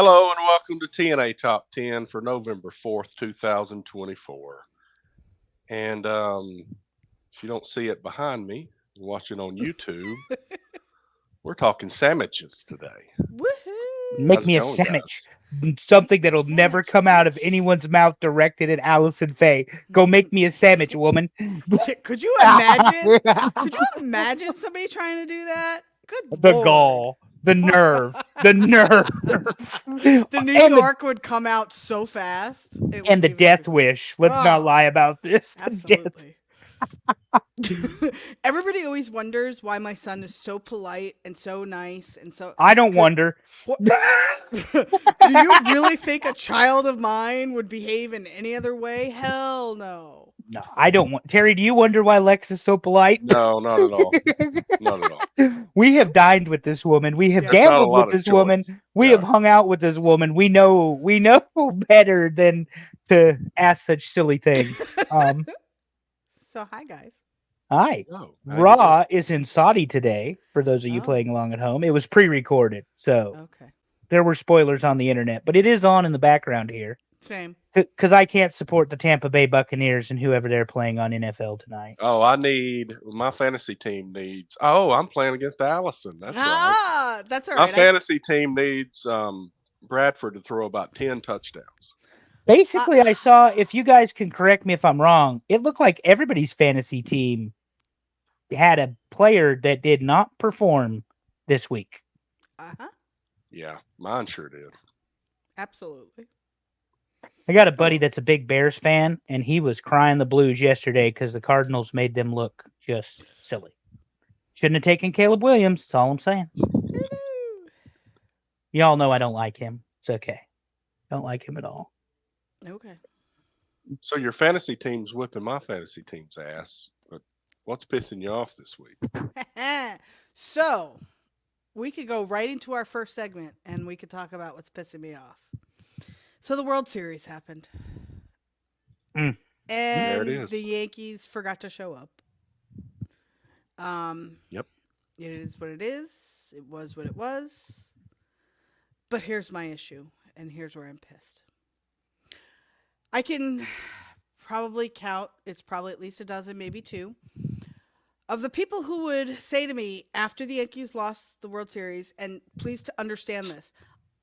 Hello and welcome to TNA Top 10 for November 4th, 2024. And if you don't see it behind me, watching on YouTube, we're talking sandwiches today. Make How's Woohoo! it me a going, sandwich. guys? Something Make me a that'll never sandwich, come out of bitch. anyone's mouth directed at Allison Faye. Go make me a sandwich, woman. Could you imagine? Could you imagine somebody trying to do that? Good The lord. gall, the nerve, the nerve, The New and York would come out so fast. It and wouldn't the even be death funny. wish. Let's not Oh, lie about this. The death. absolutely. Everybody always wonders why my son is so polite and so nice and so. I don't Could, wonder. what, do you really think a child of mine would behave in any other way? Hell no. No, I don't want. Terry, do you wonder why Lex is so polite? No, not at all. Not at all. We have Nope. dined with this woman. We have Yeah. There's not a gambled with lot of this woman. choice. We have Yeah. hung out with this woman. We know better than to ask such silly things. So hi guys. Hi. Oh, how you doing? Raw is in Saudi today, for those of you Oh, playing along at home. It was pre-recorded, so okay. there were spoilers on the internet, but it is on in the background here. Same. Because I can't support the Tampa Bay Buccaneers and whoever they're playing on NFL tonight. Oh, my fantasy team needs. Oh, I'm playing against Allison. That's right. Ah, that's all My right. fantasy team needs Bradford to throw about 10 touchdowns. Basically, I saw, if you guys can correct me if I'm wrong, it looked like everybody's fantasy team had a player that did not perform this week. Uh-huh. Yeah, mine sure did. Absolutely. I got a buddy that's a big Bears fan, and he was crying the blues yesterday because the Cardinals made them look just silly. Shouldn't have taken Caleb Williams. That's all I'm saying. Y'all know I don't like him. It's okay. Don't like him at all. Okay. So your fantasy team's whipping my fantasy team's ass. But what's pissing you off this week? So we could go right into our first segment and we could talk about what's pissing me off. So the World Series happened. Mm. There And it is. the Yankees forgot to show up. Yep. It is what it is. It was what it was. But here's my issue, and here's where I'm pissed. I can probably count, it's probably at least a dozen, maybe two, of the people who would say to me after the Yankees lost the World Series, and please to understand this,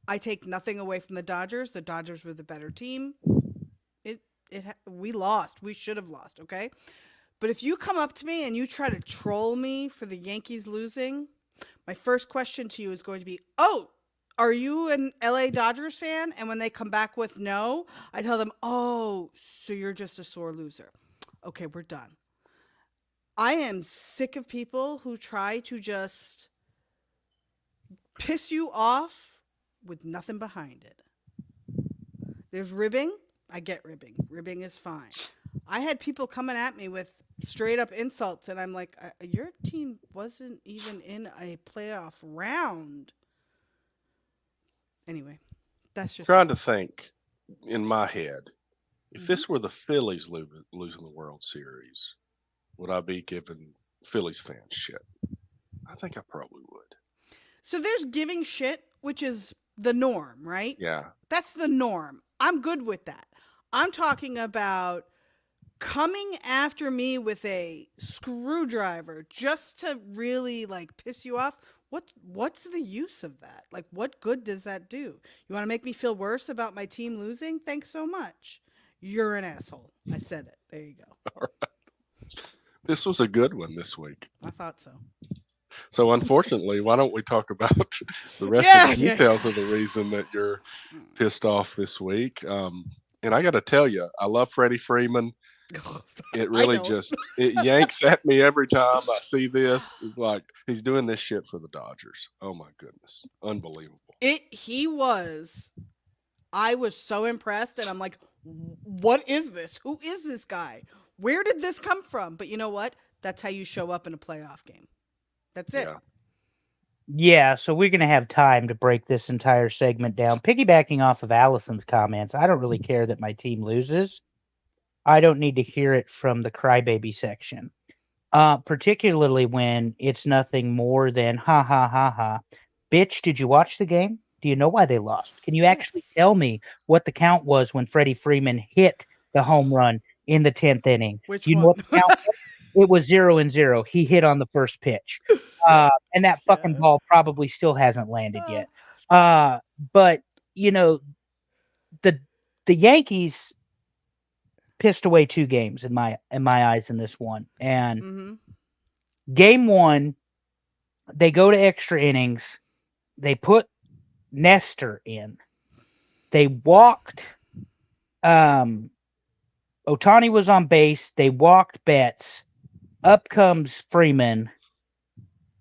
I take nothing away from the Dodgers. The Dodgers were the better team. We lost. We should have lost, okay? But if you come up to me and you try to troll me for the Yankees losing, my first question to you is going to be, oh, are you an LA Dodgers fan? And when they come back with no, I tell them, oh, so you're just a sore loser. Okay, we're done. I am sick of people who try to just piss you off with nothing behind it. There's ribbing. I get ribbing. Ribbing is fine. I had people coming at me with straight up insults, and I'm like, your team wasn't even in a playoff round. Anyway, that's just Trying to think in my head, if Mhm. this were the Phillies losing the World Series, would I be giving Phillies fans shit? I think I probably would. So there's giving shit, which is the norm, right? Yeah. That's the norm. I'm good with that. I'm talking about coming after me with a screwdriver just to really like piss you off. What's the use of that? Like, what good does that do? You want to make me feel worse about my team losing? Thanks so much. You're an asshole. I said it. There you go. This was a good one this week. I thought so. So unfortunately, why don't we talk about the rest Yeah, of the yeah. details of the reason that you're pissed off this week? And I got to tell you, I love Freddie Freeman. It I really don't. just it yanks at me every time I see this. It's like he's doing this shit for the Dodgers. Oh my goodness, unbelievable! He was. I was so impressed, and I'm like, what is this? Who is this guy? Where did this come from? But you know what? That's how you show up in a playoff game. That's it. Yeah, Yeah, so we're going to have time to break this entire segment down. Piggybacking off of Allison's comments, I don't really care that my team loses. I don't need to hear it from the crybaby section. Particularly when it's nothing more than ha ha ha ha. Bitch, did you watch the game? Do you know why they lost? Can you actually tell me what the count was when Freddie Freeman hit the home run in the 10th inning? Which You know one? what the count was? It was 0-0. He hit on the first pitch. And that fucking Yeah. ball probably still hasn't landed yet. But you know, the Yankees pissed away 2 games in my eyes in this one. And Mm-hmm. game 1, they go to extra innings. They put Nestor in. They walked. Otani was on base. They walked Betts. Up comes Freeman.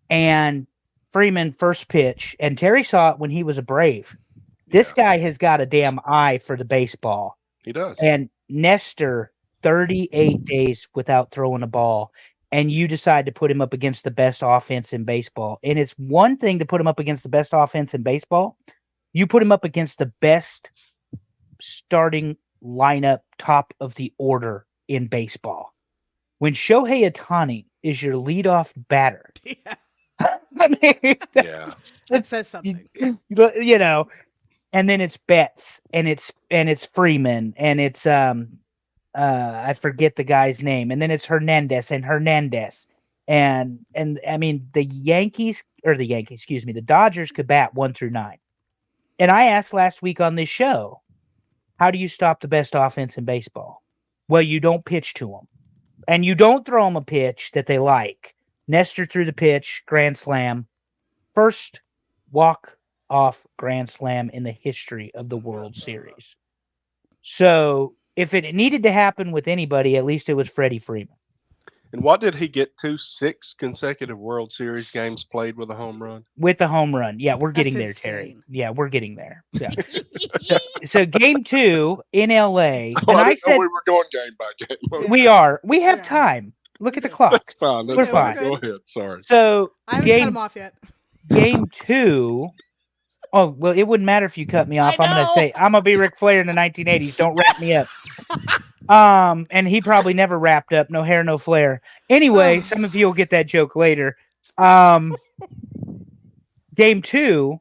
And Freeman first pitch. And Terry saw it when he was a Brave. This guy has got a damn eye for the baseball. He does. And Nestor, 38 days without throwing a ball. And you decide to put him up against the best offense in baseball. And it's one thing to put him up against the best offense in baseball. You put him up against the best starting lineup, top of the order in baseball. When Shohei Ohtani is your leadoff batter, Yeah. I mean, Yeah. That says something. you know, and then it's Betts and it's Freeman and it's I forget the guy's name, and then it's Hernandez and I mean the Dodgers could bat 1 through 9. And I asked last week on this show, how do you stop the best offense in baseball? Well, you don't pitch to them, and you don't throw them a pitch that they like. Nestor threw the pitch, grand slam, first walk-off grand slam in the history of the World Series. So if it needed to happen with anybody, at least it was Freddie Freeman. And what did he get to? 6 consecutive World Series games played with a home run? With the home run. Yeah, we're getting That's there, Terry. insane. Yeah, we're getting there. Yeah. So game 2 in LA, and Oh, I didn't know said we were going game by game. Okay. we are. We have Yeah. time. Look at the That's clock. fine. We're That's fine. fine. Go ahead. Sorry. So I haven't cut game him off yet. game 2. Oh, well, it wouldn't matter if you cut me off. I'm going to know. say I'm going to be Ric Flair in the 1980s. Don't wrap me up. And he probably never wrapped up. No hair, no flair. Anyway, some of you will get that joke later. Game 2,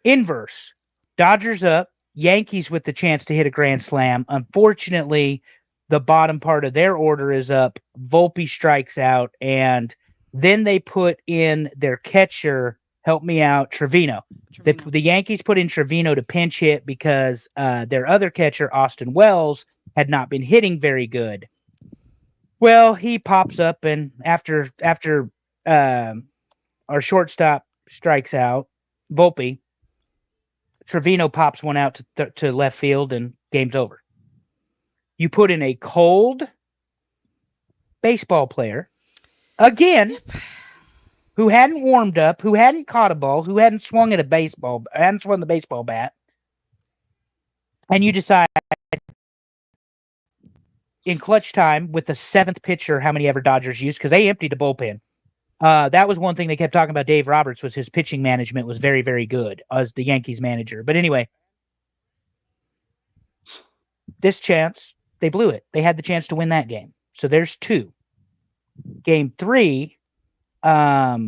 inverse. Dodgers up. Yankees with the chance to hit a grand slam. Unfortunately, the bottom part of their order is up. Volpe strikes out, and then they put in their catcher. Help me out, Trevino. Trevino. The Yankees put in Trevino to pinch hit because their other catcher, Austin Wells, had not been hitting very good. Well, he pops up, and after our shortstop strikes out, Volpe, Trevino pops one out to left field, and game's over. You put in a cold baseball player, again, who hadn't warmed up, who hadn't caught a ball, who hadn't swung the baseball bat, and you decide in clutch time with the 7th pitcher, how many ever Dodgers used, because they emptied the bullpen. That was one thing they kept talking about. Dave Roberts was his pitching management was very, very good as the Yankees manager. But anyway, this chance, they blew it. They had the chance to win that game. So there's 2. Game 3, I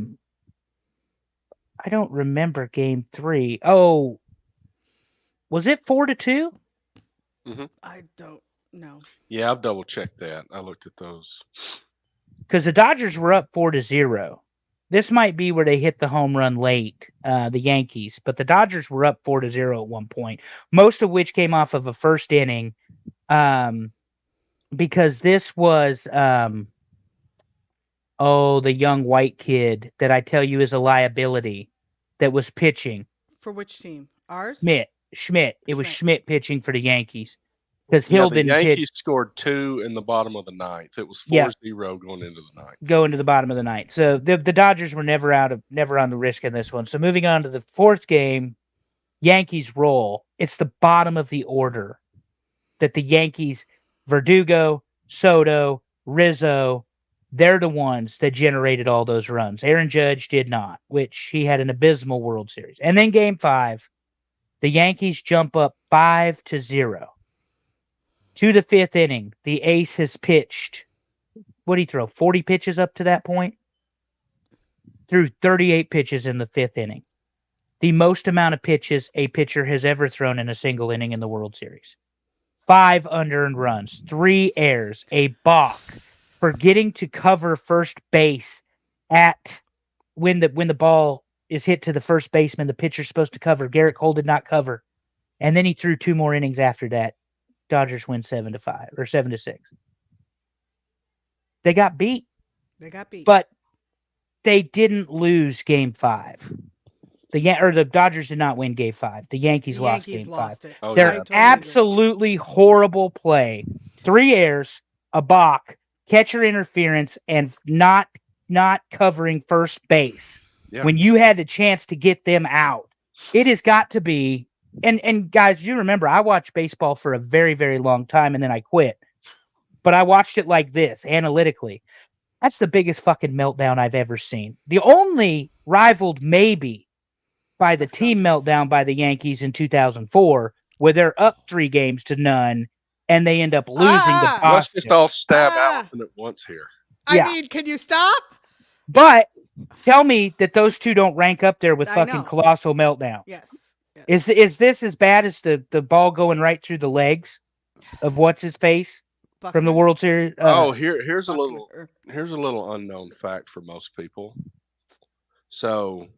don't remember game 3. Oh, was it 4-2? I don't know. Yeah, I've double checked that. I looked at those. Because the Dodgers were up 4-0. This might be where they hit the home run late, the Yankees, but the Dodgers were up 4-0 at one point, most of which came off of a first inning, because this was, the young white kid that I tell you is a liability that was pitching. For which team? Ours? Schmidt. It was Schmidt. Schmidt pitching for the Yankees. Because Yeah, Hill the didn't Yankees scored 2 in the bottom of the 9th. It was 4-0 Yeah. going into the 9th. go into the bottom of the ninth. So the Dodgers were never on the risk in this one. So moving on to the 4th game, Yankees roll. It's the bottom of the order that the Yankees, Verdugo, Soto, Rizzo, they're the ones that generated all those runs. Aaron Judge did not, which he had an abysmal World Series. And then game 5, the Yankees jump up 5-0. To the 5th inning, the ace has pitched. What did he throw? 40 pitches up to that point? Threw 38 pitches in the 5th inning. the most amount of pitches a pitcher has ever thrown in a single inning in the World Series. 5 unearned runs, 3 errors, a balk, forgetting to cover first base at when the ball is hit to the first baseman, the pitcher's supposed to cover. Garrett Cole did not cover. And then he threw 2 more innings after that. Dodgers win 7-5 or 7-6. They got beat, They got beat. but they didn't lose game 5. The Dodgers did not win game 5. The Yankees lost game 5. it. Oh, They're yeah. I totally agree. absolutely horrible play. 3 errors, a balk, catcher interference, and not covering first base Yeah. when you had the chance to get them out. It has got to be. And guys, you remember I watched baseball for a very, very long time, and then I quit. But I watched it like this, analytically. That's the biggest fucking meltdown I've ever seen. The only rivaled maybe by the team meltdown by the Yankees in 2004, where they're up 3-0 and they end up losing to Let's Boston. just all stab Ah. Allison at once here. I Yeah. mean, can you stop? But tell me that those two don't rank up there with I fucking know. colossal meltdown. Yes. yes. Is this as bad as the ball going right through the legs of what's his face from the Buckner? World Series? Here's a little Buckner. unknown fact for most people. So,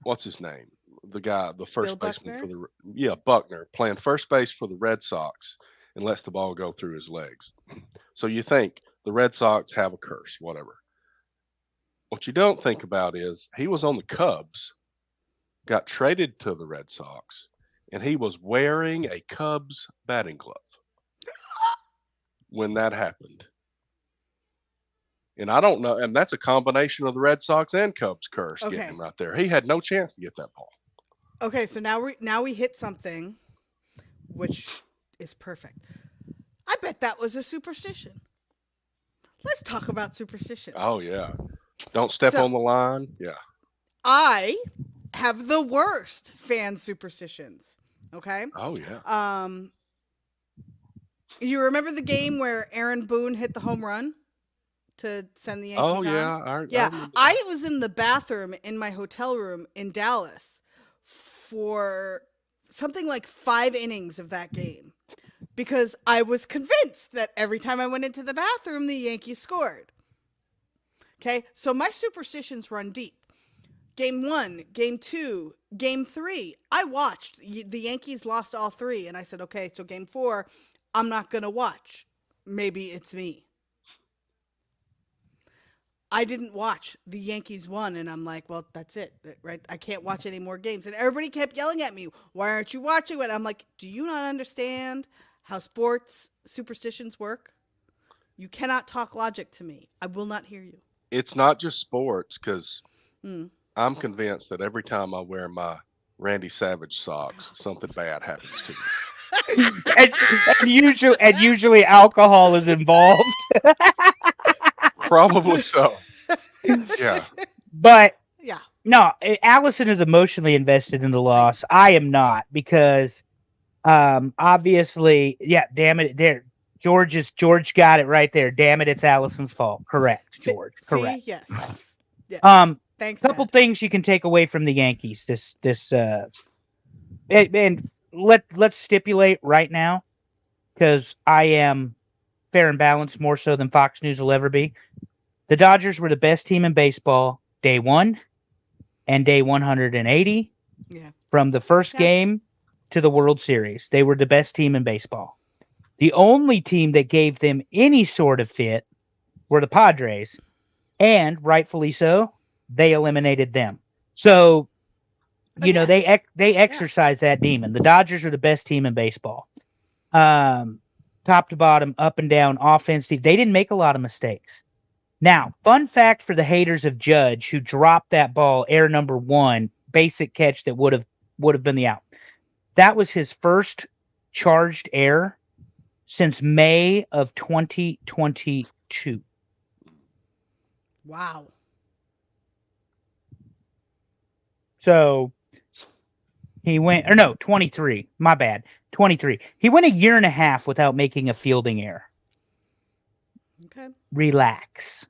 what's his name? The guy, the first Bill baseman Buckner? for Buckner, playing first base for the Red Sox and lets the ball go through his legs. So you think the Red Sox have a curse, whatever. What you don't think about is he was on the Cubs, got traded to the Red Sox, and he was wearing a Cubs batting glove when that happened. And I don't know, and that's a combination of the Red Sox and Cubs curse Okay. getting him right there. He had no chance to get that ball. Okay, so now we hit something, which is perfect. I bet that was a superstition. Let's talk about superstitions. Oh yeah. Don't step So- on the line. Yeah. I have the worst fan superstitions. Okay. Oh yeah. You remember the game where Aaron Boone hit the home run to send the Yankees Oh on? yeah. I Yeah, remember that. I was in the bathroom in my hotel room in Dallas for something like 5 innings of that game because I was convinced that every time I went into the bathroom, the Yankees scored. Okay, so my superstitions run deep. Game 1, game 2, game 3, I watched. The Yankees lost all 3, and I said, okay, so game 4, I'm not going to watch. Maybe it's me. I didn't watch. The Yankees won, and I'm like, well, that's it, right? I can't watch any more games. And everybody kept yelling at me, why aren't you watching it? I'm like, do you not understand how sports superstitions work? You cannot talk logic to me. I will not hear you. It's not just sports because Hmm. I'm convinced that every time I wear my Randy Savage socks, something bad happens to me. and usually alcohol is involved. Probably so. Yeah. But Yeah. no, Allison is emotionally invested in the loss. I am not because obviously, yeah, damn it, there. George got it right there. Damn it, it's Allison's fault. Correct, George. See? Correct. Yes. Yes. Thanks, Couple Dad. things you can take away from the Yankees. And let's stipulate right now, because I am fair and balanced more so than Fox News will ever be. The Dodgers were the best team in baseball day 1 and day 180 Yeah. from the first Yeah. game to the World Series. They were the best team in baseball. The only team that gave them any sort of fit were the Padres, and rightfully so, they eliminated them. So, Again, they exercise that demon. The Dodgers are the best team in baseball. Top to bottom, up and down, offense. They didn't make a lot of mistakes. Now, fun fact for the haters of Judge, who dropped that ball, air number 1, basic catch that would have been the out. That was his first charged error since May of 2022. wow. So he went, or no, 23. My bad. 23. He went a year and a half without making a fielding error. Okay. Relax.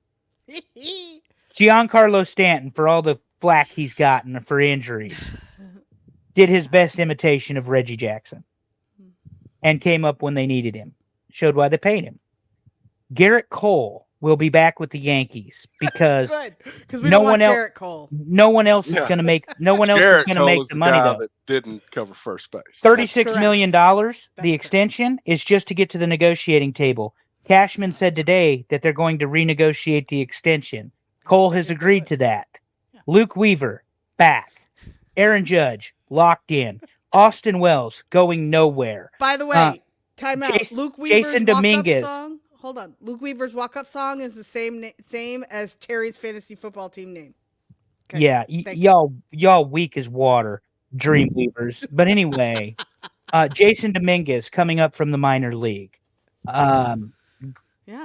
Giancarlo Stanton, for all the flack he's gotten for injuries, did his best imitation of Reggie Jackson and came up when they needed him. Showed why they paid him. Garrett Cole will be back with the Yankees because Good, because we no don't want one else- Jarrett Cole. no one else is Yeah. going to make Garrett Cole make is the money guy though. that didn't cover first base. $36 million. That's The correct. extension is just to get to the negotiating table. Cashman said today that they're going to renegotiate the extension. Cole has Freaking do agreed it. to that. Yeah. Luke Weaver back. Aaron Judge locked in. Austin Wells going nowhere. By the way, time out. Jason- Luke Weaver's Jason walk-up Dominguez. song. Hold on. Luke Weaver's walk-up song is the same as Terry's fantasy football team name. Okay, Yeah, thank you. y'all weak as water, Dreamweavers. But anyway, Jason Dominguez coming up from the minor league. Yeah.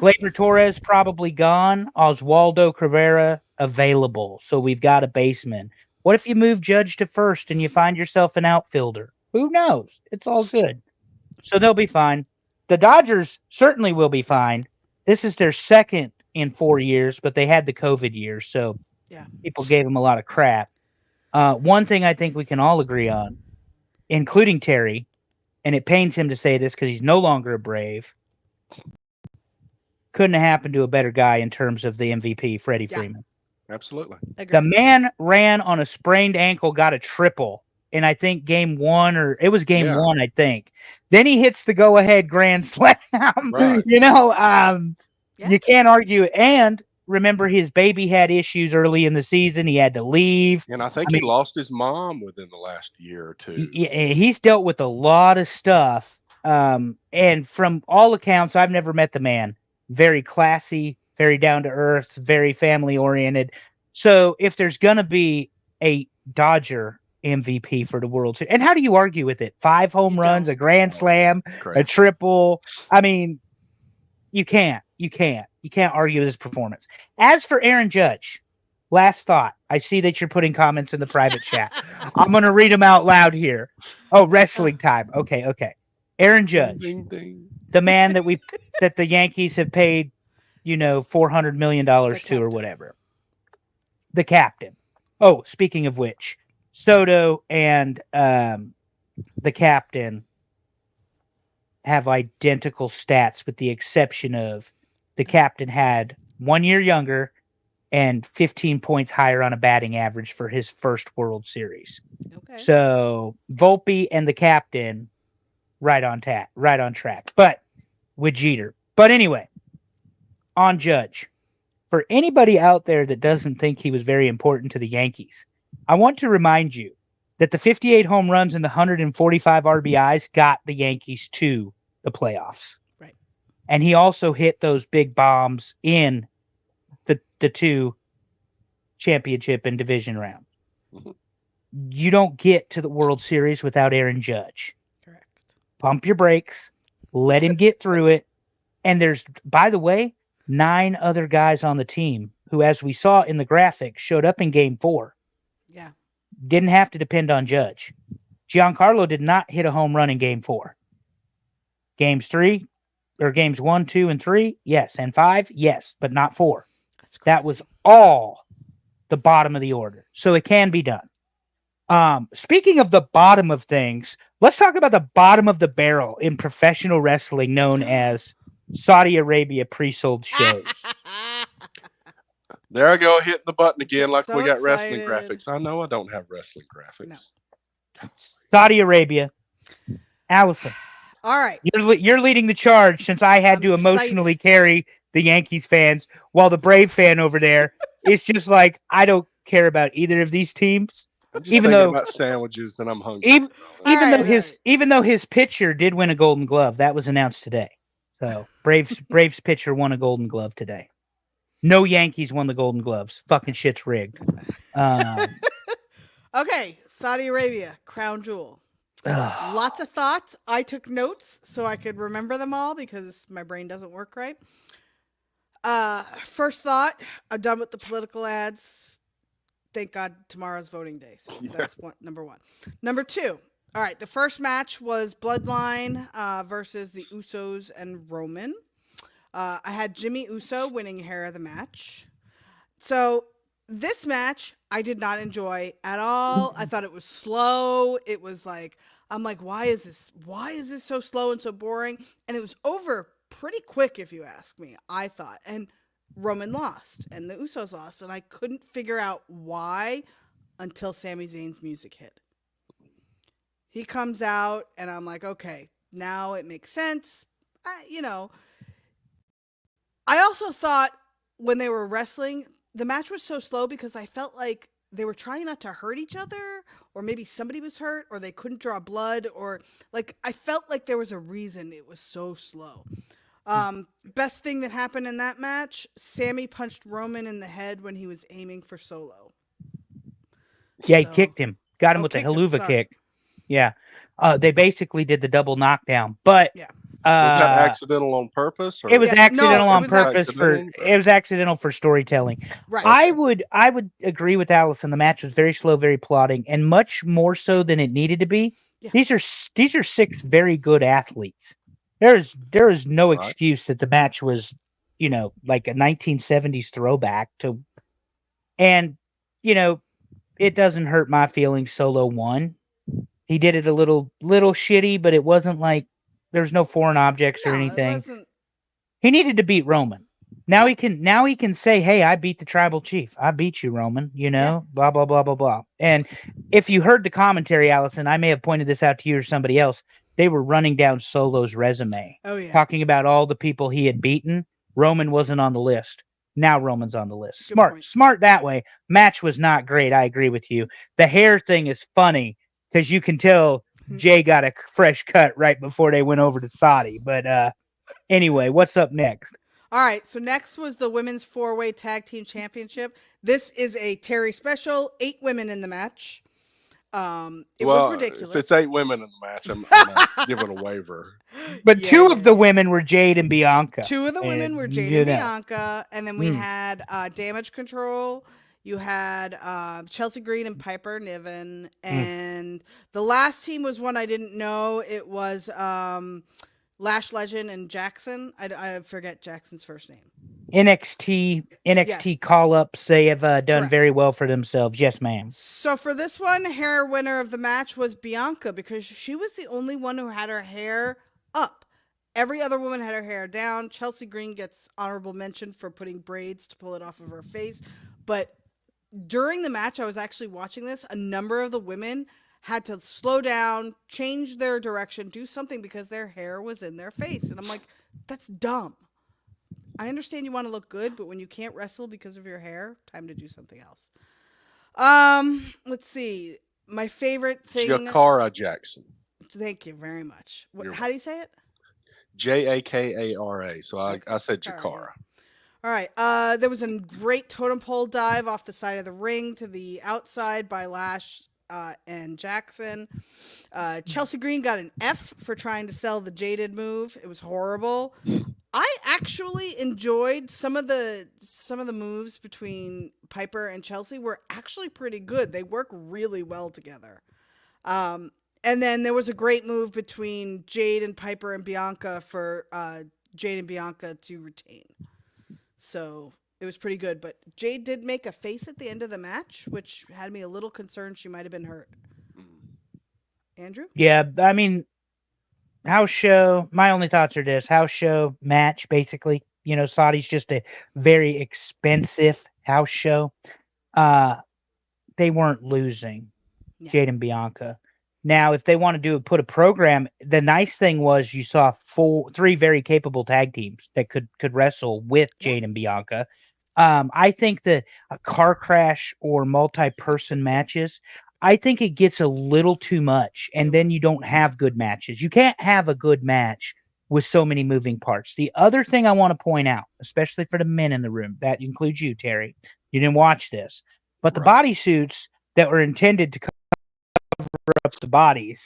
Gleyber Torres probably gone. Oswaldo Cabrera available. So we've got a baseman. What if you move Judge to first and you find yourself an outfielder? Who knows? It's all good. So they'll be fine. The Dodgers certainly will be fine. This is their second in 4 years, but they had the COVID year, so Yeah. people gave them a lot of crap. One thing I think we can all agree on, including Terry, and it pains him to say this because he's no longer a Brave, couldn't have happened to a better guy in terms of the MVP, Freddie Yeah. Freeman. Absolutely. Agreed. The man ran on a sprained ankle, got a triple, and I think game one, Yeah. one, I think. Then he hits the go-ahead grand slam. Right. Yeah. You can't argue it. And remember, his baby had issues early in the season. He had to leave. And I think I he mean- lost his mom within the last year or two. He's dealt with a lot of stuff. And from all accounts, I've never met the man. Very classy, very down to earth, very family oriented. So if there's going to be a Dodger MVP for the World Series, and how do you argue with it? 5 home You runs, don't. a grand slam, Crazy. a triple. I mean, you can't argue with his performance. As for Aaron Judge, last thought. I see that you're putting comments in the private chat. I'm going to read them out loud here. Oh, wrestling time. Okay. Aaron Judge, Ding, ding. the man that the Yankees have paid, $400 million to or captain. whatever. The captain. Oh, speaking of which, Soto and the captain have identical stats, with the exception of the captain had 1 year younger and 15 points higher on a batting average for his first World Series. Okay. So Volpe and the captain, right on track. But with Jeter. But anyway, on Judge. For anybody out there that doesn't think he was very important to the Yankees, I want to remind you that the 58 home runs and the 145 RBIs got the Yankees to the playoffs. Right. And he also hit those big bombs in the 2 championship and division round. Mhm. You don't get to the World Series without Aaron Judge. Correct. Pump your brakes, let him get through it. And there's, by the way, 9 other guys on the team who, as we saw in the graphic, showed up in game 4. Yeah. Didn't have to depend on Judge. Giancarlo did not hit a home run in game 4. Games 1, 2, and 3, yes. And 5, yes, but not 4. That's crazy. That was all the bottom of the order. So it can be done. Speaking of the bottom of things, let's talk about the bottom of the barrel in professional wrestling, known as Saudi Arabia pre-sold shows. There I go, hitting the button again Getting like so we got wrestling excited. graphics. I know I don't have wrestling graphics. No. Saudi Arabia. Allison, All right. you're leading the charge, since I had I'm to emotionally carry the Yankees fans, while the Brave fan over there is just like, I don't care about either of these teams. I'm just Even thinking though- about sandwiches and I'm hungry. Even, All even right, though his all right. even though his pitcher did win a Golden Glove, that was announced today. So Braves pitcher won a Golden Glove today. No Yankees won the Golden Gloves. Fucking shit's rigged. Okay. Saudi Arabia, crown jewel. Ugh. Lots of thoughts. I took notes so I could remember them all because my brain doesn't work right. First thought, I'm done with the political ads. Thank God tomorrow's voting day. So Yeah. that's number 1. Number 2. All right. The first match was Bloodline versus the Usos and Roman. I had Jimmy Uso winning hair of the match. So this match I did not enjoy at all. I thought it was slow. It was like, I'm like, why is this so slow and so boring? And it was over pretty quick, if you ask me, I thought. And Roman lost and the Usos lost, and I couldn't figure out why until Sami Zayn's music hit. He comes out and I'm like, okay, now it makes sense. I also thought when they were wrestling, the match was so slow because I felt like they were trying not to hurt each other, or maybe somebody was hurt, or they couldn't draw blood, or like I felt like there was a reason it was so slow. Best thing that happened in that match, Sammy punched Roman in the head when he was aiming for Solo. Yeah, he So- kicked him. Got him with a kicked him, haluva sorry. kick. Yeah. They basically did the double knockdown. But Yeah. Was that accidental on purpose? Or? it was Yeah, no, accidental it on was purpose accidental. it was accidental for storytelling. Right. I would agree with Allison. The match was very slow, very plodding, and much more so than it needed to be. Yeah. These are 6 very good athletes. There is no Right. excuse that the match was, like a 1970s throwback to, and it doesn't hurt my feelings. Solo won. He did it a little shitty, but it wasn't like there's no foreign objects or No, it anything. wasn't. He needed to beat Roman. Now he can say, "Hey, I beat the tribal chief. I beat you, Roman." Blah blah blah blah blah. And if you heard the commentary, Allison, I may have pointed this out to you or somebody else. They were running down Solo's resume, Oh yeah. talking about all the people he had beaten. Roman wasn't on the list. Now Roman's on the list. Good point. Smart that way. Match was not great. I agree with you. The hair thing is funny because you can tell Jay got a fresh cut right before they went over to Saudi. But anyway, what's up next? All right, so next was the Women's 4-Way Tag Team Championship. This is a Terry special, 8 women in the match. It was ridiculous. If it's 8 women in the match, I'm not giving a waiver. But Yeah, 2 yeah, of the women were Jade and Bianca. 2 of the women And, were Jade you and know. Bianca, and then we had Damage Control. You had Chelsea Green and Piper Niven, and the last team was one I didn't know. It was Lash Legend and Jackson. I forget Jackson's first name. NXT Yes. call-ups, they have done Correct. very well for themselves. Yes, ma'am. So for this one, hair winner of the match was Bianca because she was the only one who had her hair up. Every other woman had her hair down. Chelsea Green gets honorable mention for putting braids to pull it off of her face. But during the match, I was actually watching this. A number of the women had to slow down, change their direction, do something because their hair was in their face. And I'm like, that's dumb. I understand you want to look good, but when you can't wrestle because of your hair, time to do something else. Let's see. My favorite thing. Jakara Jackson. Thank you very much. You're How do you say it? Jakara. So I said Jakara, Jakara. All right. There was a great totem pole dive off the side of the ring to the outside by Lash and Jackson. Chelsea Green got an F for trying to sell the Jaded move. It was horrible. I actually enjoyed some of the moves between Piper and Chelsea were actually pretty good. They work really well together. And then there was a great move between Jade and Piper and Bianca for Jade and Bianca to retain. So it was pretty good. But Jade did make a face at the end of the match, which had me a little concerned she might have been hurt. Andrew? Yeah, I mean, house show. My only thoughts are this: house show match. Basically, Saudi's just a very expensive house show. They weren't losing, Yeah. Jade and Bianca. Now, if they want to put a program, the nice thing was you saw 3 very capable tag teams that could wrestle with Jade and Bianca. I think that a car crash or multi-person matches, I think it gets a little too much, and then you don't have good matches. You can't have a good match with so many moving parts. The other thing I want to point out, especially for the men in the room, that includes you, Terry, you didn't watch this, but the bodysuits that were intended to cover up the bodies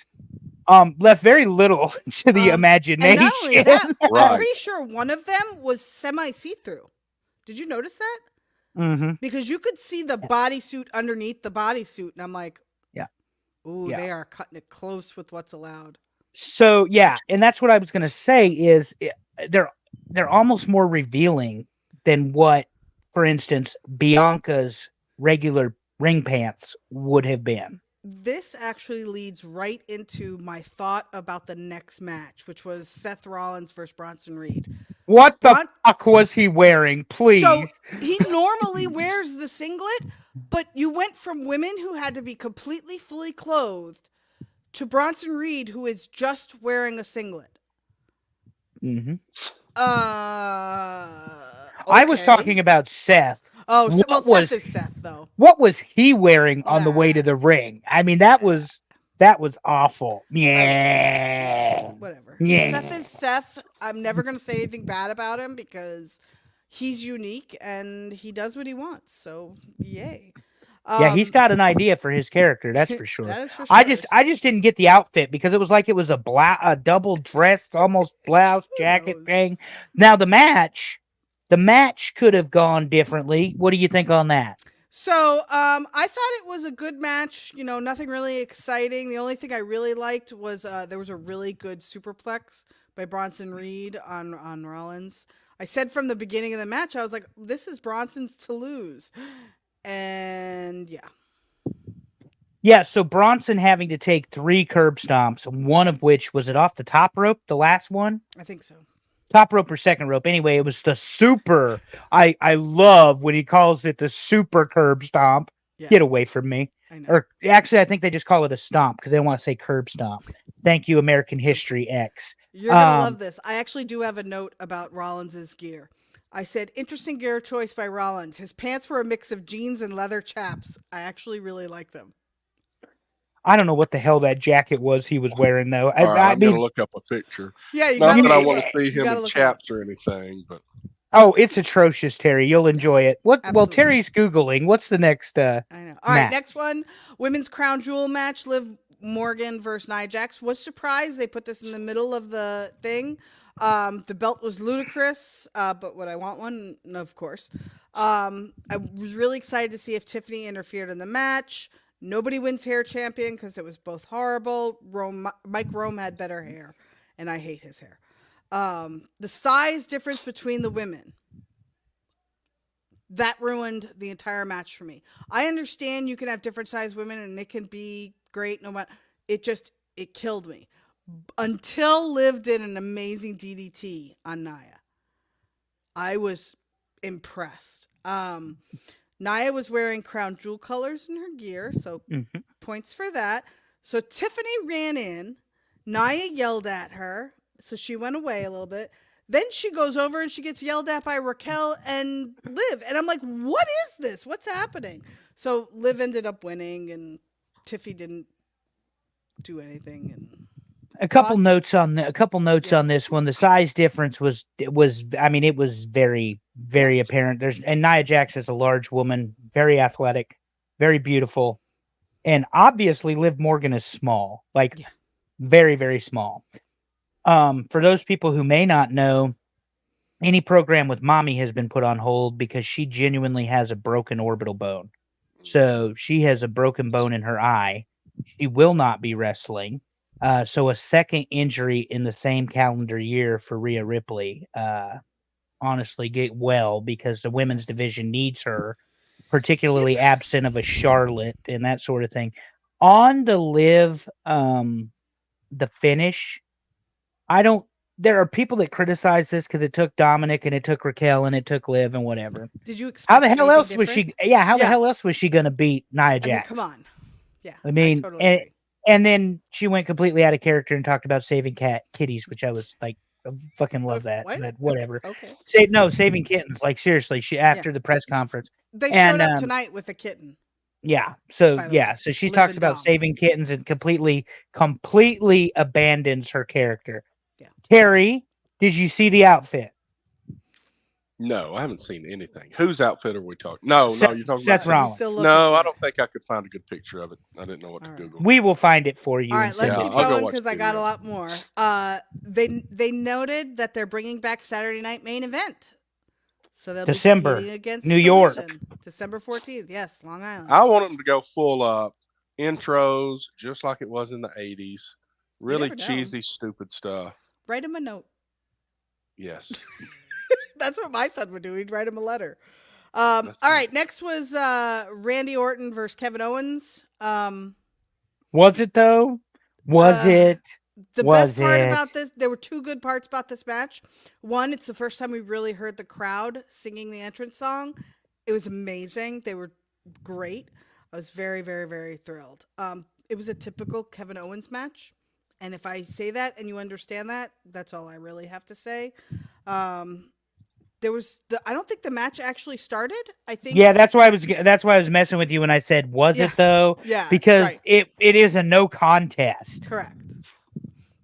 left very little to the imagination. And not only that, I'm Right. pretty sure one of them was semi see-through. Did you notice that? Mm-hmm. Because you could see the bodysuit underneath the bodysuit, and I'm like, Yeah. ooh, Yeah. they are cutting it close with what's allowed. So yeah, and that's what I was going to say is they're almost more revealing than what, for instance, Bianca's regular ring pants would have been. This actually leads right into my thought about the next match, which was Seth Rollins versus Bronson Reed. What the Bron- fuck was he wearing? Please. So he normally wears the singlet, but you went from women who had to be completely fully clothed to Bronson Reed, who is just wearing a singlet. Mhm. I I was talking about Seth. Oh, so, well, What was Seth is Seth, though. what was he wearing on the way to Nah. the ring? I mean, that was awful. Yeah. Whatever. Yeah. Seth is Seth. I'm never going to say anything bad about him because he's unique and he does what he wants. So, yay. Yeah, he's got an idea for his character, that's for sure. That is for sure. I just didn't get the outfit because it was like it was a double dressed, almost blouse jacket knows? thing. Now the match could have gone differently. What do you think on that? So, I thought it was a good match. You know, nothing really exciting. The only thing I really liked was there was a really good superplex by Bronson Reed on Rollins. I said from the beginning of the match, I was like, "This is Bronson's to lose," and yeah. Yeah, so Bronson having to take 3 curb stomps, one of which was it off the top rope, the last one? I think so. Top rope or second rope. Anyway, it was the super. I love when he calls it the super curb stomp. Yeah. Get away from me. I know. Or actually, I think they just call it a stomp because they don't want to say curb stomp. Thank you, American History X. You're gonna love this. I actually do have a note about Rollins's gear. I said, interesting gear choice by Rollins. His pants were a mix of jeans and leather chaps. I actually really like them. I don't know what the hell that jacket was he was wearing though. All right, I I'm mean, gonna look up a picture. Yeah, you Not gotta that I look want it to up. see You him gotta in look it up. chaps or anything, but oh, it's atrocious, Terry. You'll enjoy it. Well, Absolutely. Terry's googling. What's the next? I know. All right, match? next one. Women's crown jewel match. Liv Morgan versus Nia Jax. Was surprised they put this in the middle of the thing. The belt was ludicrous, but would I want one? No, of course. I was really excited to see if Tiffany interfered in the match. Nobody wins hair champion because it was both horrible. Mike Rome had better hair, and I hate his hair. The size difference between the women. That ruined the entire match for me. I understand you can have different size women and it can be great no matter. It killed me. Until Liv did an amazing DDT on Nia. I was impressed. Nia was wearing crown jewel colors in her gear, so points for that. So Tiffany ran in. Nia yelled at her, so she went away a little bit. Then she goes over and she gets yelled at by Raquel and Liv. And I'm like, what is this? What's happening? So Liv ended up winning and Tiffy didn't do anything. And A couple thoughts? notes on on this one. The size difference was I mean it was very apparent. And Nia Jax is a large woman, very athletic, very beautiful, and obviously Liv Morgan is small, like very very small. For those people who may not know, any program with mommy has been put on hold because she genuinely has a broken orbital bone. So she has a broken bone in her eye. She will not be wrestling. So a second injury in the same calendar year for Rhea Ripley. Honestly, get well because the women's division needs her, particularly absent of a Charlotte and that sort of thing. On the Liv, the finish, there are people that criticize this because it took Dominic and it took Raquel and it took Liv and whatever. Did you expect How the hell anything else was different? she? Yeah, how the hell else was she going to beat Nia I mean, Jax? come on. Yeah, I mean, totally agree. and then she went completely out of character and talked about saving kitties, which I was like, I fucking love that. What? But whatever. Okay. Saving kittens. Like seriously, she after the press conference. They And, showed up tonight with a kitten. Yeah. So By the way, so she Liv talks and about Dom. saving kittens and completely abandons her character. Yeah. Terry, did you see the outfit? no, I haven't seen anything. Whose outfit are we talking? No, Seth- you're talking Seth about Rollins. Still looking No, for I it. don't think I could find a good picture of it. I didn't know what to All right. Google. We will find it for you. All and right, let's send Yeah, it keep I'll go going watch because I the got a video. lot more. They noted that they're bringing back Saturday Night Main Event, so they'll December, be competing against New York. Collision. December 14th. Yes, Long Island. I want them to go full intros, just like it was in the '80s. Really never know. cheesy, stupid stuff. Write him a note. Yes. That's what my son would do. He'd write him a letter. All That's right, next was Randy Orton versus Kevin Owens. Was it though? Was Uh, it? the Was best part it? about this, there were two good parts about this match. One, it's the first time we really heard the crowd singing the entrance song. It was amazing. They were great. I was very, very, very thrilled. It was a typical Kevin Owens match. And if I say that and you understand that, that's all I really have to say. I don't think the match actually started. I think Yeah, that's why I was messing with you when I said was Yeah. it though? Yeah, Because right. it is a no contest. Correct.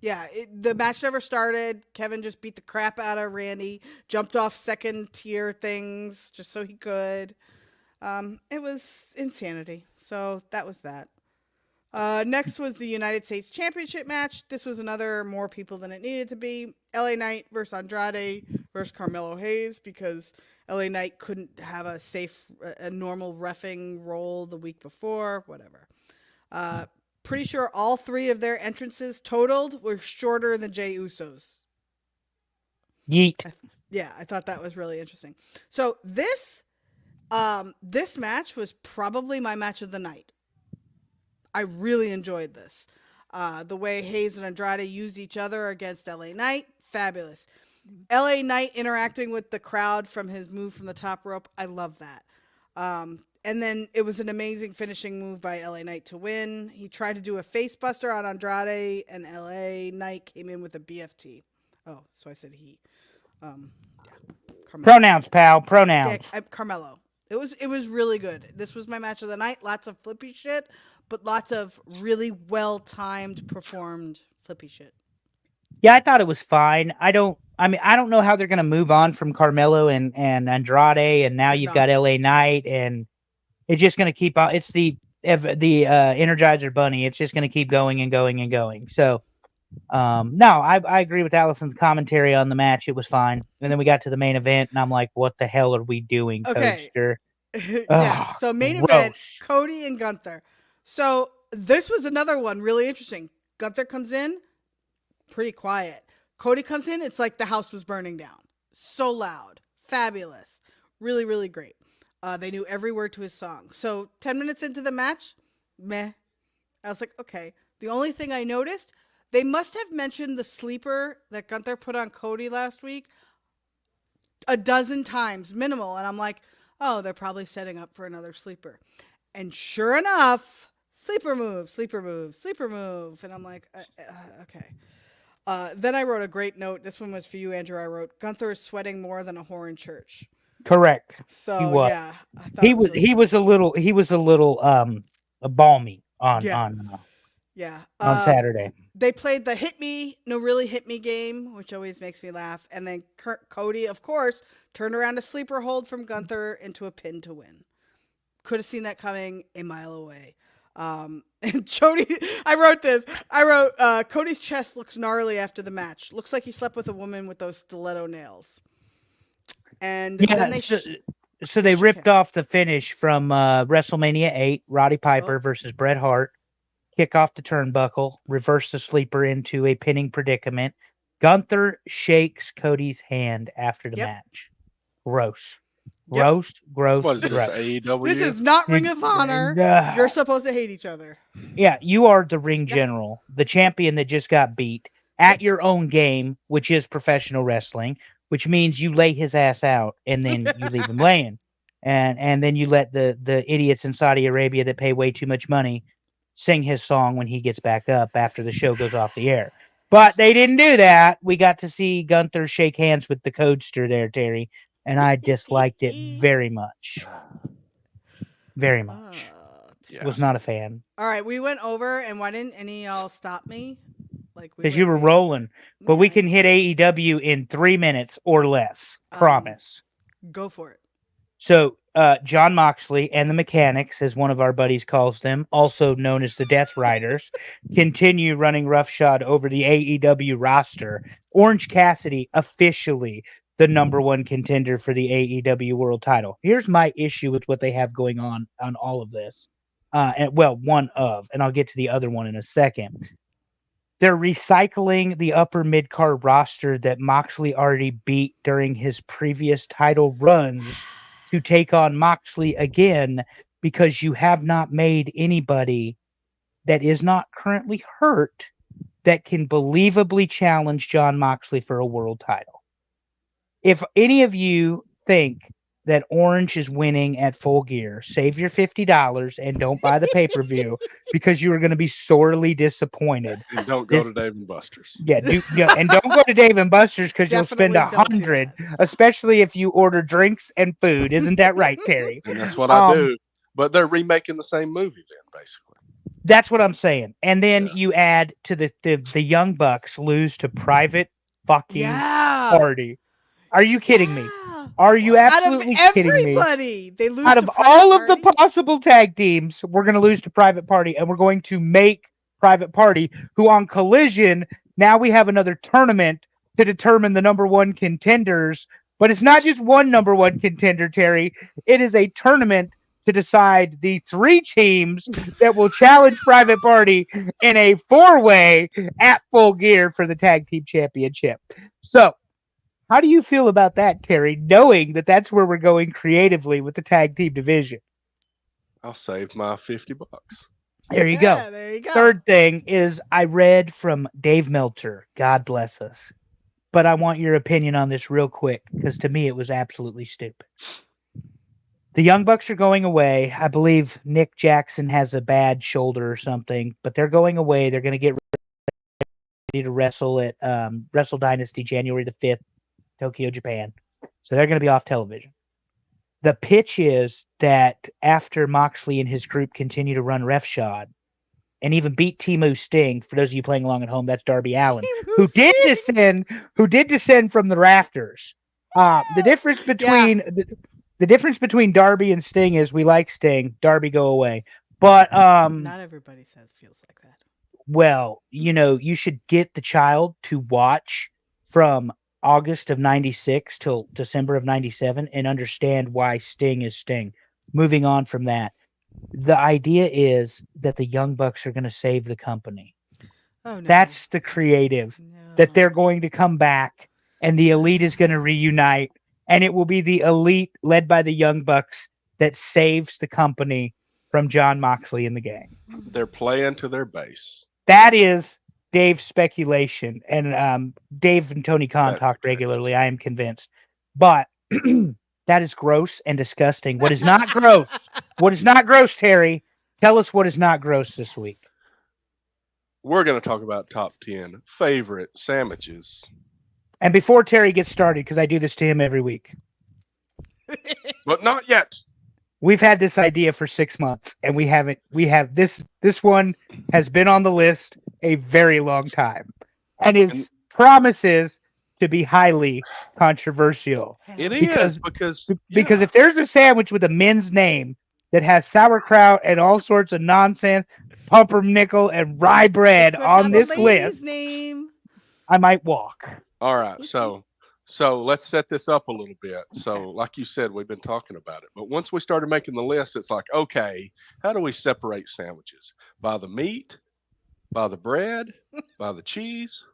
Yeah, the match never started. Kevin just beat the crap out of Randy, jumped off second tier things just so he could. It was insanity. So that was that. Next was the United States Championship match. This was another more people than it needed to be. LA Knight versus Andrade versus Carmelo Hayes because LA Knight couldn't have a normal reffing role the week before, whatever. Pretty sure all three of their entrances totaled were shorter than Jey Uso's. Yeet. Yeah, I thought that was really interesting. So this match was probably my match of the night. I really enjoyed this. The way Hayes and Andrade used each other against LA Knight, fabulous. LA Knight interacting with the crowd from his move from the top rope, I love that. And then it was an amazing finishing move by LA Knight to win. He tried to do a face buster on Andrade, and LA Knight came in with a BFT. Oh, so I said he. Yeah. Carmelo. Pronouns, pal. Pronouns. Yeah, Carmelo. It was really good. This was my match of the night. Lots of flippy shit, but lots of really well timed, performed flippy shit. Yeah, I thought it was fine. I don't know how they're gonna move on from Carmelo and Andrade, and now you've got LA Knight, and it's just gonna keep on. It's the Energizer Bunny. It's just gonna keep going and going and going. So, no, I agree with Allison's commentary on the match. It was fine, and then we got to the main event, and I'm like, what the hell are we doing, Okay. Coaster? Yeah. So main event, Cody and Gunther. So this was another one really interesting. Gunther comes in, pretty quiet. Cody comes in, it's like the house was burning down. So loud, fabulous, really, really great. They knew every word to his song. So 10 minutes into the match, meh. I was like, okay. The only thing I noticed, they must have mentioned the sleeper that Gunther put on Cody last week a dozen times, minimal. And I'm like, oh, they're probably setting up for another sleeper. And sure enough, sleeper move, sleeper move, sleeper move. And I'm like, okay. Then I wrote a great note. This one was for you, Andrew. I wrote, Gunther is sweating more than a whore in church. Correct. So yeah, I thought he was a little balmy on Saturday. They played the hit me, no really hit me game, which always makes me laugh. And then Cody, of course, turned around a sleeper hold from Gunther into a pin to win. Could have seen that coming a mile away. And Cody, I wrote, Cody's chest looks gnarly after the match. Looks like he slept with a woman with those stiletto nails. And then so they ripped off the finish from WrestleMania 8, Roddy Piper versus Bret Hart. Kick off the turnbuckle, reverse the sleeper into a pinning predicament. Gunther shakes Cody's hand after the match. Gross. Gross. What is this, AEW? This is not Ring of Honor. You're supposed to hate each other. Yeah, you are the ring general, the champion that just got beat at your own game, which is professional wrestling, which means you lay his ass out and then you leave him laying. And then you let the idiots in Saudi Arabia that pay way too much money sing his song when he gets back up after the show goes off the air. But they didn't do that. We got to see Gunther shake hands with the Codester there, Terry, and I disliked it very much. Very much. Was not a fan. All right, we went over, and why didn't any of y'all stop me? Because you were rolling. But we can hit AEW in 3 minutes or less. Promise. Go for it. So, John Moxley and the Mechanics, as one of our buddies calls them, also known as the Death Riders, continue running roughshod over the AEW roster. Orange Cassidy, officially the number one contender for the AEW world title. Here's my issue with what they have going on all of this. And I'll get to the other one in a second. They're recycling the upper mid-card roster that Moxley already beat during his previous title runs to take on Moxley again because you have not made anybody that is not currently hurt that can believably challenge John Moxley for a world title. If any of you think that Orange is winning at Full Gear, save your $50 and don't buy the pay-per-view because you are going to be sorely disappointed. And don't go to Dave and Buster's. Yeah, and don't go to Dave and Buster's because you'll spend Definitely don't do $100, that. especially if you order drinks and food. Isn't that right, Terry? And that's what I do. But they're remaking the same movie then, basically. That's what I'm saying. And then Yeah. you add to the Young Bucks lose to Private fucking Yeah. Party. Are you kidding me? Yeah. Are you Out of absolutely kidding me? everybody, they lose Out to of Private all of the Party? possible tag teams, we're going to lose to Private Party, and we're going to make Private Party, who on Collision, now we have another tournament to determine the number one contenders. But it's not just one number one contender, Terry. It is a tournament to decide the 3 teams that will challenge Private Party in a 4-way at Full Gear for the Tag Team Championship. So, how do you feel about that, Terry, knowing that that's where we're going creatively with the tag team division? I'll save my $50. There you Yeah, go. there you go. Third thing is I read from Dave Meltzer. God bless us. But I want your opinion on this real quick because to me it was absolutely stupid. The Young Bucks are going away. I believe Nick Jackson has a bad shoulder or something, but they're going away. They're going to get ready to wrestle at Wrestle Dynasty January the 5th, Tokyo, Japan. So they're going to be off television. The pitch is that after Moxley and his group continue to run roughshod and even beat Temu Sting, for those of you playing along at home, that's Darby Allin, who did descend from the rafters. The difference between the difference between Darby and Sting is we like Sting. Darby, go away. But Not everybody feels like that. well, you should get the child to watch from August of 96 till December of 97 and understand why Sting is Sting. Moving on from that, the idea is that the Young Bucks are going to save the company. Oh no. That's the creative, that they're going to come back and the Elite is going to reunite, and it will be the Elite led by the Young Bucks that saves the company from John Moxley and the gang. They're playing to their base. That is Dave's speculation, and Dave and Tony Khan That's talk correct. regularly, I am convinced. But that is gross and disgusting. What is not gross? What is not gross, Terry? Tell us what is not gross this week. We're going to talk about top 10 favorite sandwiches. And before Terry gets started, because I do this to him every week, But not yet. we've had this idea for 6 months, and we have this one has been on the list a very long time, and promises to be highly controversial. It Because- is because Because if there's a sandwich with a men's name that has sauerkraut and all sorts of nonsense, pumpernickel and rye bread on this list, name. I might walk. all right, so let's set this up a little bit. So, like you said, we've been talking about it, but once we started making the list, it's like, okay, how do we separate sandwiches? By the meat, by the bread, by the cheese.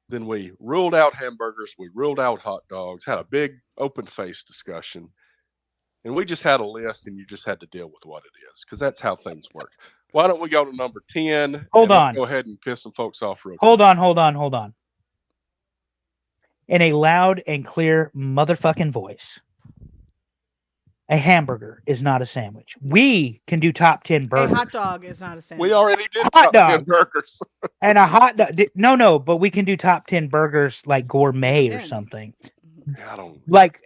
Then we ruled out hamburgers, we ruled out hot dogs, had a big open face discussion, and we just had a list, and you just had to deal with what it is because that's how things work. Why don't we go to number 10? Hold and let's on. Go ahead and piss some folks off real Hold on. In a loud and clear motherfucking voice, a hamburger is not a sandwich. We can do top 10 A burgers. hot dog is not a sandwich. We already did Hot top 10 dog. burgers. And a hot dog. No, but we can do top 10 burgers like gourmet or can. something. Yeah, I don't. Like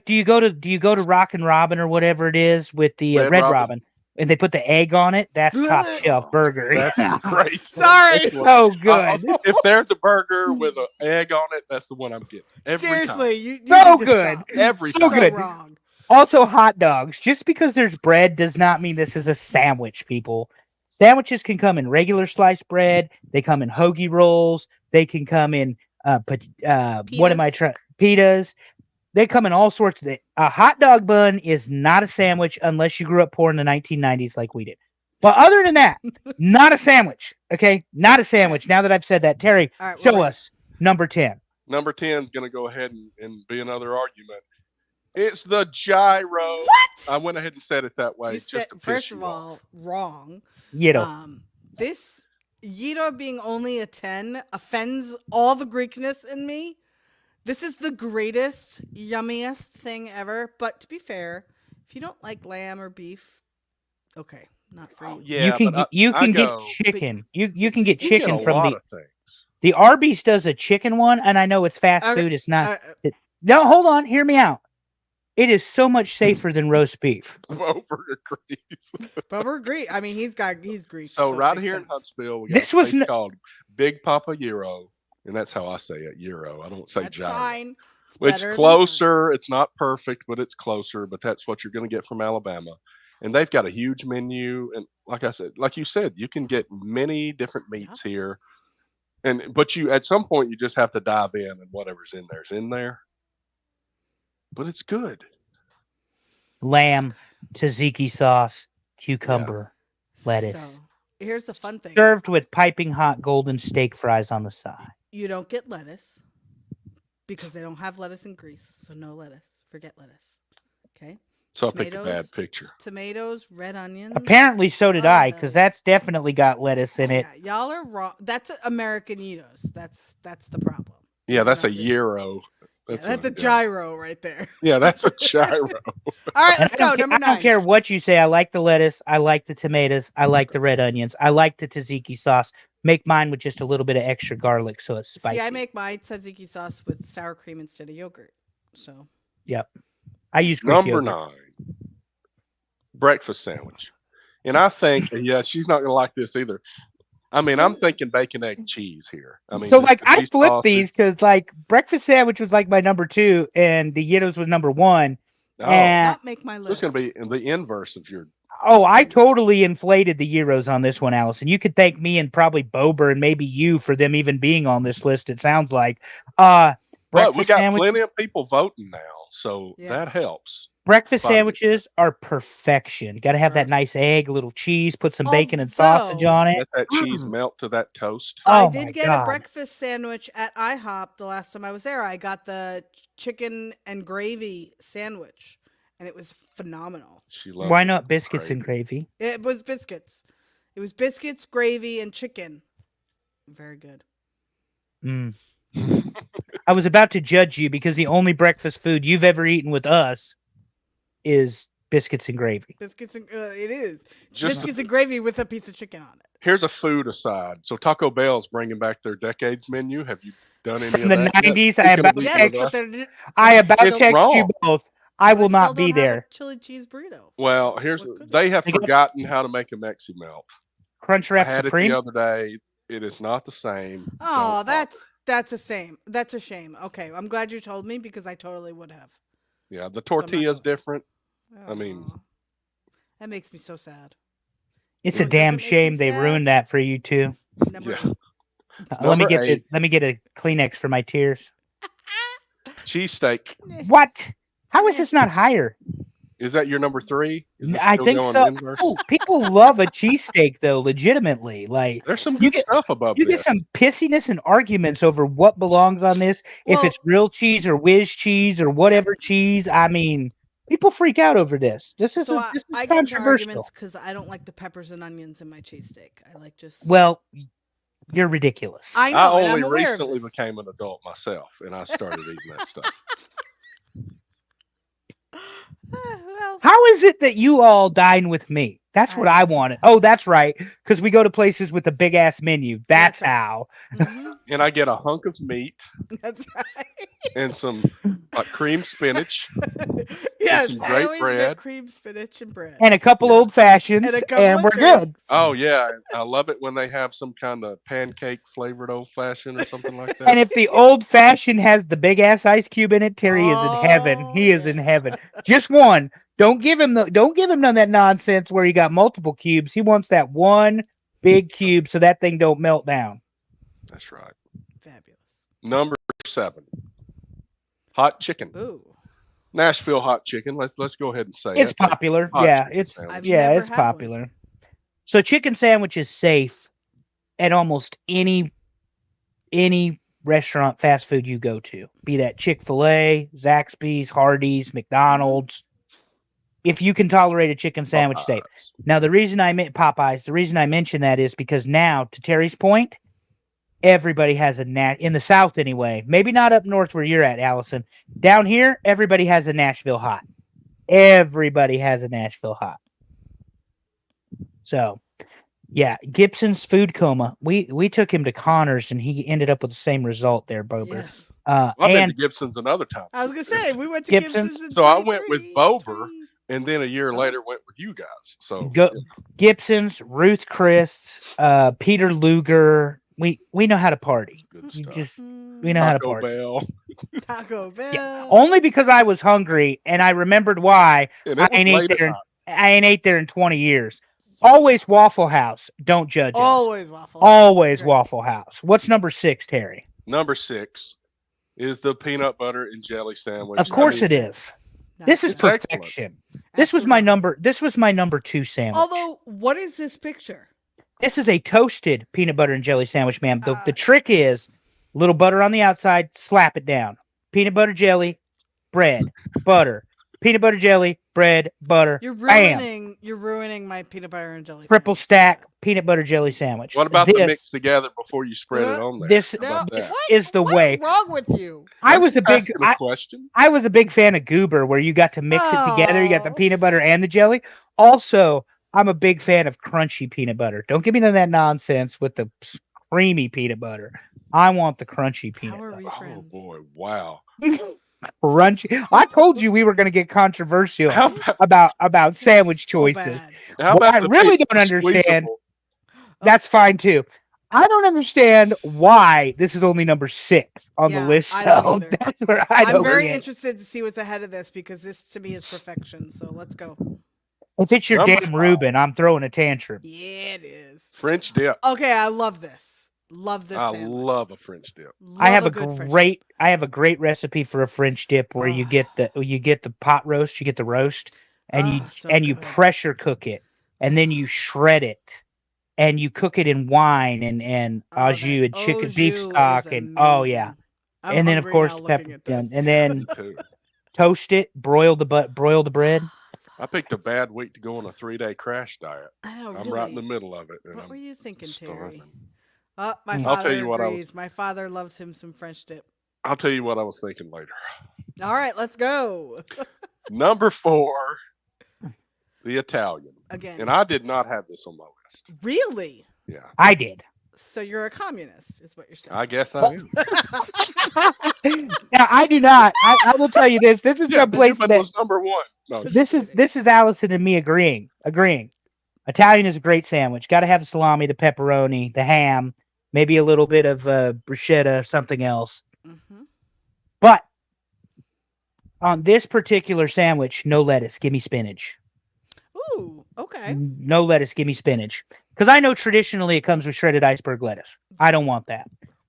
do you go to Rock and Robin or whatever it is with the Red Red Robin. Robin and they put the egg on it? That's top shelf burger. That's great. Sorry. That's what- So good. If there's a burger with an egg on it, that's the one I'm getting. Every Seriously, you So need to good. stop. Every So So good. wrong. Also, hot dogs. Just because there's bread does not mean this is a sandwich, people. Sandwiches can come in regular sliced bread. They come in hoagie rolls. They can come in what am I trying? Pitas. They come in all sorts of things. A hot dog bun is not a sandwich unless you grew up poor in the 1990s like we did. But other than that, not a sandwich. Okay, not a sandwich. Now that I've said that, Terry, All right, show we're ready. us number 10. Number 10 is going to go ahead and be another argument. It's the gyro. What? I went ahead and said it that way You just said to piss first you of off. all wrong. This gyro being only a 10 offends all the Greekness in me. This is the greatest, yummiest thing ever. But to be fair, if you don't like lamb or beef, okay, not for you. Yeah, you I can get go, chicken. You you can get can you get get a chicken from lot the of things. the Arby's does a chicken one, and I know it's fast Okay, food. It's not. uh, No, hold on. Hear me out. It is so much safer than roast beef. Over agrees. But we're Greek. I mean, he's Greek. So it right makes here in sense. Huntsville, we got This a was place n- called Big Papa Gyro, and that's how I say it, gyro. I don't say That's gyro. fine. It's It's better than closer. It's not perfect, but it's closer. But that's what you're going to get from Alabama. And they've got a huge menu. And like I said, like you said, you can get many different meats here. But you at some point you just have to dive in, and whatever's in there's in there. But it's good. Lamb, tzatziki sauce, cucumber, lettuce, So here's the fun thing: served with piping hot golden steak fries on the side. you don't get lettuce because they don't have lettuce in Greece, so no lettuce. Forget lettuce. Okay. So I picked a bad Tomatoes. picture. Tomatoes, red onions. Apparently, so did Oh, I, because really? that's definitely got lettuce in it. Yeah, y'all are wrong. That's American Eatos. That's the problem. Yeah, These are that's a not real. gyro. Yeah, that's a yeah. gyro right there. Yeah, that's a gyro. All right, And let's go. Number I don't 9. care what you say. I like the lettuce. I like the tomatoes. I like the red onions. I like the tzatziki sauce. Make mine with just a little bit of extra garlic so it's spicy. See, I make my tzatziki sauce with sour cream instead of yogurt. So Yep. I use Greek Number yogurt. 9, breakfast sandwich. And I think, yeah, she's not going to like this either. I mean, I'm thinking bacon, egg, cheese here. I mean, So this like could I be flipped sausage. these because like breakfast sandwich was like my number 2 and the Yitos was number 1. Oh, And not make my this list. is going to be the inverse of your. I totally inflated the Euros on this one, Allison. You could thank me and probably Bober and maybe you for them even being on this list. It sounds like. But we Breakfast got sandwich. plenty of people voting now, so Yeah. that helps. Breakfast Fine. sandwiches are perfection. Got to have that Perfect. nice egg, a little cheese, put some bacon and sausage Although- on it. Let that cheese melt to that toast. Oh I my did get God. a breakfast sandwich at IHOP the last time I was there. I got the chicken and gravy sandwich, and it was phenomenal. She loves Why it. not biscuits and gravy? It was biscuits. It was biscuits, gravy, and chicken. Very good. Mm. I was about to judge you because the only breakfast food you've ever eaten with us is biscuits and gravy. Biscuits and it is Just- biscuits and gravy with a piece of chicken on it. Here's a food aside. So Taco Bell's bringing back their decades menu. Have you done any From of the that? yet? 90s, I Speaking of about these to Yes, with but us, they're I about It's text you wrong. both. I will still not be don't have a there. chili cheese burrito. well, So here's what could they have They got- forgotten how to make a Mexi melt. Crunch I Wrap had Supreme. it the other day. It is not the same. Oh, Don't bother. that's a shame. That's a shame. Okay, I'm glad you told me because I totally would have. Yeah, the I'm not tortilla's going. different. I mean- Aw. that makes me so sad. It's You a know what damn doesn't make me shame they sad? ruined that for you too. Number Yeah. 8. Number 8, let me get a Kleenex for my tears. cheesesteak. What? How is Eh. this not higher? Is that your number 3? Is this I still think going so. inverse? People love a cheesesteak though, legitimately. Like There's some You good get- stuff above you this. get some pissiness and arguments over what belongs on this. If Well- it's real cheese or whiz cheese or whatever cheese, I mean, people freak out over this. This is So this is I get into controversial. arguments because I don't like the peppers and onions in my cheesesteak. I like just Well, you're ridiculous. I know, I and I'm only aware of recently this. became an adult myself, and I started eating that stuff. Well, How is it that you all dine with me? That's what I wanted. Oh, that's right. Because we go to places with a big ass menu. That's That's right. how. mhm, And I get a hunk of meat that's right. and some cream spinach. Yes, some I great always bread. get cream spinach and bread. And a couple Yeah. old fashions, And a and, couple of we're good. drinks. Oh yeah, I love it when they have some kind of pancake flavored old fashioned or something like that. And if the old fashioned has the big ass ice cube in it, Terry is in heaven. Oh, He is in yeah. heaven. Just one. Don't give him none of that nonsense where he got multiple cubes. He wants that one big cube so that thing don't melt down. That's right. Fabulous. Number 7, hot chicken. Ooh. Nashville hot chicken. Let's go ahead and say It's it. popular. Hot Yeah, chicken it's sandwich. I've yeah, never it's had one. popular. So chicken sandwich is safe at almost any restaurant fast food you go to, be that Chick-fil-A, Zaxby's, Hardee's, McDonald's. If you can tolerate a chicken sandwich, stay. Popeyes. Now, the reason I meant Popeyes, the reason I mention that is because now, to Terry's point, everybody has a in the South anyway. Maybe not up north where you're at, Allison. Down here, everybody has a Nashville hot. Everybody has a Nashville hot. So, yeah, Gibson's food coma. We took him to Connors, and he ended up with the same result there, Bober. Yes. I've been And to Gibson's another time. I was gonna say we went to Gibson's? Gibson's. In So I went with 23, Bober, 20. and then a year Oh. later went with you guys. So Go, Gibson's, Ruth Chris, Peter Luger. We know how to party. good You stuff. just we know how to Taco party. Bell. Taco Bell. Yeah, only because I was hungry and I remembered why And I it was ain't ate late at there. night. I ain't ate there in 20 years. Always Waffle House. Don't judge us. Always Waffle House. Always Great. Waffle House. What's number 6, Terry? Number 6 is the peanut butter and jelly sandwich. Of course it Amazing. is. This is It's excellent. perfection. This was my Absolutely. number. This was my number 2 sandwich. Although, what is this picture? This is a toasted peanut butter and jelly sandwich, ma'am. The Uh, trick is little butter on the outside, slap it down. Peanut butter jelly, bread, butter. Peanut butter jelly, bread, butter. You're Bam. ruining my peanut butter and jelly. Triple sandwich. stack peanut butter jelly sandwich. What about the this? mix together before you spread it on there? This How about No, that? what? is the What way. is wrong with you? I I'm was a just big asking a question. I was a big fan of Goober, where you got to mix it together. You got the Oh. peanut butter and the jelly. Also, I'm a big fan of crunchy peanut butter. Don't give me none of that nonsense with the creamy peanut butter. I want the crunchy peanut How are butter. we Oh friends? boy, wow. Crunchy. I told you we were going to get controversial How about, about sandwich So choices. bad. how What about I the really pizza don't understand- squeezable? That's fine too. I don't understand why this is only number 6 on Yeah, the list. I don't So either. that's where I I'm don't very get. interested to see what's ahead of this because this to me is perfection. So let's go. If it's your Number damn 5. Reuben, I'm throwing a tantrum. Yeah, it is. French dip. Okay, I love this. Love this I sandwich. love a French dip. I have Love good French great I have a great recipe for a French dip where you Oh. get the pot roast, you get the roast, and you Oh, so and you good. pressure cook it, and then you shred it, and you cook it in wine and Oh, au jus that and chicken au beef jus stock is and oh yeah, amazing. I'm and then of hungry course now the looking pepper at done, this. and then Me too. toast it, broil the bread. I picked a bad week to go on a 3-day crash diet. I know, I'm really. right in the middle of it. and What I'm were you thinking, Terry? starving. Oh, my Mm. father I'll tell you what I was- agrees. My father loves him some French dip. I'll tell you what I was thinking later. All right, let's go. Number 4, the Italian. Again. And I did not have this on my list. Really? Yeah, I did. So you're a communist, is what you're saying. I guess I am. Now I do not. I will tell you this. This is Yeah, a place Newman that was number 1. No, this is Allison and me agreeing. Italian is a great sandwich. Got to have the salami, the pepperoni, the ham, maybe a little bit of bruschetta, something else. hmm But on this particular sandwich, no lettuce. Give me spinach. Ooh, okay. No lettuce. Give me spinach. Because I know traditionally it comes with shredded iceberg lettuce. I don't want that.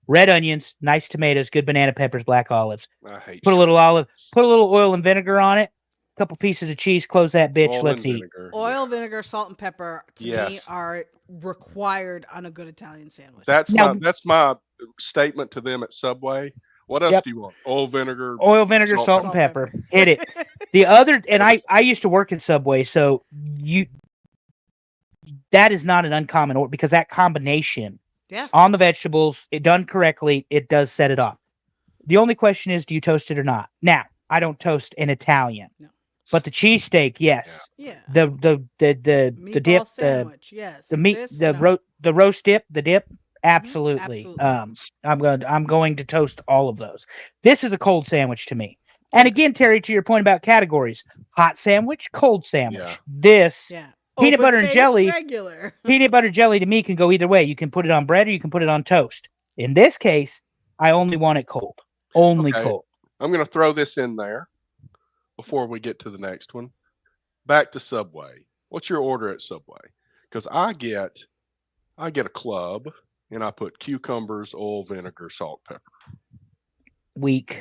Red onions, nice tomatoes, good banana peppers, black olives. I hate Put a little oil and vinegar on it. A couple pieces of cheese. Close that bitch. oil Let's and eat. vinegar. Oil, vinegar, salt, and pepper to me Yes. are required on a good Italian sandwich. That's Now- that's my statement to them at Subway. What else Yep. do you want? Oil, vinegar. Oil, vinegar, Salt, salt, and pepper. pepper. Hit it. The other, and I used to work at Subway, so that is not an uncommon order because that combination Yeah. on the vegetables, it done correctly, it does set it off. The only question is, do you toast it or not? Now, I don't toast an Italian, No. but the cheesesteak, yes. Yeah. The Meatball dip, sandwich, yes. the meat, This, the no. roast dip, the dip. Absolutely. absolutely. I'm going to toast all of those. This is a cold sandwich to me. And again, Terry, to your point about categories, hot sandwich, cold sandwich. Yeah. This Yeah. Peanut Open butter and face, jelly. Regular. peanut butter jelly to me can go either way. You can put it on bread or you can put it on toast. In this case, I only want it cold. Only Okay. cold. I'm going to throw this in there before we get to the next one. Back to Subway. What's your order at Subway? Because I get a club and I put cucumbers, oil, vinegar, salt, pepper. Weak.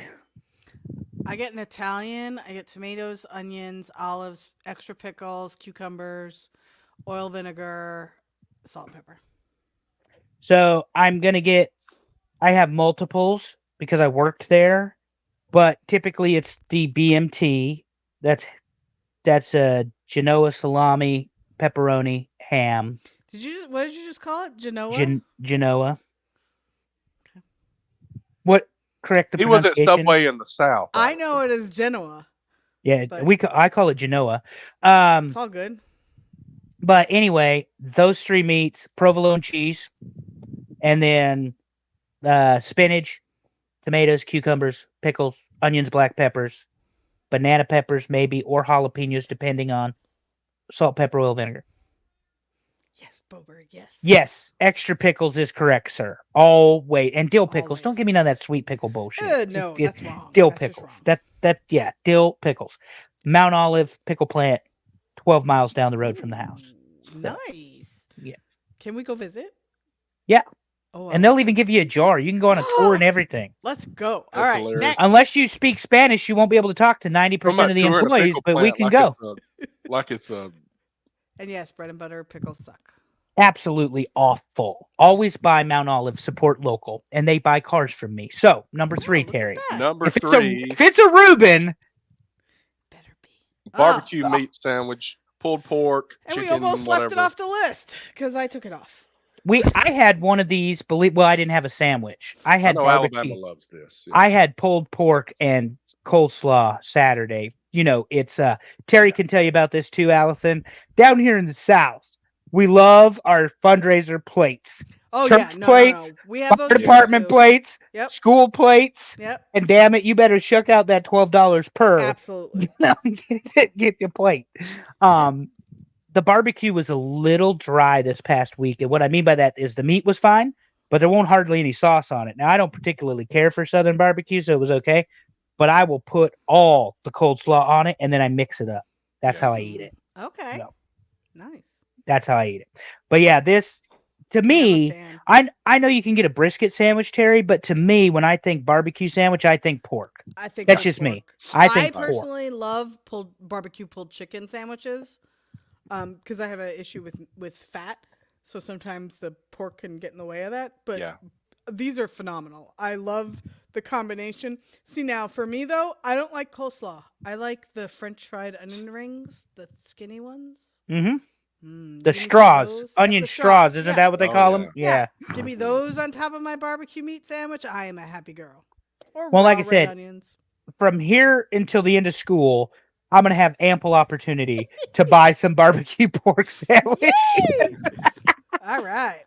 I get an Italian. I get tomatoes, onions, olives, extra pickles, cucumbers, oil, vinegar, salt, and pepper. So I'm gonna get I have multiples because I worked there, but typically it's the BMT. That's a Genoa salami, pepperoni, ham, What did you just call it? Genoa? Genoa. What? Correct the He was at pronunciation. Subway in the South. I know it is Genoa. Yeah, but- I call it Genoa. It's all good. But anyway, those three meats, provolone cheese, and then spinach, tomatoes, cucumbers, pickles, onions, black peppers, banana peppers maybe, or jalapenos depending on salt, pepper, oil, vinegar. Yes, Bober. Yes. Yes, extra pickles is correct, sir. Always. And dill pickles. Don't Always. give me none of that sweet pickle bullshit. No, It's that's wrong. dill That's just pickles. wrong. Yeah, dill pickles. Mount Olive pickle plant, 12 miles down the road from the house. Ooh, nice. Yeah. Can we go visit? Yeah. Oh, And they'll even give you a jar. You can go on a tour and everything. Let's go. All That's right. hilarious. Next. Unless you speak Spanish, you won't be able to talk to 90% of the employees, but we can go. Like it's a And yes, bread and butter pickles suck. Absolutely awful. Always buy Mount Olive, support local, and they buy cars from me. So, number 3, look at Terry. that. number If three it's a Reuben, Better be. barbecue meat sandwich, pulled pork, And we chicken, almost whatever. left it off the list because I took it off. I had one of these. I didn't have a sandwich. I I had know barbecue. Alabama loves this. Yeah. I had pulled pork and coleslaw Saturday. You know, it's Terry can tell you about this too, Allison. Down here in the South, we love our fundraiser plates. Oh Church yeah, no. plates, We have those Fire here, department too. plates, Yep. school plates, Yep. and damn it, you better shuck out that $12 per. Absolutely. Get your plate. The barbecue was a little dry this past week, and what I mean by that is the meat was fine, but there won't hardly any sauce on it. Now I don't particularly care for Southern barbecue, so it was okay. But I will put all the coleslaw on it, and then I mix it up. That's Yeah. how I eat it. Okay. No. Nice. That's how I eat it. But yeah, this to Yeah, I'm a me, fan. I know you can get a brisket sandwich, Terry, but to me, when I think barbecue sandwich, I think pork. I think That's pulled just me. pork. I think pork. personally love barbecue pulled chicken sandwiches, because I have an issue with fat, so sometimes the pork can get in the way of that. But Yeah. these are phenomenal. I love the combination. See, now for me though, I don't like coleslaw. I like the French fried onion rings, the skinny ones. Mm-hmm. Mm, The give me some of straws, those. Yep, onion the straws, isn't yeah. that what they Oh, call yeah. them? Yeah. Give me those on top of my barbecue meat sandwich. I am a happy girl. Or Well, like raw I red said, onions. From here until the end of school, I'm gonna have ample opportunity to buy some barbecue pork sandwich. Yay! All right.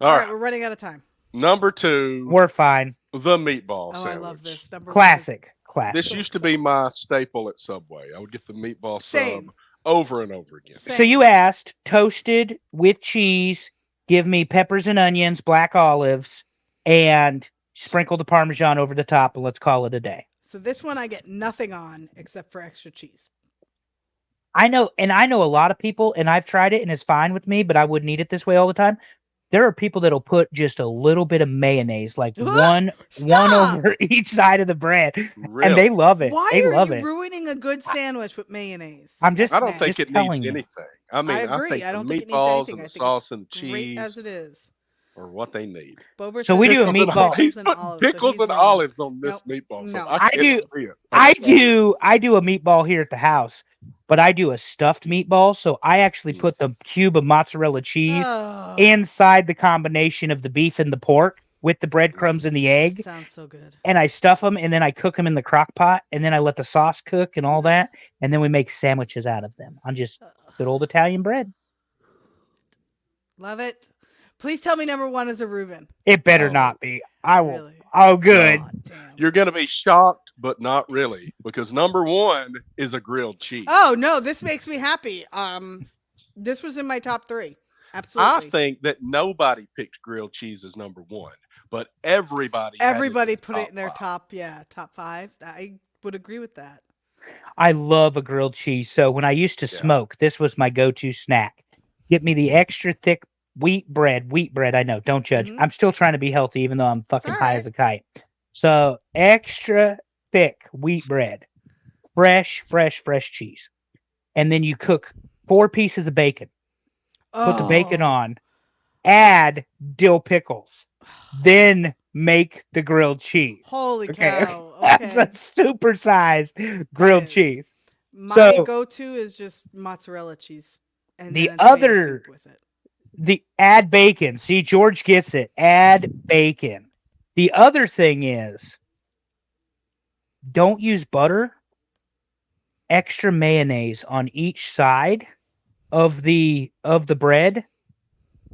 All right. We're running out of time. Number 2, We're fine. the meatball Oh, sandwich. I love this. Number Classic. This So used to be my staple at Subway. I would get the meatball Same. sub over and over again. Same. So you asked toasted with cheese, give me peppers and onions, black olives, and sprinkle the Parmesan over the top, and let's call it a day. So this one I get nothing on except for extra cheese. I know a lot of people, and I've tried it and it's fine with me, but I wouldn't eat it this way all the time. There are people that'll put just a little bit of mayonnaise, like one Stop! over each side of the bread, Really? and they love it. Why they are love you it. ruining a good sandwich with mayonnaise? I'm just- I don't That's think Just it telling needs you. anything. I mean, I agree. think I don't the think it needs meatballs anything. and I the think sauce it's and great cheese as it is. are what they need. Bober So says we do a pickles and meatball. olives He's and putting olives, so pickles he's and wrong. olives on this Nope. meatball. So No. I can't do- see it. I I'm sorry. I do a meatball here at the house, but I do a stuffed meatball. So I actually put the Jesus. cube of mozzarella cheese Oh, inside the combination of the beef and the pork with the breadcrumbs and the that egg, sounds so good. and I stuff them, and then I cook them in the crock pot, and then I let the sauce cook and all that, and then we make sandwiches out of them on just good old Italian bread. Love it. Please tell me number one is a Reuben. It better Oh. not be. I will. Really? Oh, good. Aw, damn. You're going to be shocked, but not really, because number 1 is a grilled cheese. Oh no, this makes me happy. This was in my top 3. Absolutely. I think that nobody picked grilled cheese as number 1, but everybody had Everybody in put it in their top top 5. I would agree with that. I love a grilled cheese. So when I used to Yeah. smoke, this was my go-to snack. Get me the extra thick wheat bread. I know. Don't judge. Mhm. I'm still trying to be healthy, even though I'm fucking high alright. as a kite. So extra thick wheat bread, fresh cheese, and then you cook 4 pieces of bacon. Put the bacon Oh. on. Add dill pickles. Then make the grilled cheese. Holy Okay. cow. That's Okay. a supersized grilled is. cheese. My So- go-to is just mozzarella cheese and The then a tomato other- soup with it. The add bacon. See, George gets it. Add bacon. The other thing is, don't use butter. Extra mayonnaise on each side of the bread.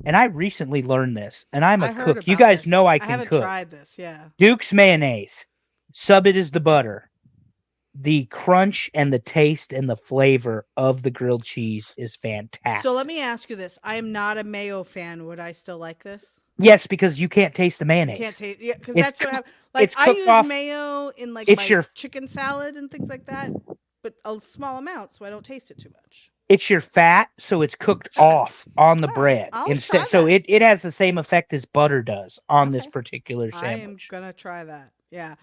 And I recently learned this, and I'm a I heard cook. You about guys this. know I I can haven't cook. tried this. Yeah. Duke's mayonnaise. Sub it as the butter. The crunch and the taste and the flavor of the grilled cheese is fantastic. So let me ask you this: I am not a mayo fan. Would I still like this? Yes, because you can't taste the You mayonnaise. can't taste. Yeah, because It's that's what cook- happens. Like it's I cooked use off- mayo in like it's my your- chicken salad and things like that, but a small amount, so I don't taste it too much. It's your fat, so it's cooked off on the All right, bread I'll instead. try So that. it has the same effect as butter does on this Okay. particular I am sandwich. gonna try that. Yeah.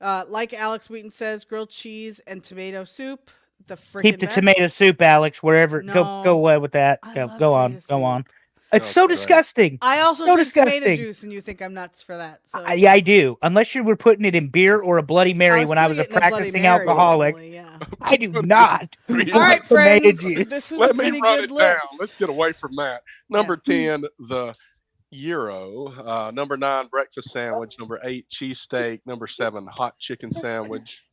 Like Alex Wheaton says, grilled cheese and tomato soup. The freaking Keep the best. tomato soup, Alex. Wherever go No, away with that. I Go, love go on, tomato go soup. on. It's Oh, so great. disgusting. I also So drink tomato disgusting. juice, and you think I'm nuts for that. So Yeah, I do. Unless you were putting it in beer or a Bloody Mary when I was a putting it in Bloody practicing Mary alcoholic. normally, yeah. I do not. All right, Tomato friends. juice. This was Let a me pretty run good it list. down. Let's get away from that. Number 10, the gyro. Number 9, breakfast sandwich. Number 8, cheesesteak. Number 7, hot chicken sandwich.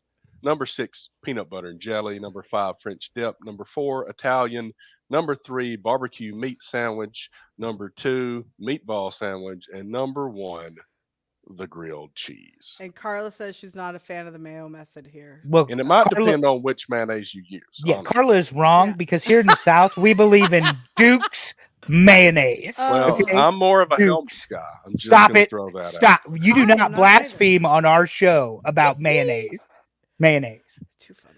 Number 6, peanut butter and jelly. Number 5, French dip. Number 4, Italian. Number 3, barbecue meat sandwich. Number 2, meatball sandwich. And number 1, the grilled cheese. And Carla says she's not a fan of the mayo method here. Well, And it might Carla- depend on which mayonnaise you use. Yeah, honestly. Carla is wrong Yeah. because here in the South we believe in Duke's mayonnaise. Well, Okay. I'm more of a Duke. Helms guy. I'm just Stop gonna it. throw that out. Stop. You do I am not not blaspheme on our show about mayonnaise. Mayonnaise. Too funny.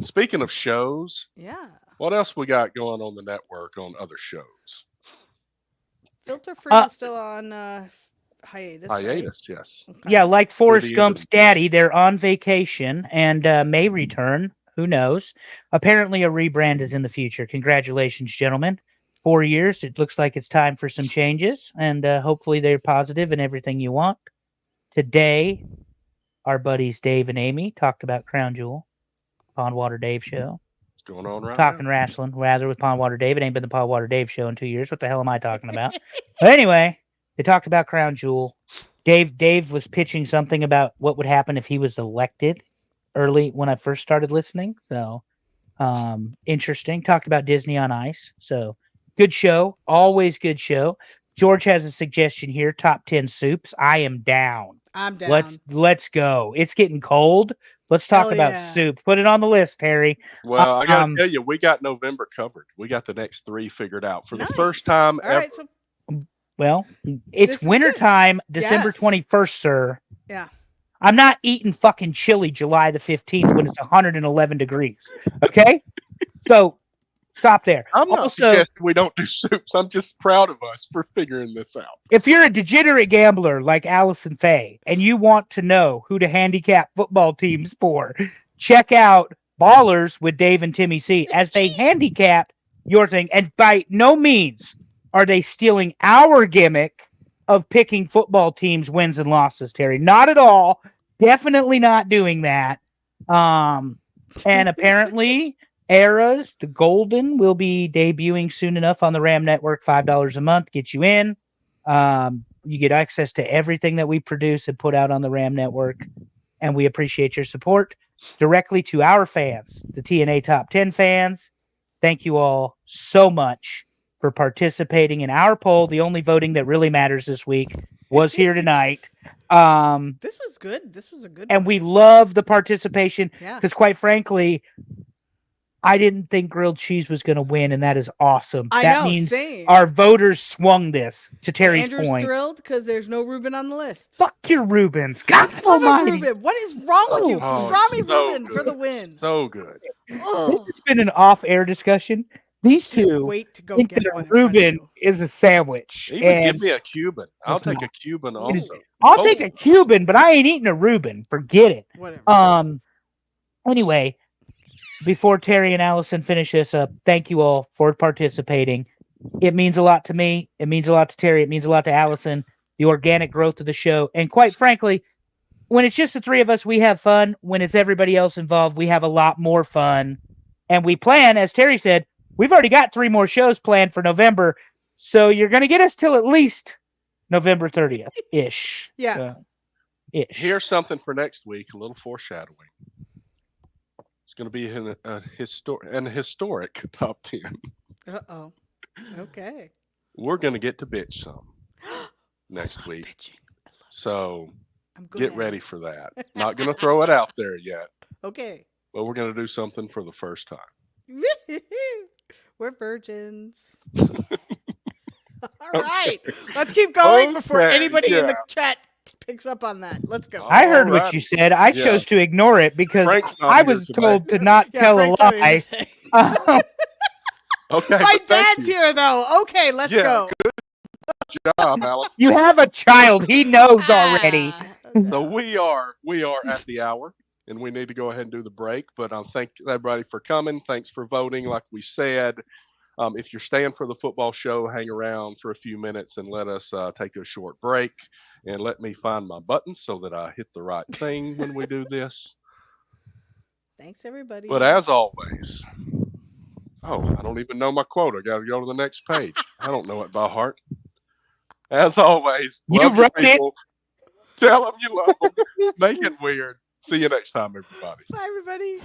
Speaking of shows, Yeah. what else we got going on the network on other shows? Filter free Uh, is still on hiatus. right? Hiatus, yes. Okay. Yeah, like Forrest the end Gump's of- daddy, they're on vacation and may return. Who knows? Apparently, a rebrand is in the future. Congratulations, gentlemen. 4 years. It looks like it's time for some changes, and hopefully they're positive and everything you want. Today, our buddies Dave and Amy talked about Crown Jewel, Pondwater Dave show. What's going on right Talking now? wrestling, rather with Pondwater Dave. It ain't been the Pondwater Dave show in 2 years. What the hell am I talking about? But anyway, they talked about Crown Jewel. Dave was pitching something about what would happen if he was elected early when I first started listening. So interesting. Talked about Disney on Ice. So good show. Always good show. George has a suggestion here. Top 10 soups. I am down. I'm down. Let's go. It's getting cold. Let's talk Hell about yeah. soup. Put it on the list, Harry. Well, I gotta Um, tell you, we got November covered. We got the next 3 figured out for the first Nice. time All ever. right, so Well, This it's is good. wintertime, December Yes. 21st, sir. Yeah. I'm not eating fucking chili July the 15th when it's 111 degrees. Okay? So stop there. I'm not Also, suggesting we don't do soups. I'm just proud of us for figuring this out. if you're a degenerate gambler like Allison Faye and you want to know who to handicap football teams for, check out Ballers with Dave and Timmy C as they handicap your thing. And by no means are they stealing our gimmick of picking football teams' wins and losses, Terry. Not at all. Definitely not doing that. And apparently, Eras, the Golden, will be debuting soon enough on the Ram Network. $5 a month gets you in. You get access to everything that we produce and put out on the Ram Network. And we appreciate your support directly to our fans, the TNA Top 10 fans. Thank you all so much for participating in our poll. The only voting that really matters this week was here tonight. this was good. This was a good And one we this week. love the participation Yeah. because, quite frankly, I didn't think grilled cheese was going to win, and that is awesome. I that know, means same. our voters swung this to Terry's Andrew's point. thrilled because there's no Reuben on the list. Fuck your Rubens. God I love a almighty. Reuben. What is wrong with you? Oh, Pastrami so Reuben for good. the win. So good. Ugh. It's been an off-air discussion. These Can't two wait to go think get that one. a in front of Reuben you. is a sandwich. Even And give me a Cuban. I'll It's take not. a Cuban It is- also. I'll Oh, take a Cuban, but I ain't eating a Reuben. Forget it. Whatever. Anyway, before Terry and Allison finish this up, thank you all for participating. It means a lot to me. It means a lot to Terry. It means a lot to Allison. the organic growth of the show. And quite frankly, when it's just the three of us, we have fun. When it's everybody else involved, we have a lot more fun. And we plan, as Terry said, we've already got 3 more shows planned for November. So you're going to get us till at least November 30th ish. Yeah. Ish. Here's something for next week, a little foreshadowing. It's going to be an historic top 10. Uh-oh. Okay. We're going to get to bitch some next I love week. pitching. So I'm good get at ready it. for that. Not going to throw it out there yet, Okay. but we're going to do something for the first time. We're virgins. All right. Let's keep going before Okay, anybody in the yeah. chat picks up on that. Let's go. I heard what you Alrighty. said. I Yeah. chose to ignore it because Frank's not I here was today. told to not Yeah, tell Frank's a not here lie. today. Okay. My but thank dad's you. here though. Okay, let's Yeah, go. Good job, Alice. You have a child. He knows already. Ah, So no. we are at the hour, and we need to go ahead and do the break. But thank everybody for coming. Thanks for voting. Like we said, if you're staying for the football show, hang around for a few minutes and let us take a short break. And let me find my buttons so that I hit the right thing when we do this. Thanks everybody. But as always, I don't even know my quote. I got to go to the next page. I don't know it by heart. As always, You love your wrote it. people. Tell them you love them. Make it weird. See you next time, everybody. Bye everybody.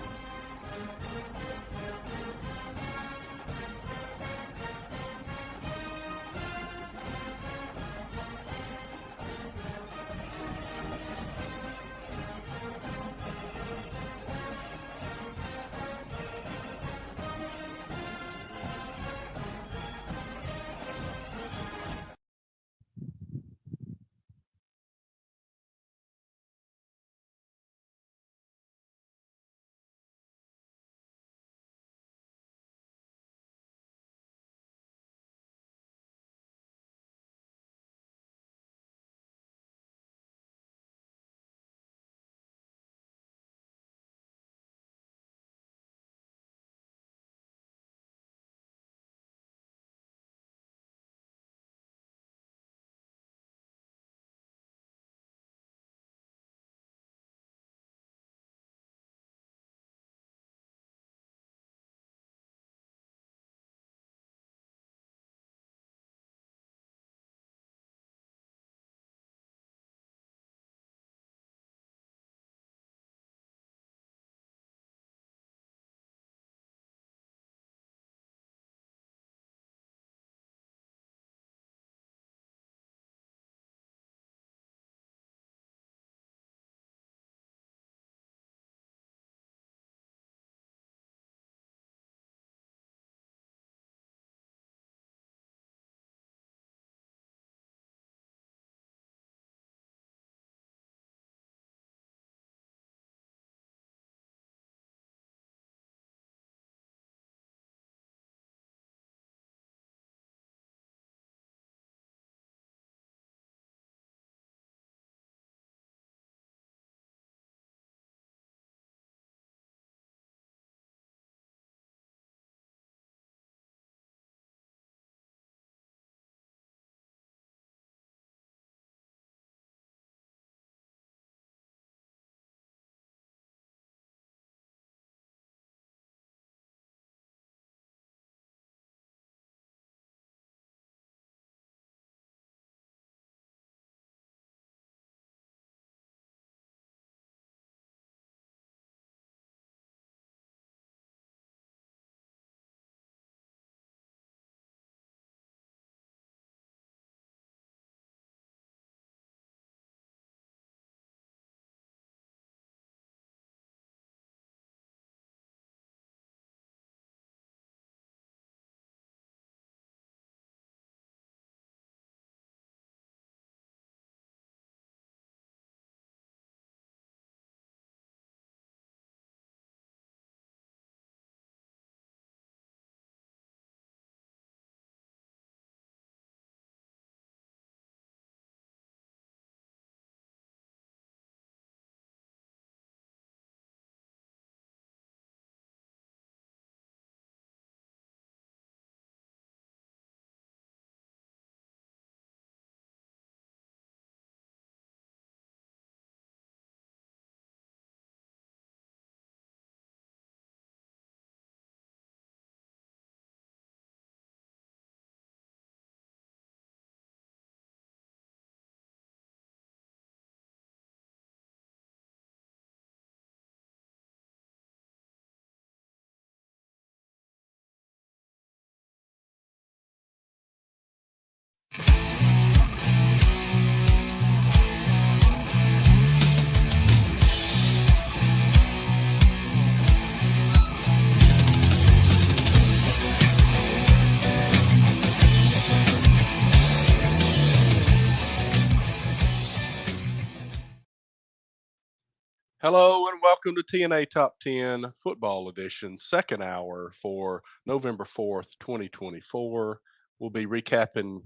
Hello and welcome to TNA Top 10 Football Edition, second hour for November 4th, 2024. We'll be recapping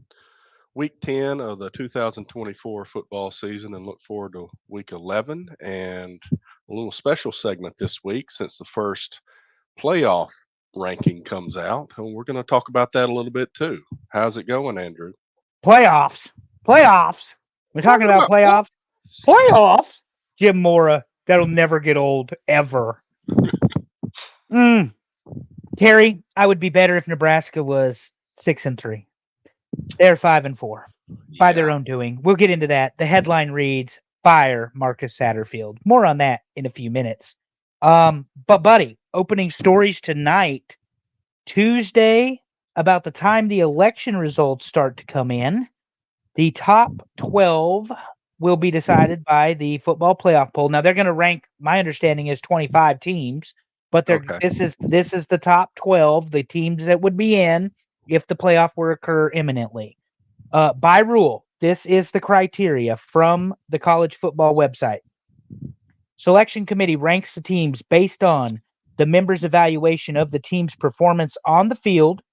week 10 of the 2024 football season and look forward to week 11 and a little special segment this week since the first playoff ranking comes out. And we're going to talk about that a little bit too. How's it going, Andrew? Playoffs. We're talking about playoffs. Playoffs. Jim Mora. That'll never get old, ever. Terry, I would be better if Nebraska was 6-3. They're 5-4 by their own doing. We'll get into that. The headline reads, "Fire Marcus Satterfield." More on that in a few minutes. But buddy, opening stories tonight, Tuesday, about the time the election results start to come in, the top 12 will be decided by the football playoff poll. Now they're going to rank, my understanding is 25 teams, but this is the top 12, the teams that would be in if the playoff were to occur imminently. By rule, this is the criteria from the college football website. Selection committee ranks the teams based on the members' evaluation of the team's performance on the field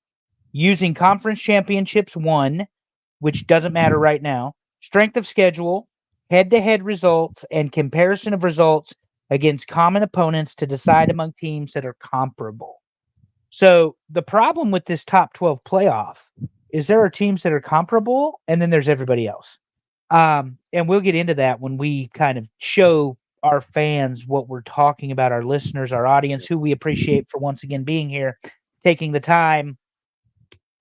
using conference championships won, which doesn't matter right now, strength of schedule, head-to-head results, and comparison of results against common opponents to decide among teams that are comparable. So the problem with this top 12 playoff is there are teams that are comparable, and then there's everybody else. And we'll get into that when we kind of show our fans what we're talking about, our listeners, our audience, who we appreciate for once again being here, taking the time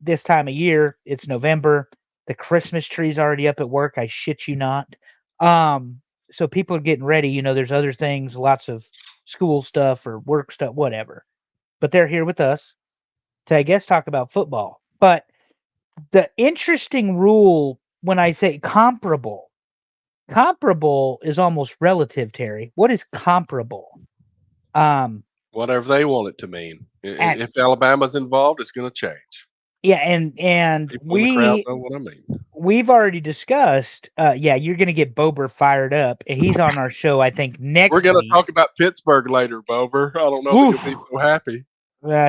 this time of year. It's November. The Christmas tree's already up at work. I shit you not. So people are getting ready. You know, there's other things, lots of school stuff or work stuff, whatever. But they're here with us to, I guess, talk about football. But the interesting rule when I say comparable is almost relative, Terry. What is comparable? Whatever they want it to mean. If Alabama's involved, it's going to change. Yeah, and People in the crowd know what I mean. We've already discussed. You're going to get Bober fired up. He's on our show, I think, next week. We're going to talk about Pittsburgh later, Bober. I don't know if you'll be so happy.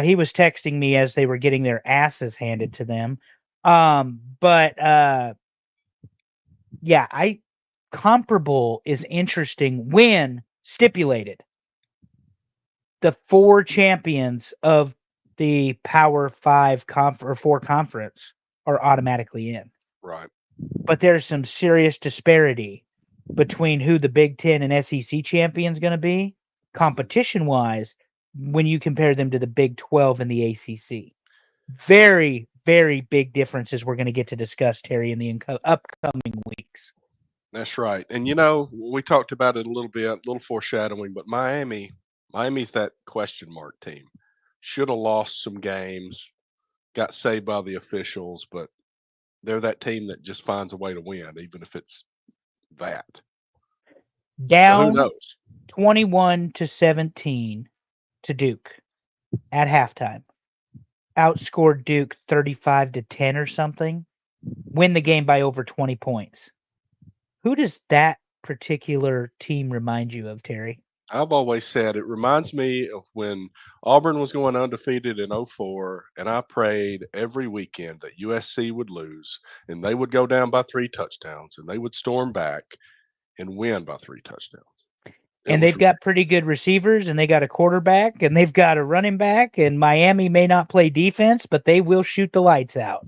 He was texting me as they were getting their asses handed to them. Comparable is interesting when stipulated. The 4 champions of the Power 5 or 4 conference are automatically in. Right. But there's some serious disparity between who the Big Ten and SEC champion's going to be, competition-wise, when you compare them to the Big 12 and the ACC. Very, very big differences we're going to get to discuss, Terry, in the upcoming weeks. That's right. And, you know, we talked about it a little bit, a little foreshadowing, but Miami's that question mark team. Should have lost some games, got saved by the officials, but they're that team that just finds a way to win, even if it's that. Down 21-17 to Duke at halftime. Outscored Duke 35-10 or something. Win the game by over 20 points. Who does that particular team remind you of, Terry? I've always said it reminds me of when Auburn was going undefeated in 2004, and I prayed every weekend that USC would lose, and they would go down by 3 touchdowns, and they would storm back and win by 3 touchdowns. And they've got pretty good receivers, and they got a quarterback, and they've got a running back, and Miami may not play defense, but they will shoot the lights out.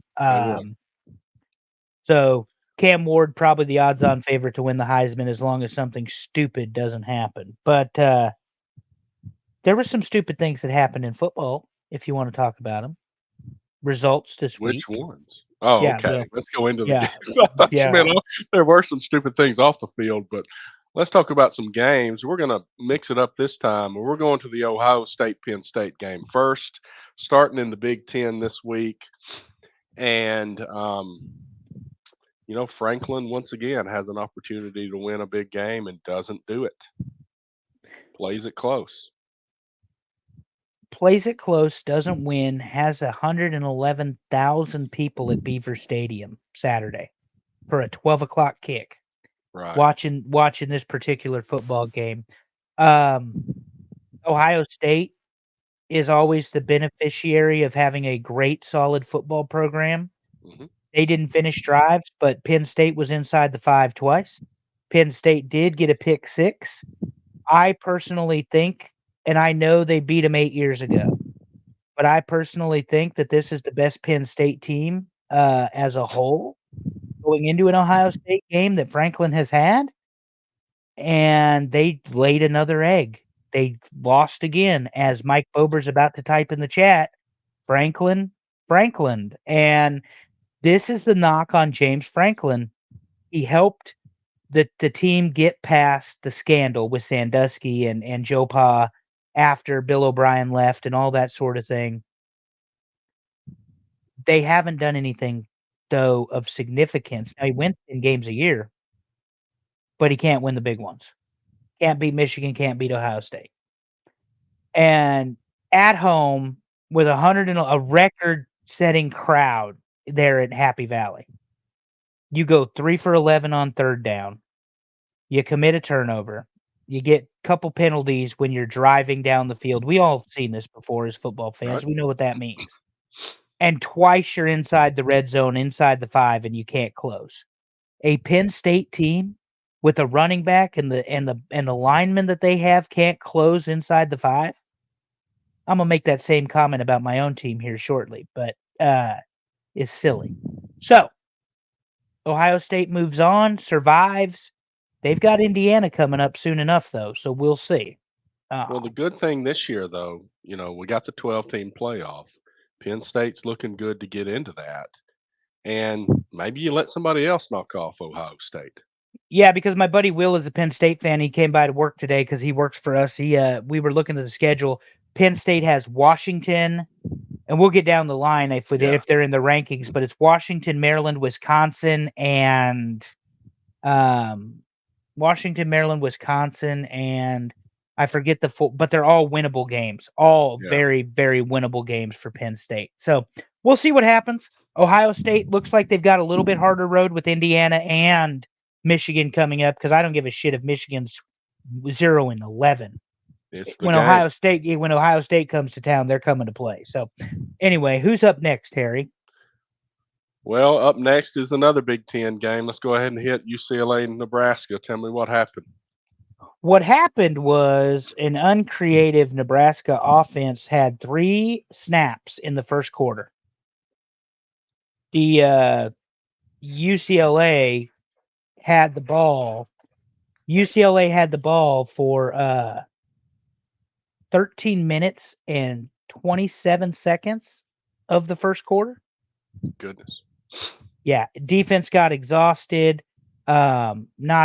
So Cam Ward, probably the odds-on favorite to win the Heisman as long as something stupid doesn't happen. But there were some stupid things that happened in football, if you want to talk about them. Results this week. Which ones? Oh, Yeah, okay. well, Let's go into the yeah, games. I thought yeah. you meant, there were some stupid things off the field, but let's talk about some games. We're going to mix it up this time. We're going to the Ohio State-Penn State game first, starting in the Big Ten this week. And, you know, Franklin, once again, has an opportunity to win a big game and doesn't do it. Plays it close. Plays it close, doesn't win, has 111,000 people at Beaver Stadium Saturday for a 12 o'clock kick. Right. Watching this particular football game. Ohio State is always the beneficiary of having a great, solid football program. Mhm. They didn't finish drives, but Penn State was inside the 5 twice. Penn State did get a pick 6. I personally think, and I know they beat them 8 years ago, but I personally think that this is the best Penn State team, as a whole going into an Ohio State game that Franklin has had, and they laid another egg. They lost again, as Mike Bober's about to type in the chat, Franklin. And this is the knock on James Franklin. He helped the team get past the scandal with Sandusky and Joe Pa after Bill O'Brien left and all that sort of thing. They haven't done anything, though, of significance. Now, he wins 10 games a year, but he can't win the big ones. Can't beat Michigan, can't beat Ohio State. And at home with a record-setting crowd there at Happy Valley, you go 3 for 11 on third down. You commit a turnover. You get a couple penalties when you're driving down the field. We all seen this before as football fans. Right. We know what that means. And twice you're inside the red zone, inside the 5, and you can't close. A Penn State team with a running back and the linemen that they have can't close inside the 5. I'm gonna make that same comment about my own team here shortly, but is silly. So Ohio State moves on, survives. They've got Indiana coming up soon enough, though, so we'll see. Well, the good thing this year, though, we got the 12-team playoff. Penn State's looking good to get into that. And maybe you let somebody else knock off Ohio State. Yeah, because my buddy Will is a Penn State fan. He came by to work today because he works for us. We were looking at the schedule. Penn State has Washington, and we'll get down the line if they're in the rankings. But it's Washington, Maryland, Wisconsin, and Washington, Maryland, Wisconsin, and I forget the full, but they're all winnable games. All very, very winnable games for Penn State. So we'll see what happens. Ohio State looks like they've got a little bit harder road with Indiana and Michigan coming up, because I don't give a shit if Michigan's 0-11. When Ohio State comes to town, they're coming to play. So anyway, who's up next, Harry? Well, up next is another Big Ten game. Let's go ahead and hit UCLA and Nebraska. Tell me what happened. What happened was an uncreative Nebraska offense had 3 snaps in the first quarter. The UCLA had the ball. UCLA had the ball for 13 minutes and 27 seconds of the first quarter. Goodness. Yeah, defense got exhausted. Not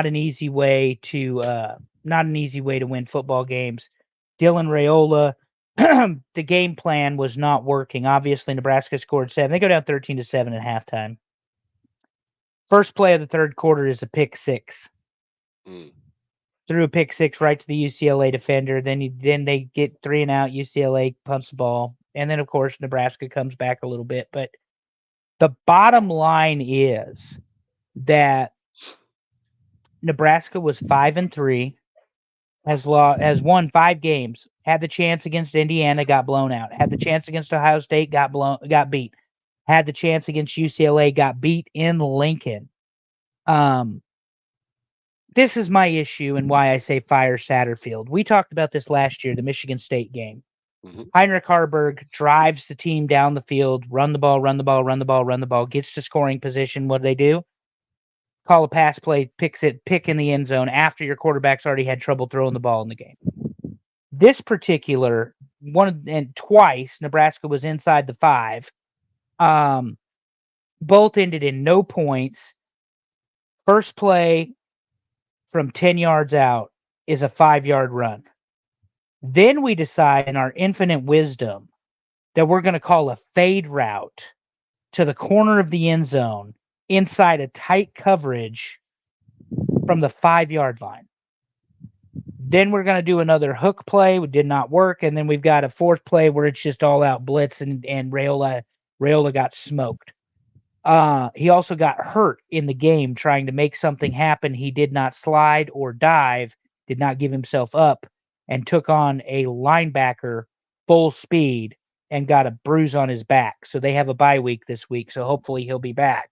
an easy way to win football games. Dylan Raiola, the game plan was not working. Obviously, Nebraska scored 7. They go down 13-7 at halftime. First play of the third quarter is a pick 6. Threw a pick 6 right to the UCLA defender. Then they get 3 and out. UCLA pumps the ball, and then of course Nebraska comes back a little bit. But the bottom line is that Nebraska was 5-3, has won 5 games, had the chance against Indiana, got blown out, had the chance against Ohio State, got beat, had the chance against UCLA, got beat in Lincoln. This is my issue and why I say fire Satterfield. We talked about this last year, the Michigan State game. Heinrich Haarberg drives the team down the field, run the ball, gets to scoring position. What do? Call a pass play, pick in the end zone after your quarterback's already had trouble throwing the ball in the game. This particular one, and twice, Nebraska was inside the 5. Both ended in no points. First play from 10 yards out is a 5-yard run. Then we decide in our infinite wisdom that we're going to call a fade route to the corner of the end zone inside a tight coverage from the 5-yard line. Then we're going to do another hook play. It did not work. And then we've got a 4th play where it's just all out blitz, and Raiola got smoked. He also got hurt in the game trying to make something happen. He did not slide or dive, did not give himself up, and took on a linebacker full speed and got a bruise on his back. So they have a bye week this week. So hopefully he'll be back.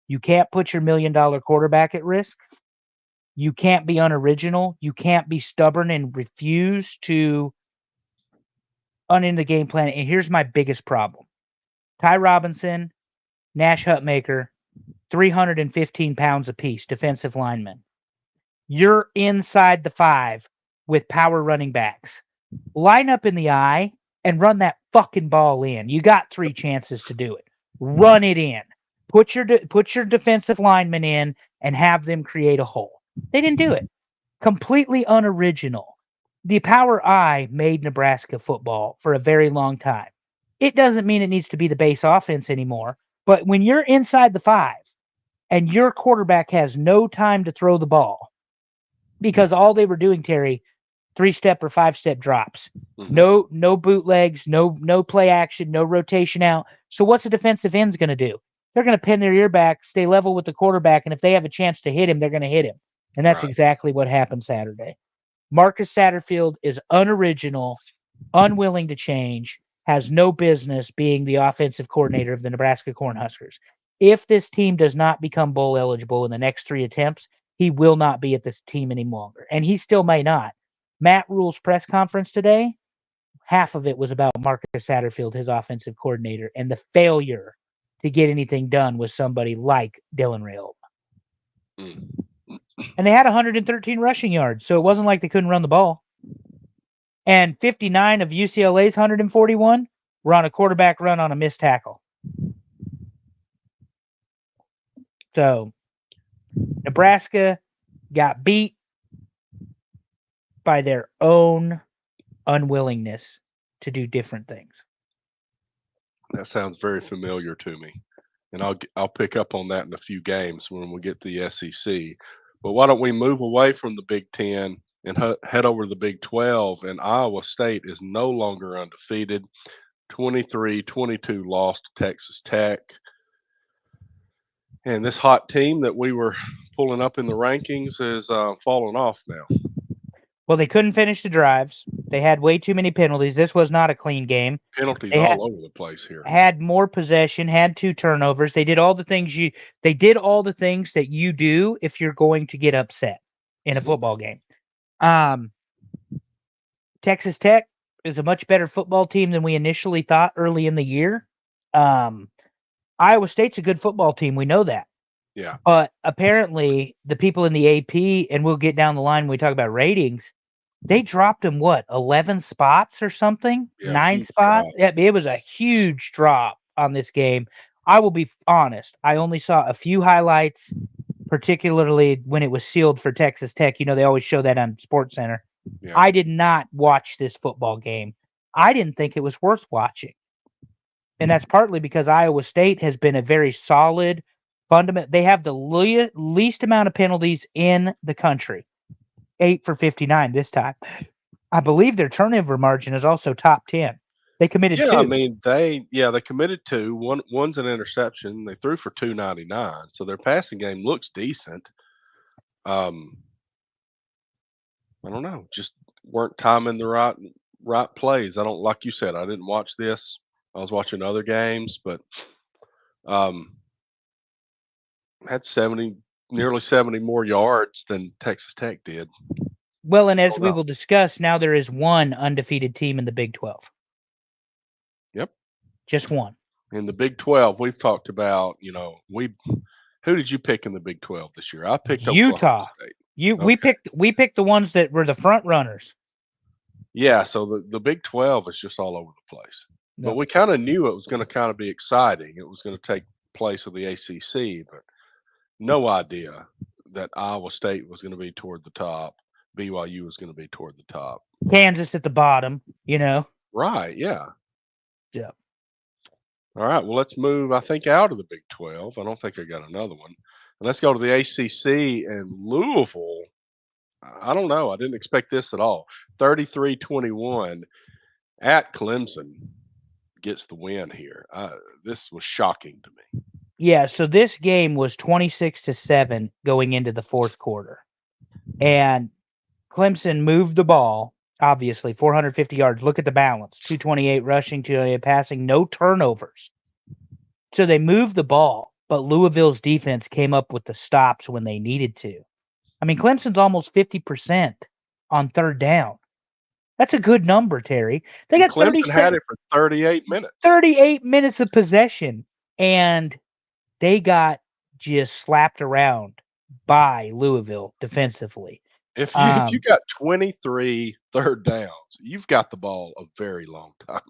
You can't put your $1 million quarterback at risk. You can't be unoriginal. You can't be stubborn and refuse to unend the game plan. And here's my biggest problem. Ty Robinson, Nash Hutmaker, 315 pounds apiece, defensive linemen. You're inside the 5 with power running backs. Line up in the eye and run that fucking ball in. You got 3 chances to do it. Run it in. Put your defensive linemen in and have them create a hole. They didn't do it. Completely unoriginal. The power eye made Nebraska football for a very long time. It doesn't mean it needs to be the base offense anymore, but when you're inside the 5 and your quarterback has no time to throw the ball, because all they were doing, Terry, 3-step or 5-step drops. Mhm. No bootlegs, no play action, no rotation out. So what's a defensive end's going to do? They're going to pin their ear back, stay level with the quarterback, and if they have a chance to hit him, they're going to hit him. And that's Right. exactly what happened Saturday. Marcus Satterfield is unoriginal, unwilling to change, has no business being the offensive coordinator of the Nebraska Cornhuskers. If this team does not become bowl eligible in the next 3 attempts, he will not be at this team any longer. And he still may not. Matt Rule's press conference today, half of it was about Marcus Satterfield, his offensive coordinator, and the failure to get anything done with somebody like Dylan Rayola. Mm. And they had 113 rushing yards, so it wasn't like they couldn't run the ball. And 59 of UCLA's 141 were on a quarterback run on a missed tackle. So Nebraska got beat by their own unwillingness to do different things. That sounds very familiar to me, and I'll pick up on that in a few games when we get to the SEC. But why don't we move away from the Big Ten and head over to the Big 12? And Iowa State is no longer undefeated. 23-22 loss to Texas Tech. And this hot team that we were pulling up in the rankings is falling off now. Well, they couldn't finish the drives. They had way too many penalties. This was not a clean game. Penalties They all over the place here. Had more possession, had 2 turnovers. They did all the things that you do if you're going to get upset in a football game. Texas Tech is a much better football team than we initially thought early in the year. Iowa State's a good football team. We know that. Yeah. But apparently the people in the AP, and we'll get down the line when we talk about ratings, they dropped them, 11 spots or something? Yeah, 9 huge spots? drop. It was a huge drop on this game. I will be honest. I only saw a few highlights, particularly when it was sealed for Texas Tech. You know, they always show that on SportsCenter. Yeah. I did not watch this football game. I didn't think it was worth watching. And that's partly because Iowa State has been a very solid fundamental. They have the least amount of penalties in the country. 8 for 59 this time. I believe their turnover margin is also top 10. They committed 2. Yeah, I mean they committed 2. One's an interception. They threw for 299, so their passing game looks decent. I don't know, just weren't timing the right plays. I don't, like you said, I didn't watch this. I was watching other games, but had nearly 70 more yards than Texas Tech did. Well, and as we will discuss, now there is one undefeated team in the Big 12. Yep. Just one. In the Big 12, we've talked about, who did you pick in the Big 12 this year? I picked Utah. Oklahoma State. Okay. We picked the ones that were the front runners. Yeah, so the Big 12 is just all over the place. No. But we kind of knew it was going to kind of be exciting. It was going to take place of the ACC, but no idea that Iowa State was going to be toward the top. BYU was going to be toward the top. Kansas at the bottom, Right, yeah. Yeah. All right, well, let's move, I think, out of the Big 12. I don't think I got another one. And let's go to the ACC and Louisville. I don't know. I didn't expect this at all. 33-21 at Clemson gets the win here. This was shocking to me. Yeah, so this game was 26-7 going into the fourth quarter. And Clemson moved the ball obviously 450 yards. Look at the balance: 228 rushing, 228 passing, no turnovers. So they moved the ball, but Louisville's defense came up with the stops when they needed to. I mean, Clemson's almost 50% on third down. That's a good number, Terry. They got Clemson had it for 38 minutes. 38 minutes of possession, and they got just slapped around by Louisville defensively. If you got 23 third downs, you've got the ball a very long time.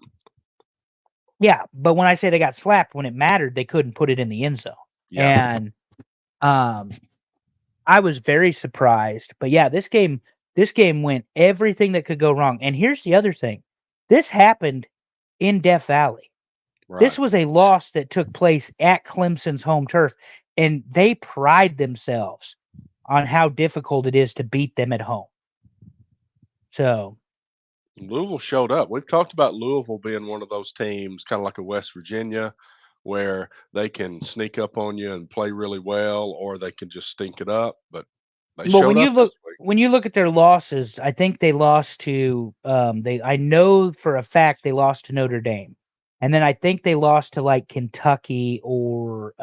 Yeah, but when I say they got slapped, when it mattered, they couldn't put it in the end zone. Yeah. And I was very surprised. But yeah, this game went everything that could go wrong. And here's the other thing. This happened in Death Valley. Right. This was a loss that took place at Clemson's home turf, and they pride themselves on how difficult it is to beat them at home. So Louisville showed up. We've talked about Louisville being one of those teams, kind of like a West Virginia, where they can sneak up on you and play really well, or they can just stink it up. But they showed up this week. When you look at their losses, I think they lost to I know for a fact they lost to Notre Dame. And then I think they lost to like Kentucky or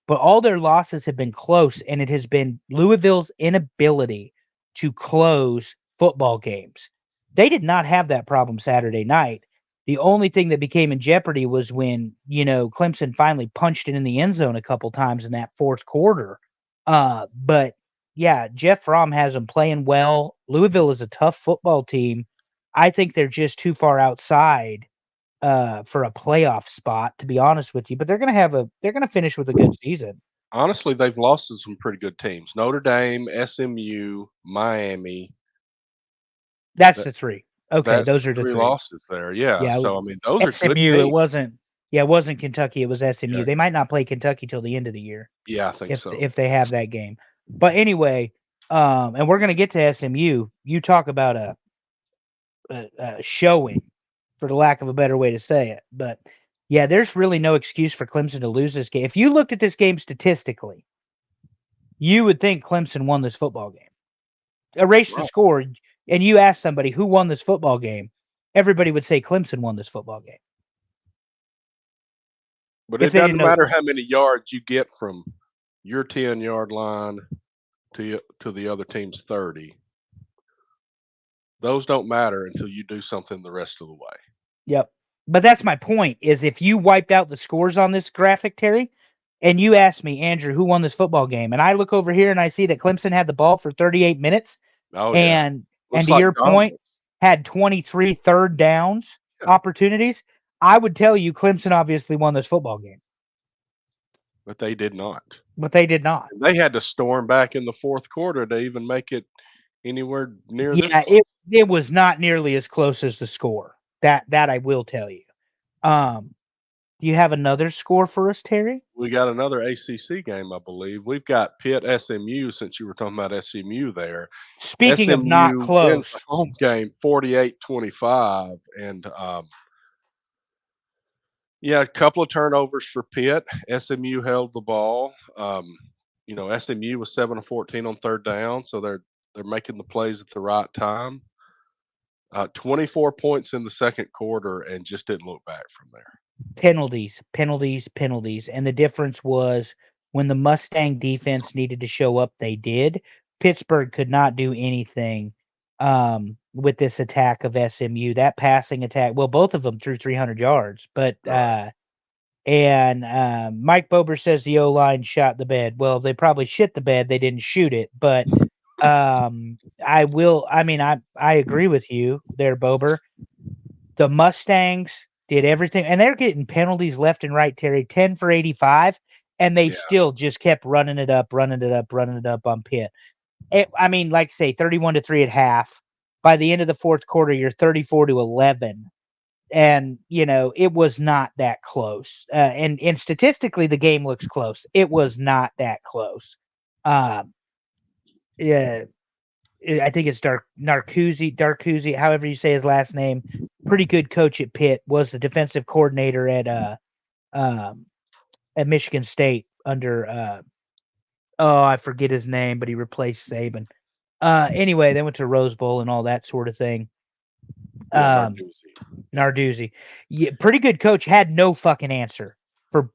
but all their losses have been close, and it has been Louisville's inability to close football games. They did not have that problem Saturday night. The only thing that became in jeopardy was when, Clemson finally punched it in the end zone a couple times in that fourth quarter. But yeah, Jeff Fromm has them playing well. Louisville is a tough football team. I think they're just too far outside for a playoff spot, to be honest with you. But they're gonna finish with a good season. Honestly, they've lost to some pretty good teams: Notre Dame, SMU, Miami. That's the three. Okay, those are the three losses there. Yeah. So I mean, those SMU, are good teams. It wasn't Kentucky. It was SMU. Yeah. They might not play Kentucky till the end of the year. Yeah, I think so. If they have that game. But anyway, and we're gonna get to SMU. You talk about a showing, for the lack of a better way to say it. But yeah, there's really no excuse for Clemson to lose this game. If you looked at this game statistically, you would think Clemson won this football game. Erase the score, and you ask somebody who won this football game, everybody would say Clemson won this football game. But it doesn't matter how many yards you get from your 10-yard line to the other team's 30. Those don't matter until you do something the rest of the way. Yep. But that's my point, is if you wiped out the scores on this graphic, Terry, and you ask me, Andrew, who won this football game, and I look over here and I see that Clemson had the ball for 38 minutes, and to your point, had 23 third downs opportunities, I would tell you Clemson obviously won this football game. But they did not. They had to storm back in the fourth quarter to even make it anywhere near this. Yeah, it was not nearly as close as the score. That I will tell you. Do you have another score for us, Terry? We got another ACC game, I believe. We've got Pitt SMU, since you were talking about SMU there. Speaking of not close. The home game 48-25. And a couple of turnovers for Pitt. SMU held the ball. SMU was 7 of 14 on third down, so they're making the plays at the right time. 24 points in the second quarter, and just didn't look back from there. Penalties. And the difference was when the Mustang defense needed to show up, they did. Pittsburgh could not do anything with this attack of SMU. That passing attack, well, both of them threw 300 yards, but Mike Bober says the O-line shot the bed. Well, they probably shit the bed. They didn't shoot it, but I agree with you there, Bober. The Mustangs did everything, and they're getting penalties left and right, Terry, 10 for 85, and they still just kept running it up on Pitt. Like I say, 31-3 at half. By the end of the fourth quarter, you're 34-11. And, it was not that close. And statistically, the game looks close. It was not that close. Yeah, I think it's Darkuzzi, however you say his last name. Pretty good coach at Pitt, was the defensive coordinator at Michigan State under I forget his name, but he replaced Saban. Anyway, they went to Rose Bowl and all that sort of thing. Yeah, Um, Narduzzi. Narduzzi, yeah, pretty good coach, had no fucking answer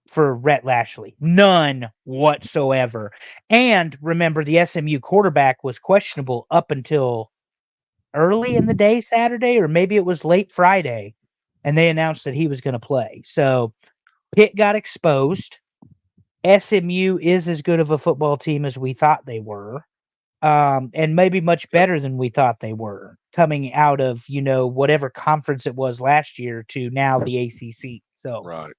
for Rhett Lashley, none whatsoever. And remember, the SMU quarterback was questionable up until early in the day Saturday, or maybe it was late Friday, and they announced that he was going to play. So Pitt got exposed. SMU is as good of a football team as we thought they were. And maybe much better than we thought they were, coming out of, whatever conference it was last year to now the ACC. So Right.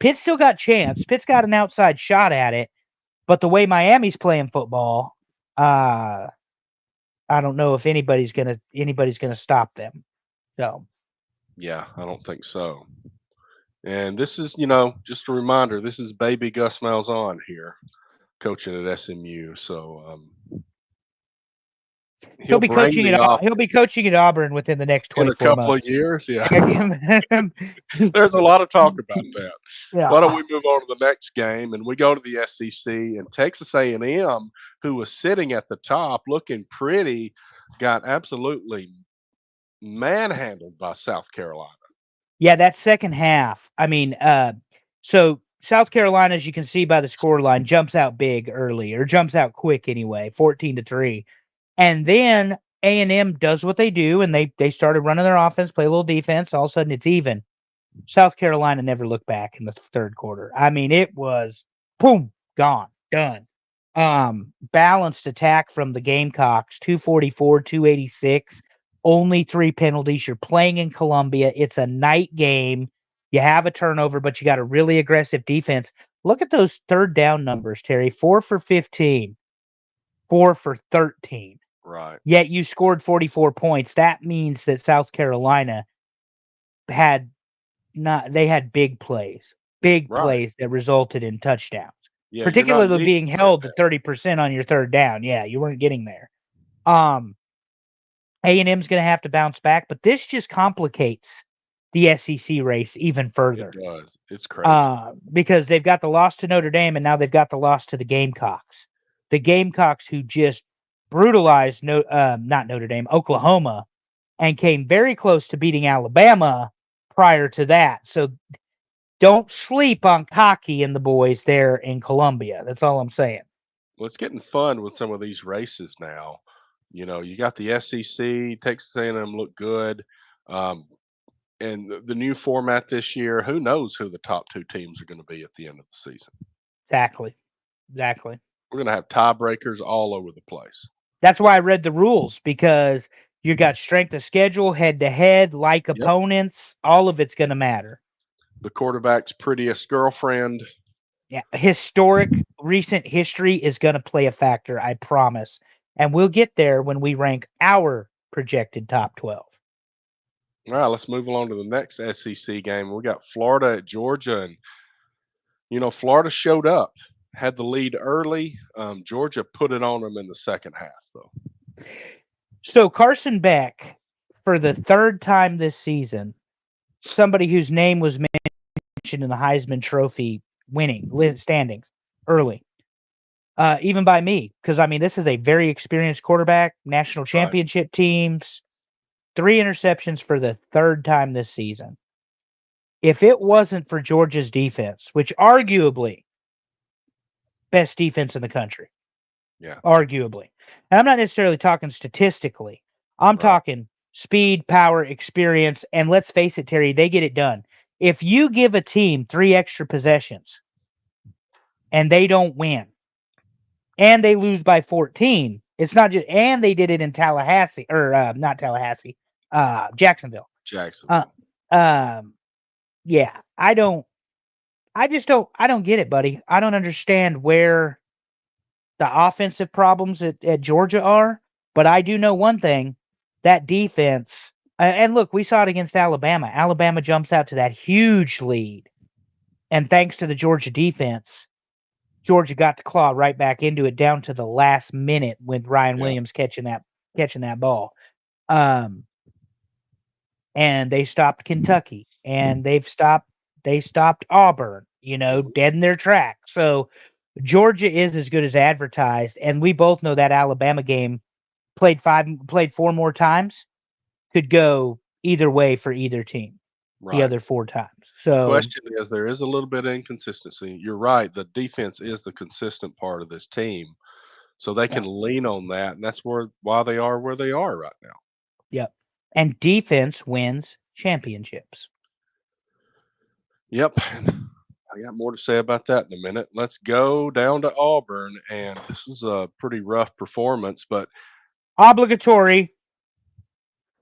Pitt still got chance. Pitt's got an outside shot at it, but the way Miami's playing football, I don't know if anybody's gonna stop them. So Yeah, I don't think so. And this is, just a reminder, this is baby Gus Malzahn here coaching at SMU. So he'll he'll be bring coaching the at off he'll be coaching at Auburn within the next in a 24 couple of months. years. Yeah. Yeah. There's a lot of talk about that. Yeah. Why don't we move on to the next game and we go to the SEC, and Texas A&M, who was sitting at the top looking pretty, got absolutely manhandled by South Carolina. Yeah, that second half. I mean, so South Carolina, as you can see by the score line, jumps out big early, or jumps out quick anyway, 14-3. And then A&M does what they do, and they started running their offense, play a little defense. All of a sudden, it's even. South Carolina never looked back in the third quarter. I mean, it was boom, gone, done. Balanced attack from the Gamecocks, 244, 286. Only 3 penalties. You're playing in Columbia. It's a night game. You have a turnover, but you got a really aggressive defense. Look at those third down numbers, Terry. 4 for 15, 4 for 13. Right. Yet you scored 44 points. That means that South Carolina had big plays, Right. plays that resulted in touchdowns. Yeah, you're not Particularly needing being third held down. to 30% on your third down. Yeah, you weren't getting there. A&M's going to have to bounce back, but this just complicates the SEC race even further. It does. It's crazy. Because they've got the loss to Notre Dame, and now they've got the loss to the Gamecocks. The Gamecocks, who just brutalized not Notre Dame, Oklahoma, and came very close to beating Alabama prior to that. So don't sleep on Cocky and the boys there in Columbia. That's all I'm saying. Well, it's getting fun with some of these races now. You got the SEC, Texas A&M look good, and the new format this year. Who knows who the top 2 teams are going to be at the end of the season? Exactly. We're going to have tiebreakers all over the place. That's why I read the rules, because you got strength of schedule, head to head, like opponents. All of it's going to matter. The quarterback's prettiest girlfriend. Yeah, historic recent history is going to play a factor, I promise. And we'll get there when we rank our projected top 12. All right, let's move along to the next SEC game. We got Florida at Georgia, and Florida showed up, had the lead early. Georgia put it on them in the second half, though. So Carson Beck, for the third time this season, somebody whose name was mentioned in the Heisman Trophy winning standings early, even by me, because I mean, this is a very experienced quarterback, national championship teams, 3 interceptions for the third time this season. If it wasn't for Georgia's defense, which arguably best defense in the country, arguably, and I'm not necessarily talking statistically, I'm talking speed, power, experience, and let's face it, Terry, they get it done. If you give a team 3 extra possessions and they don't win, and they lose by 14, it's not just, and they did it in Tallahassee, or not Tallahassee, Jacksonville. Yeah, I don't get it, buddy. I don't understand where the offensive problems at Georgia are, but I do know one thing, that defense, and look, we saw it against Alabama. Alabama jumps out to that huge lead, and thanks to the Georgia defense, Georgia got to claw right back into it down to the last minute with Ryan Williams catching that ball. And they stopped Kentucky, and they stopped Auburn, dead in their tracks. So Georgia is as good as advertised, and we both know that Alabama game played 4 more times, could go either way for either team the Right. other 4 times. The So question is, there is a little bit of inconsistency. You're right. The defense is the consistent part of this team, so they can lean on that, and that's why they are where they are right now. yep. And defense wins championships. Yep. I got more to say about that in a minute. Let's go down to Auburn, and this was a pretty rough performance, but Obligatory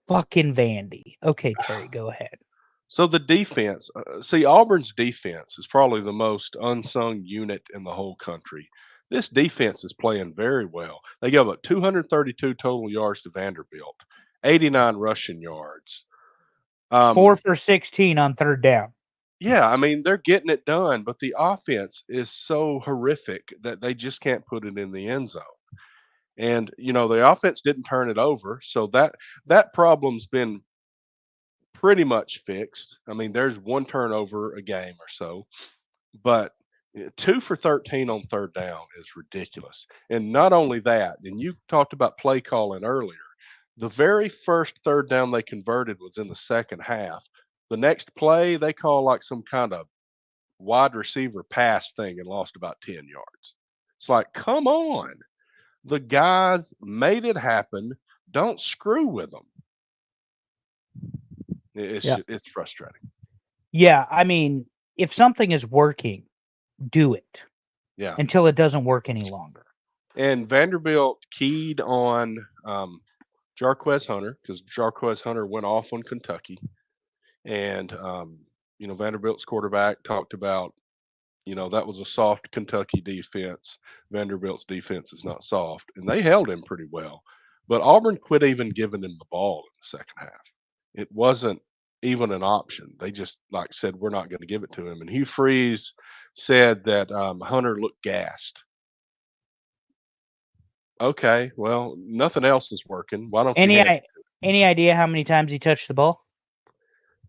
fucking Vandy. Okay, Terry, go ahead. so the defense, see, Auburn's defense is probably the most unsung unit in the whole country. This defense is playing very well. They gave up 232 total yards to Vanderbilt, 89 rushing yards. 4 for 16 on 3rd down. Yeah, I mean, they're getting it done, but the offense is so horrific that they just can't put it in the end zone. And, the offense didn't turn it over, so that problem's been pretty much fixed. I mean, there's one turnover a game or so, but 2 for 13 on 3rd down is ridiculous. And not only that, and you talked about play calling earlier, the very first 3rd down they converted was in the second half. The next play, they call like some kind of wide receiver pass thing and lost about 10 yards. It's like, come on. The guys made it happen. Don't screw with them. It's frustrating. Yeah, I mean, if something is working, do it Yeah. until it doesn't work any longer. And Vanderbilt keyed on Jarquez Hunter because Jarquez Hunter went off on Kentucky. And, Vanderbilt's quarterback talked about, that was a soft Kentucky defense. Vanderbilt's defense is not soft. And they held him pretty well. But Auburn quit even giving him the ball in the second half. It wasn't even an option. They just said, we're not going to give it to him. And Hugh Freeze said that Hunter looked gassed. Okay, well, nothing else is working. Why don't you? Any idea how many times he touched the ball?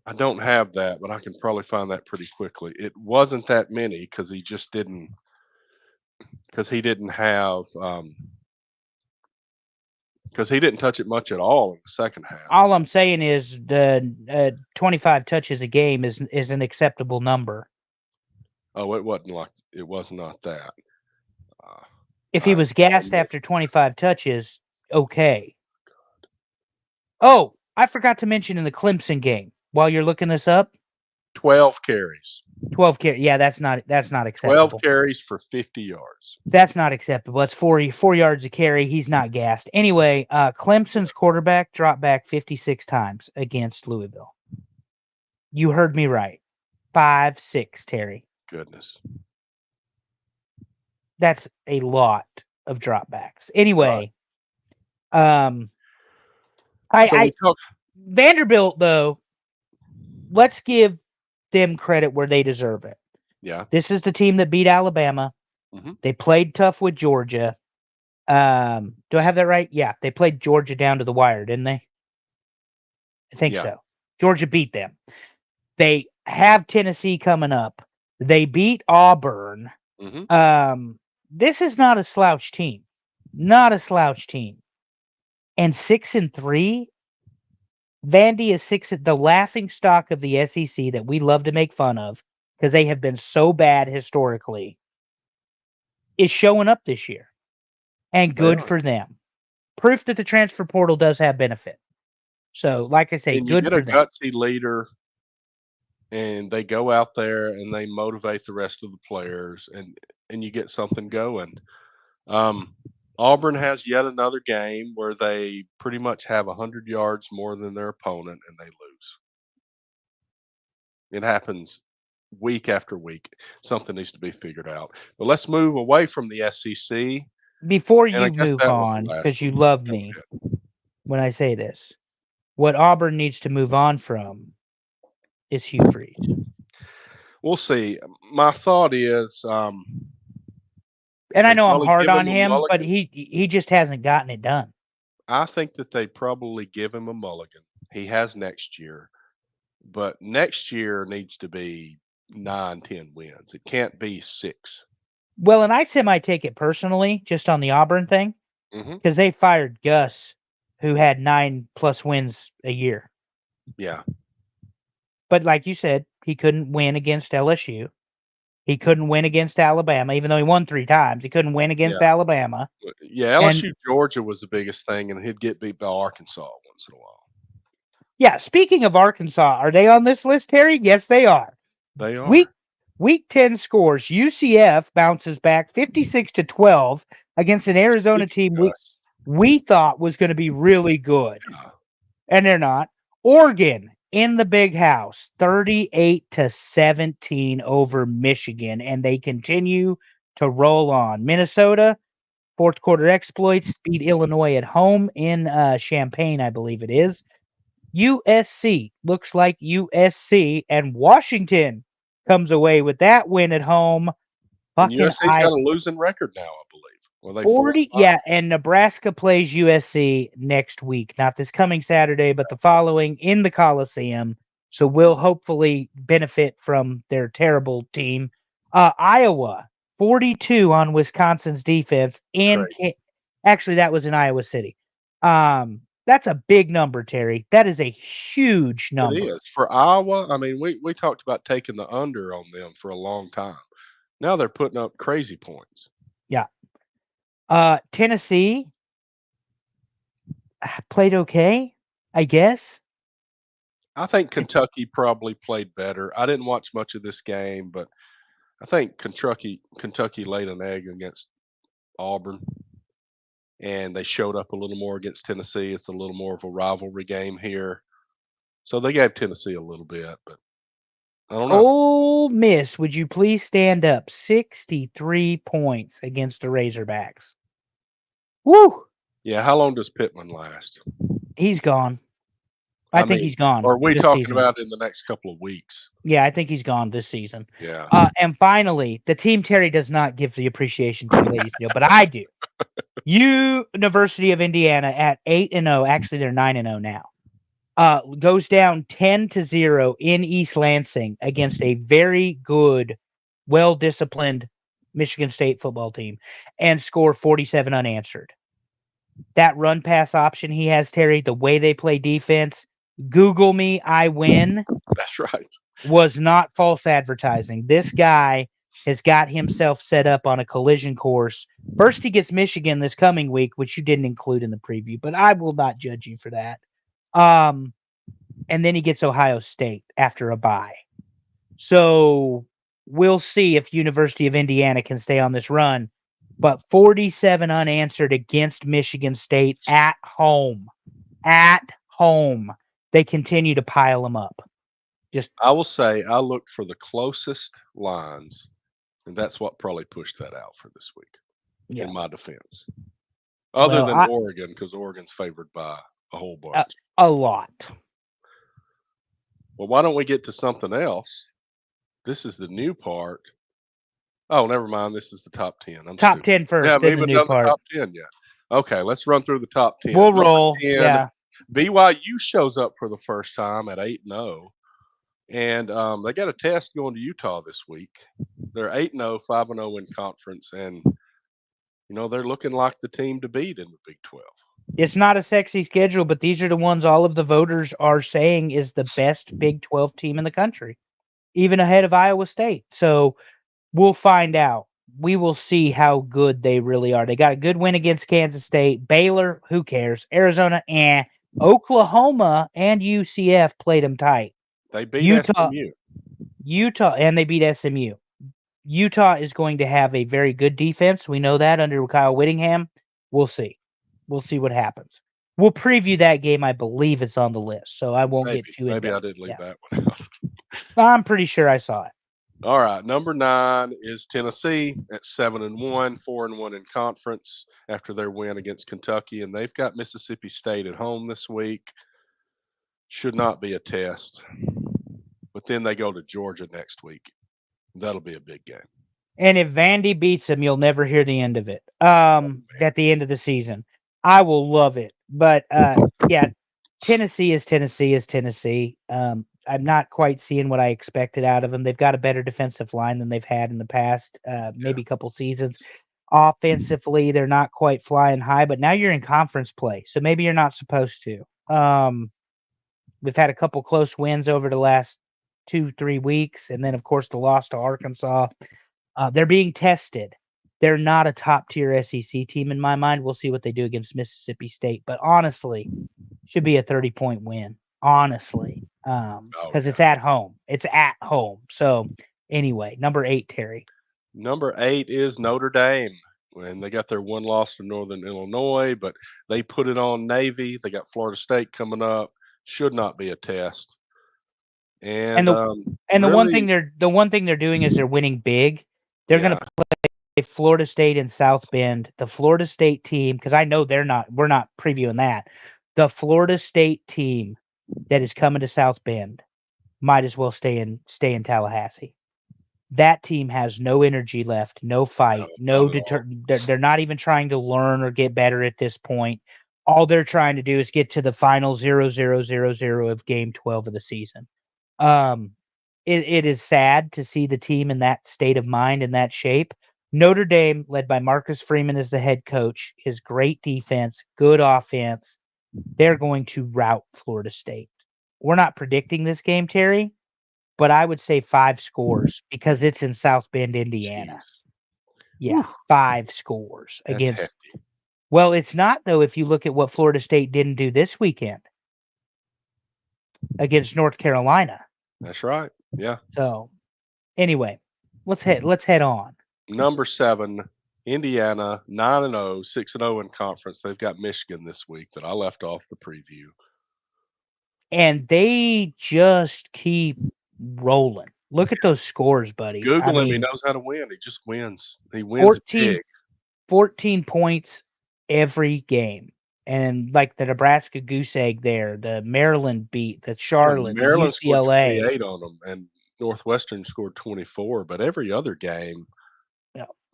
I don't have that, but I can probably find that pretty quickly. It wasn't that many because he just didn't. Because he didn't have. Because he didn't touch it much at all in the second half. All I'm saying is the 25 touches a game is an acceptable number. Oh, it was not that. If he was gassed after 25 touches, okay. Oh, I forgot to mention in the Clemson game, while you're looking this up, 12 carries. 12 carries. Yeah, that's not acceptable. 12 carries for 50 yards. That's not acceptable. That's 4 yards a carry. He's not gassed. Anyway, Clemson's quarterback dropped back 56 times against Louisville. You heard me right. 5-6, Terry. Goodness. That's a lot of dropbacks. Anyway, Vanderbilt, though, let's give them credit where they deserve it. Yeah. This is the team that beat Alabama. Mm-hmm. They played tough with Georgia. Do I have that right? Yeah, they played Georgia down to the wire, didn't they? I think so. Georgia beat them. They have Tennessee coming up. They beat Auburn. Mm-hmm. This is not a slouch team. Not a slouch team. And 6-3, Vandy is the laughing stock of the SEC that we love to make fun of because they have been so bad historically, is showing up this year. And good for them. Proof that the transfer portal does have benefit. So, like I say, and good you for get a them. gutsy leader, and they go out there and they motivate the rest of the players, and you get something going. Auburn has yet another game where they pretty much have 100 yards more than their opponent, and they lose. It happens week after week. Something needs to be figured out. But let's move away from the SEC. Before you move on, because you love me when I say this, what Auburn needs to move on from is Hugh Freeze. We'll see. My thought is, and I know I'm hard on him, but he just hasn't gotten it done. I think that they probably give him a mulligan. He has next year, but next year needs to be 9-10 wins. It can't be 6. Well, and I take it personally, just on the Auburn thing, because they fired Gus, who had 9+ wins a year. Yeah. But like you said, he couldn't win against LSU. He couldn't win against Alabama, even though he won 3 times. He couldn't win against Alabama. Yeah, And LSU Georgia was the biggest thing, and he'd get beat by Arkansas once in a while. yeah, speaking of Arkansas, are they on this list, Terry? Yes, they are. They are. Week 10 scores. UCF bounces back 56-12 against an Arizona team we thought was going to be really good. Yeah. And they're not. Oregon in the big house, 38-17 over Michigan, and they continue to roll on. Minnesota, fourth quarter exploits, beat Illinois at home in Champaign, I believe it is. USC looks like USC, and Washington comes away with that win at home. And USC's got a losing record now, I believe. Well, they 40, yeah, and Nebraska plays USC next week, not this coming Saturday, but the following in the Coliseum. So we'll hopefully benefit from their terrible team. Iowa, 42 on Wisconsin's defense. Actually, that was in Iowa City. That's a big number, Terry. That is a huge number. It is. For Iowa, I mean, we talked about taking the under on them for a long time. Now they're putting up crazy points. Yeah. Tennessee played okay, I guess. I think Kentucky probably played better. I didn't watch much of this game, but I think Kentucky laid an egg against Auburn, and they showed up a little more against Tennessee. It's a little more of a rivalry game here. So they gave Tennessee a little bit, but I don't know. Ole Miss, would you please stand up? 63 points against the Razorbacks. Woo! Yeah, how long does Pittman last? He's gone. I think he's gone. Or are we talking about in the next couple of weeks? Yeah, I think he's gone this season. Yeah. And finally, the team Terry does not give the appreciation to, ladies and gentlemen, but I do. University of Indiana at 8-0. Actually, they're 9-0 now. Goes down 10-0 in East Lansing against a very good, well-disciplined Michigan State football team and score 47 unanswered. That run pass option he has, Terry, the way they play defense, Google me, I win. That's right. Was not false advertising. This guy has got himself set up on a collision course. First, he gets Michigan this coming week, which you didn't include in the preview, but I will not judge you for that. And then he gets Ohio State after a bye. So we'll see if University of Indiana can stay on this run. But 47 unanswered against Michigan State at home. At home. They continue to pile them up. I will say I looked for the closest lines, and that's what probably pushed that out for this week, in my defense. Other than Oregon, because Oregon's favored by a whole bunch. A lot. Well, why don't we get to something else? This is the new part. Oh, never mind. This is the top 10. Top 10 first. Yeah, then the new part. The top 10 yet. Okay, let's run through the top 10. We'll roll. 10, yeah. BYU shows up for the first time at 8-0. And they got a test going to Utah this week. They're 8-0, 5-0 in conference, and they're looking like the team to beat in the Big 12. It's not a sexy schedule, but these are the ones all of the voters are saying is the best Big 12 team in the country, even ahead of Iowa State. So we'll find out. We will see how good they really are. They got a good win against Kansas State. Baylor, who cares? Arizona, Oklahoma and UCF played them tight. They beat SMU. And they beat SMU. Utah is going to have a very good defense. We know that under Kyle Whittingham. We'll see. We'll see what happens. We'll preview that game. I believe it's on the list, so I won't get too Maybe I did leave that one out. I'm pretty sure I saw it. All right. Number 9 is Tennessee at 7-1, 4-1 in conference after their win against Kentucky, and they've got Mississippi State at home this week. Should not be a test. But then they go to Georgia next week. That'll be a big game. And if Vandy beats them, you'll never hear the end of it. At the end of the season. I will love it. But Tennessee is Tennessee. I'm not quite seeing what I expected out of them. They've got a better defensive line than they've had in the past, maybe a couple seasons. Offensively, they're not quite flying high, but now you're in conference play, so maybe you're not supposed to. We've had a couple close wins over the last 2-3 weeks, and then of course the loss to Arkansas. They're being tested. They're not a top tier SEC team in my mind. We'll see what they do against Mississippi State, but honestly, should be a 30-point win. Honestly, because it's at home. It's at home. So anyway, number 8, Terry. Number 8 is Notre Dame. And they got their one loss to Northern Illinois, but they put it on Navy. They got Florida State coming up. Should not be a test. And the one thing they're doing is they're winning big. They're going to play Florida State in South Bend. The Florida State team, because I know we're not previewing that. The Florida State team that is coming to South Bend might as well stay in Tallahassee. That team has no energy left, no fight, they're not even trying to learn or get better at this point. All they're trying to do is get to the final 0-0-0-0 of game 12 of the season. It is sad to see the team in that state of mind, in that shape. Notre Dame, led by Marcus Freeman as the head coach, is great defense, good offense. They're going to rout Florida State. We're not predicting this game, Terry, but I would say 5 scores because it's in South Bend, Indiana. Jeez. Yeah, 5 scores That's against. hefty. Well, it's not, though, if you look at what Florida State didn't do this weekend against North Carolina. That's right. Yeah. So, anyway, let's head on. Number 7, Indiana, 9-0, 6-0 in conference. They've got Michigan this week that I left off the preview. And they just keep rolling. Look at those scores, buddy. Google him. He knows how to win. He just wins. He wins big. 14 points every game. And like the Nebraska goose egg there, the Maryland beat, the Charlotte, Maryland the UCLA. scored 28 on them, and Northwestern scored 24. But every other game,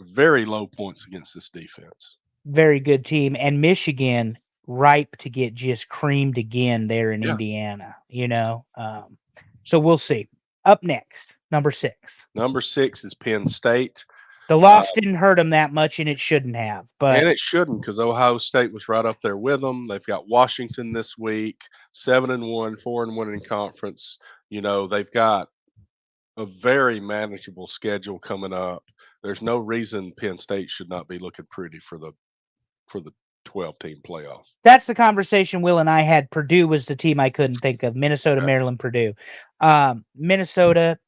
very low points against this defense. Very good team. And Michigan, ripe to get just creamed again there in Indiana, So we'll see. Up next, number 6. Number 6 is Penn State. The loss didn't hurt them that much, and it shouldn't have. And it shouldn't, because Ohio State was right up there with them. They've got Washington this week, 7-1, 4-1 in conference. They've got a very manageable schedule coming up. There's no reason Penn State should not be looking pretty for the 12-team playoff. That's the conversation Will and I had. Purdue was the team I couldn't think of. Minnesota, Maryland, Purdue. Minnesota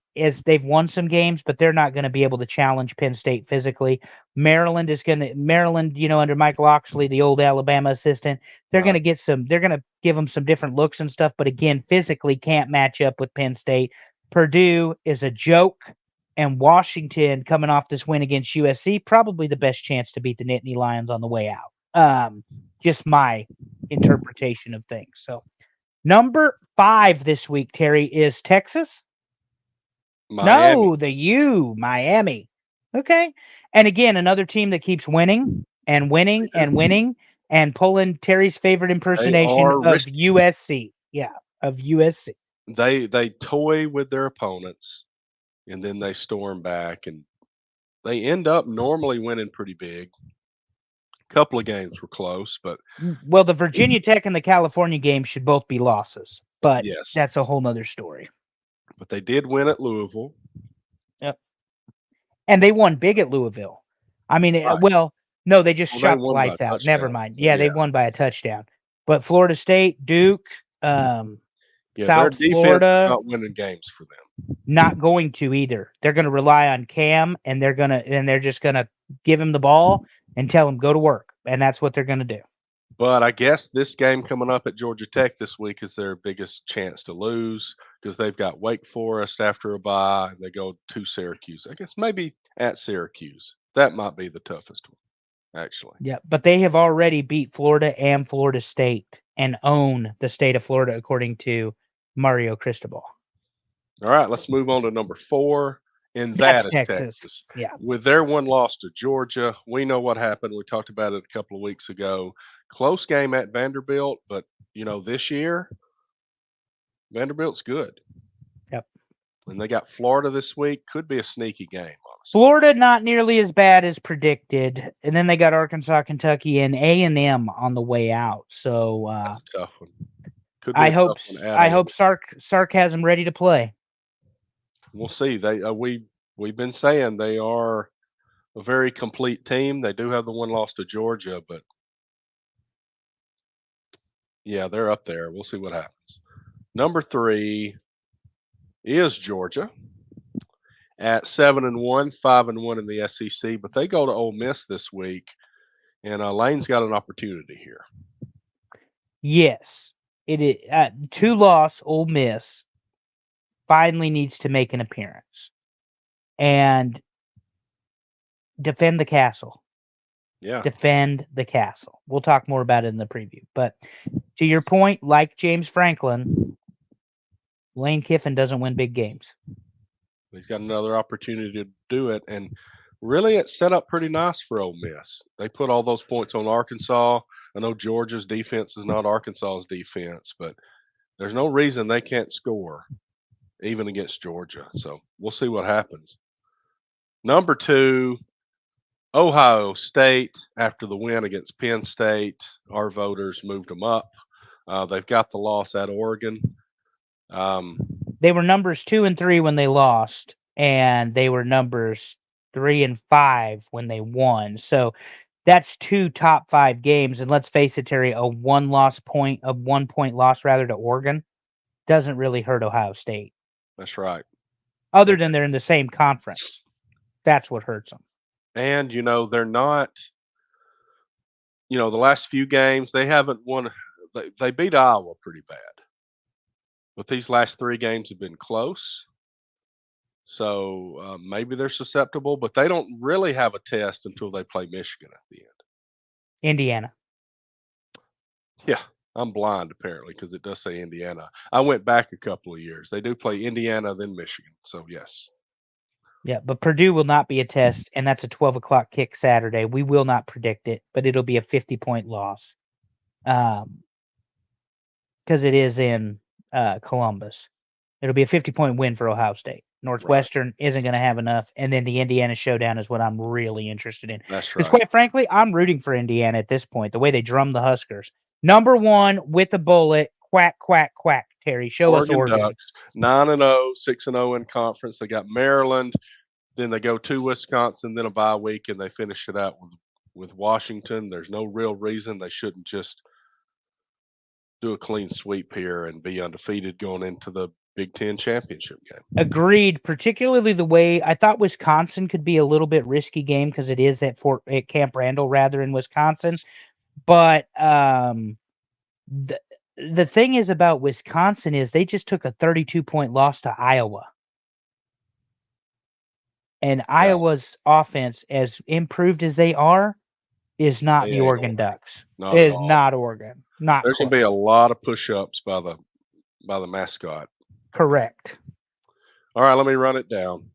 they've won some games, but they're not going to be able to challenge Penn State physically. Maryland, under Mike Locksley, the old Alabama assistant, they're going to give them some different looks and stuff, but again, physically can't match up with Penn State. Purdue is a joke, and Washington, coming off this win against USC, probably the best chance to beat the Nittany Lions on the way out. Just my interpretation of things. So number 5 this week, Terry, is Texas. Miami. Miami. Okay. And again, another team that keeps winning and winning and winning and pulling Terry's favorite impersonation of USC. Yeah, of USC. They toy with their opponents, and then they storm back, and they end up normally winning pretty big. A couple of games were close, but the Virginia Tech and the California game should both be losses, but that's a whole nother story. But they did win at Louisville. Yep. And they won big at Louisville. I mean, no, they just shot the lights out. Never mind. Yeah, they won by a touchdown. But Florida State, Duke, South Florida, is not winning games for them. Not going to either. They're going to rely on Cam, and they're just going to give him the ball and tell him go to work, and that's what they're going to do. But I guess this game coming up at Georgia Tech this week is their biggest chance to lose, because they've got Wake Forest after a bye. They go to Syracuse. I guess maybe at Syracuse. That might be the toughest one, actually. Yeah, but they have already beat Florida and Florida State and own the state of Florida, according to Mario Cristobal. All right, let's move on to number 4. And that is Texas. Yeah. With their one loss to Georgia, we know what happened. We talked about it a couple of weeks ago. Close game at Vanderbilt, but, this year, Vanderbilt's good. Yep. And they got Florida this week. Could be a sneaky game, honestly. Florida, not nearly as bad as predicted. And then they got Arkansas, Kentucky, and A&M on the way out. So that's a tough one. Could be I a hope tough one at I Ames. hope Sarcasm ready to play. We'll see. We've been saying they are a very complete team. They do have the one loss to Georgia, but yeah, they're up there. We'll see what happens. Number 3 is Georgia at 7-1, 5-1 in the SEC, but they go to Ole Miss this week, and Lane's got an opportunity here. Yes, it is. 2-loss Ole Miss finally needs to make an appearance and defend the castle. Yeah, Defend the castle. We'll talk more about it in the preview. But to your point, like James Franklin, Lane Kiffin doesn't win big games. he's got another opportunity to do it, and really it's set up pretty nice for Ole Miss. They put all those points on Arkansas. I know Georgia's defense is not Arkansas's defense, but there's no reason they can't score even against Georgia. So we'll see what happens. Number 2, Ohio State, after the win against Penn State, our voters moved them up. They've got the loss at Oregon. They were numbers 2 and 3 when they lost, and they were numbers 3 and 5 when they won. So that's 2 top 5 games. And let's face it, Terry, a 1 point loss rather to Oregon doesn't really hurt Ohio State. That's right. Other than they're in the same conference. That's what hurts them. And, they're not, the last few games, they haven't won. They beat Iowa pretty bad. But these last 3 games have been close. So maybe they're susceptible, but they don't really have a test until they play Michigan at the end. Indiana. Yeah, I'm blind apparently because it does say Indiana. I went back a couple of years. They do play Indiana, then Michigan. So, yes. Yeah, but Purdue will not be a test, and that's a 12 o'clock kick Saturday. We will not predict it, but it'll be a 50-point loss. Because it is in Columbus. It'll be a 50-point win for Ohio State. Northwestern isn't going to have enough, and then the Indiana showdown is what I'm really interested in. That's right. Because quite frankly, I'm rooting for Indiana at this point, the way they drum the Huskers. Number 1 with a bullet, quack, quack, quack. Terry, show us Oregon. Ducks, 9-0, 6-0 in conference. They got Maryland, then they go to Wisconsin, then a bye week, and they finish it out with Washington. There's no real reason they shouldn't just do a clean sweep here and be undefeated going into the Big Ten championship game. Agreed, particularly the way I thought Wisconsin could be a little bit risky game because it is at Camp Randall rather in Wisconsin. But the thing is about Wisconsin is they just took a 32-point loss to Iowa. And Iowa's offense, as improved as they are, is not the Oregon Ducks. It is not Oregon. There's going to be a lot of push-ups by the mascot. Correct. All right, let me run it down.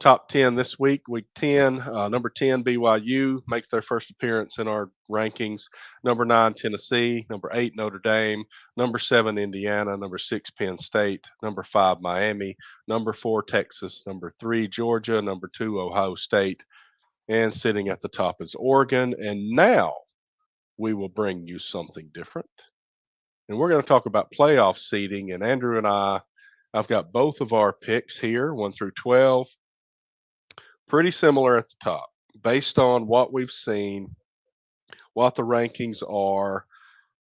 Top 10 this week, week 10. Number 10, BYU makes their first appearance in our rankings. Number 9, Tennessee. Number 8, Notre Dame. Number 7, Indiana. Number 6, Penn State. Number 5, Miami. Number 4, Texas. Number 3, Georgia. Number 2, Ohio State. And sitting at the top is Oregon. And now we will bring you something different. And we're going to talk about playoff seeding. And Andrew and I've got both of our picks here, 1 through 12. Pretty similar at the top, based on what we've seen, what the rankings are.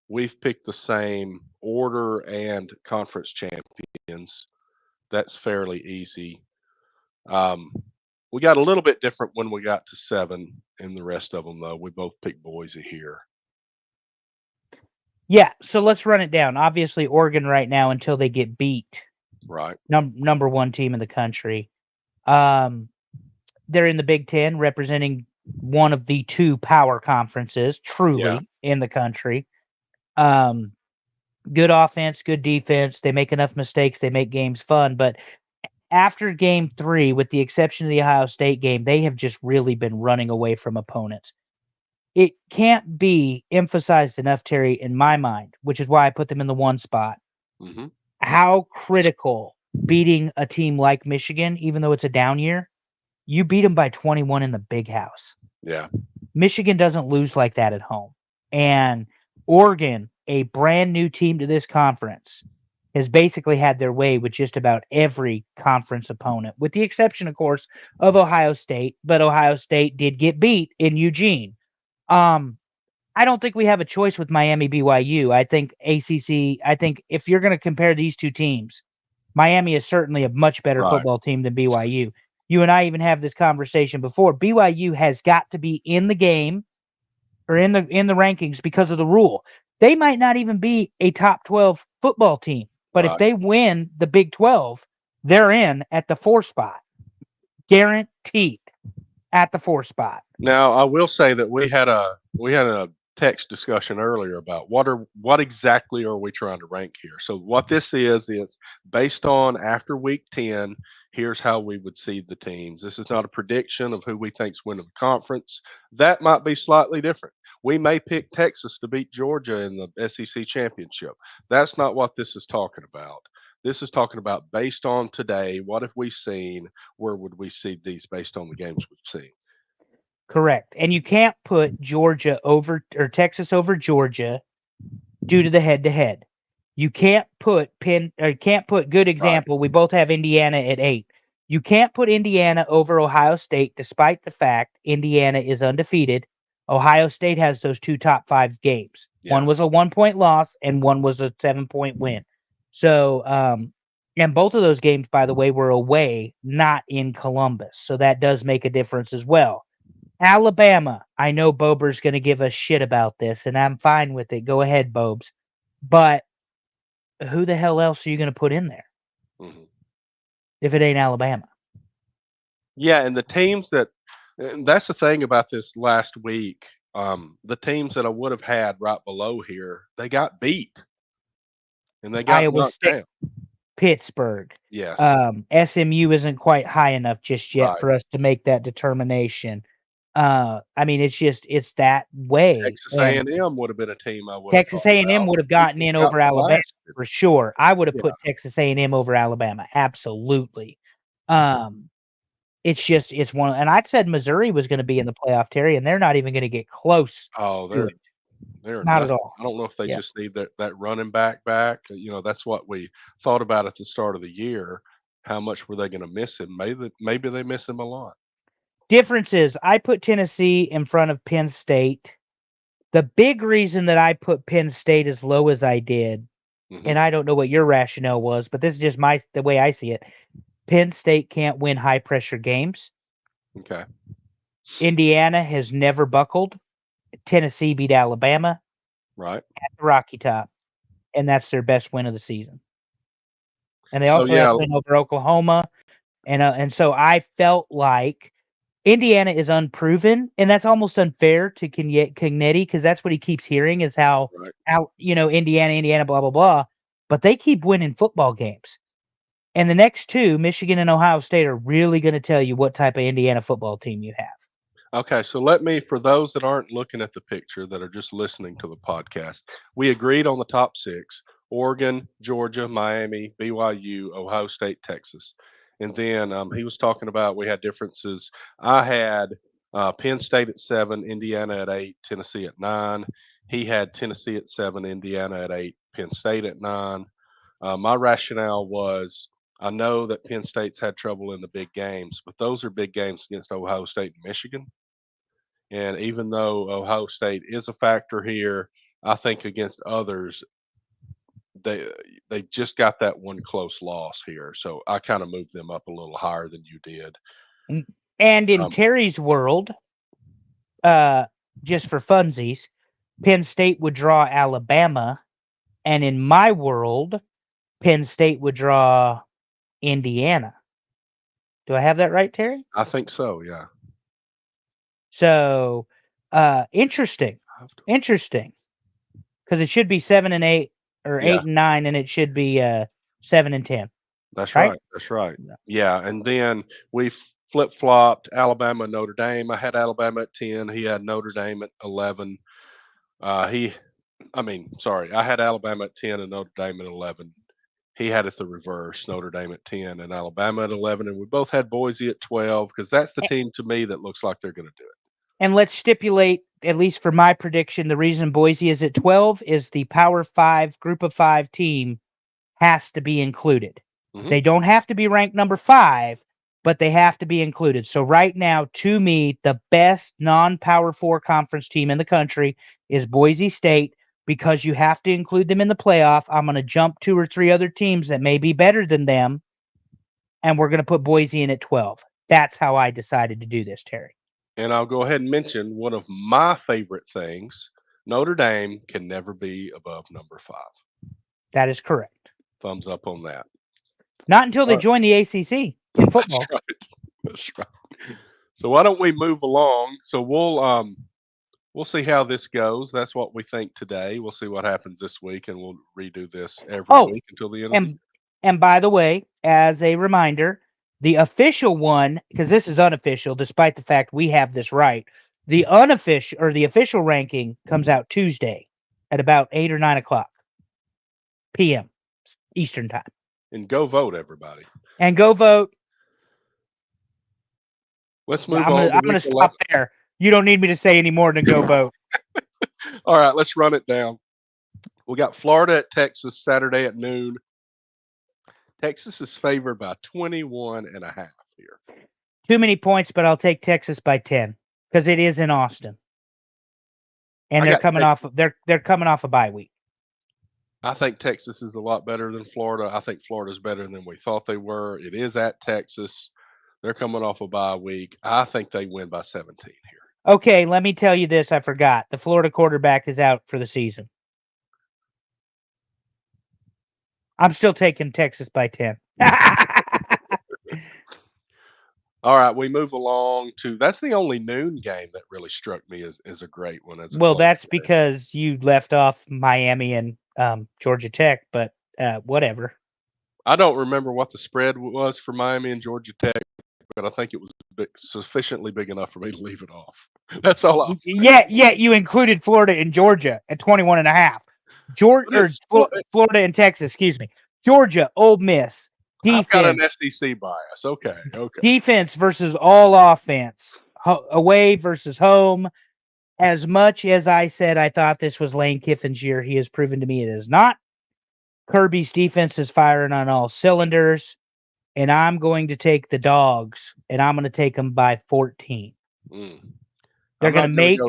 We've picked the same order and conference champions. That's fairly easy. We got a little bit different when we got to 7 and the rest of them, though. We both picked Boise here. Yeah, so let's run it down. Obviously, Oregon right now until they get beat. Right. Number 1 team in the country. They're in the Big Ten, representing one of the 2 power conferences, truly, in the country. Good offense, good defense. They make enough mistakes. They make games fun. But after game 3, with the exception of the Ohio State game, they have just really been running away from opponents. It can't be emphasized enough, Terry, in my mind, which is why I put them in the 1 spot. Mm-hmm. How critical beating a team like Michigan, even though it's a down year, you beat them by 21 in the big house. Yeah. Michigan doesn't lose like that at home. And Oregon a brand new team to this conference has basically had their way with just about every conference opponent, with the exception, of course, of Ohio State. But Ohio State did get beat in Eugene. I don't think we have a choice with Miami BYU. I think ACC. I think if you're going to compare these two teams, Miami is certainly a much better Right. football team than BYU. You and I even have this conversation before. BYU has got to be in the game or in the rankings because of the rule. They might not even be a top 12 football team, but if Right. they win the Big 12, they're in at the 4 spot. Guaranteed at the 4 spot. Now, I will say that we had a text discussion earlier about what exactly are we trying to rank here. So what this is based on after week 10, here's how we would seed the teams. This is not a prediction of who we think's winning the conference. That might be slightly different. We may pick Texas to beat Georgia in the SEC championship. That's not what this is talking about. This is talking about based on today, what have we seen? Where would we seed these based on the games we've seen? Correct. And you can't put Georgia over or Texas over Georgia due to the head-to-head. You can't put good example. Right. We both have Indiana at 8. You can't put Indiana over Ohio State, despite the fact Indiana is undefeated. Ohio State has those 2 top 5 games. Yeah. One was a 1-point loss and one was a 7-point win. So, and both of those games, by the way, were away, not in Columbus. So that does make a difference as well. Alabama, I know Bober's going to give us shit about this, and I'm fine with it. Go ahead, Bobes. But who the hell else are you going to put in there if it ain't Alabama? Yeah, and the teams that's the thing about this last week. The teams that I would have had right below here, they got beat. And they got Iowa State, down. Pittsburgh. Yes. SMU isn't quite high enough just yet for us to make that determination. I mean, it's that way. Texas A&M would have been a team I would. Texas A&M would have gotten in over Alabama for sure. I would have put Texas A&M over Alabama, absolutely. It's one, and I said Missouri was going to be in the playoff, Terry, and they're not even going to get close. Oh, they're not at all. I don't know if they just need that running back. You know, that's what we thought about at the start of the year. How much were they going to miss him? Maybe they miss him a lot. Difference is I put Tennessee in front of Penn State. The big reason that I put Penn State as low as I did, and I don't know what your rationale was, but this is just the way I see it. Penn State can't win high pressure games. Okay. Indiana has never buckled. Tennessee beat Alabama. Right. At the Rocky Top. And that's their best win of the season. And they also have a win over Oklahoma. And so I felt like Indiana is unproven, and that's almost unfair to Cognetti because that's what he keeps hearing is how Indiana, blah, blah, blah. But they keep winning football games. And the next two, Michigan and Ohio State, are really going to tell you what type of Indiana football team you have. Okay, so for those that aren't looking at the picture, that are just listening to the podcast, we agreed on the top 6, Oregon, Georgia, Miami, BYU, Ohio State, Texas. And then he was talking about we had differences. I had Penn State at 7, Indiana at 8, Tennessee at 9. He had Tennessee at 7, Indiana at 8, Penn State at 9. My rationale was I know that Penn State's had trouble in the big games, but those are big games against Ohio State and Michigan. And even though Ohio State is a factor here, I think against others, they just got that one close loss here. So I kind of moved them up a little higher than you did. And in Terry's world, just for funsies, Penn State would draw Alabama. And in my world, Penn State would draw Indiana. Do I have that right, Terry? I think so, yeah. So, interesting. Because it should be 7 and 8 or 8 and 9, and it should be 7 and 10. That's right. That's right. Yeah, and then we flip-flopped Alabama, Notre Dame. I had Alabama at 10. He had Notre Dame at 11. I had Alabama at 10 and Notre Dame at 11. He had it the reverse, Notre Dame at 10 and Alabama at 11. And we both had Boise at 12 because that's the team to me that looks like they're going to do it. And let's stipulate, at least for my prediction, the reason Boise is at 12 is the Power 5 Group of 5 team has to be included. Mhm. They don't have to be ranked number 5, but they have to be included. So right now, to me, the best non-Power 4 conference team in the country is Boise State, because you have to include them in the playoff. I'm going to jump 2 or 3 other teams that may be better than them, and we're going to put Boise in at 12. That's how I decided to do this, Terry. And I'll go ahead and mention one of my favorite things. Notre Dame can never be above number 5. That is correct. Thumbs up on that. Not until they Alright. join the ACC in football. That's right. That's right. So why don't we move along? So we'll see how this goes. That's what we think today. We'll see what happens this week, and we'll redo this every week until the end of the year. And by the way, as a reminder, the official one, because this is unofficial, despite the fact we have this right, the unofficial or the official ranking comes out Tuesday at about 8 or 9 o'clock p.m. Eastern time. And go vote, everybody. And go vote. Let's move I'm on. going to stop there. You don't need me to say any more than go vote. All right, let's run it down. We got Florida at Texas Saturday at noon. Texas is favored by 21.5 here. Too many points, but I'll take Texas by 10 because it is in Austin, and they're coming off a bye week. I think Texas is a lot better than Florida. I think Florida's better than we thought they were. It is at Texas. They're coming off a bye week. I think they win by 17 here. Okay, let me tell you this. I forgot. The Florida quarterback is out for the season. I'm still taking Texas by 10. All right, we move along to that's the only noon game that really struck me as a great one. Well, that's because you left off Miami and Georgia Tech, but whatever. I don't remember what the spread was for Miami and Georgia Tech, but I think it was sufficiently big enough for me to leave it off. That's all I'll say. Yeah, you included Florida and Georgia at 21.5. Florida and Texas, excuse me. Georgia, Ole Miss. Defense. I've got an SEC bias. Okay. Defense versus all offense. Away versus home. As much as I said I thought this was Lane Kiffin's year, he has proven to me it is not. Kirby's defense is firing on all cylinders, and I'm going to take the Dogs, and I'm going to take them by 14. They're going to make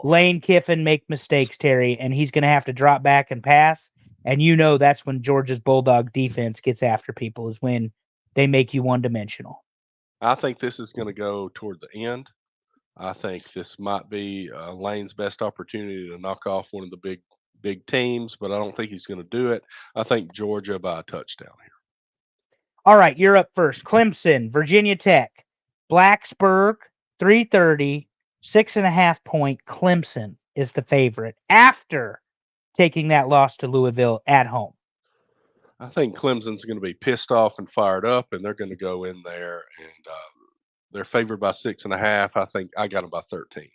Lane Kiffin make mistakes, Terry, and he's going to have to drop back and pass. And that's when Georgia's Bulldog defense gets after people, is when they make you one-dimensional. I think this is going to go toward the end. I think this might be Lane's best opportunity to knock off one of the big teams, but I don't think he's going to do it. I think Georgia by a touchdown here. All right, you're up first. Clemson, Virginia Tech, Blacksburg, 3:30, 6.5-point. Clemson is the favorite after taking that loss to Louisville at home. I think Clemson's going to be pissed off and fired up, and they're going to go in there, and they're favored by 6.5. I think I got them by 13.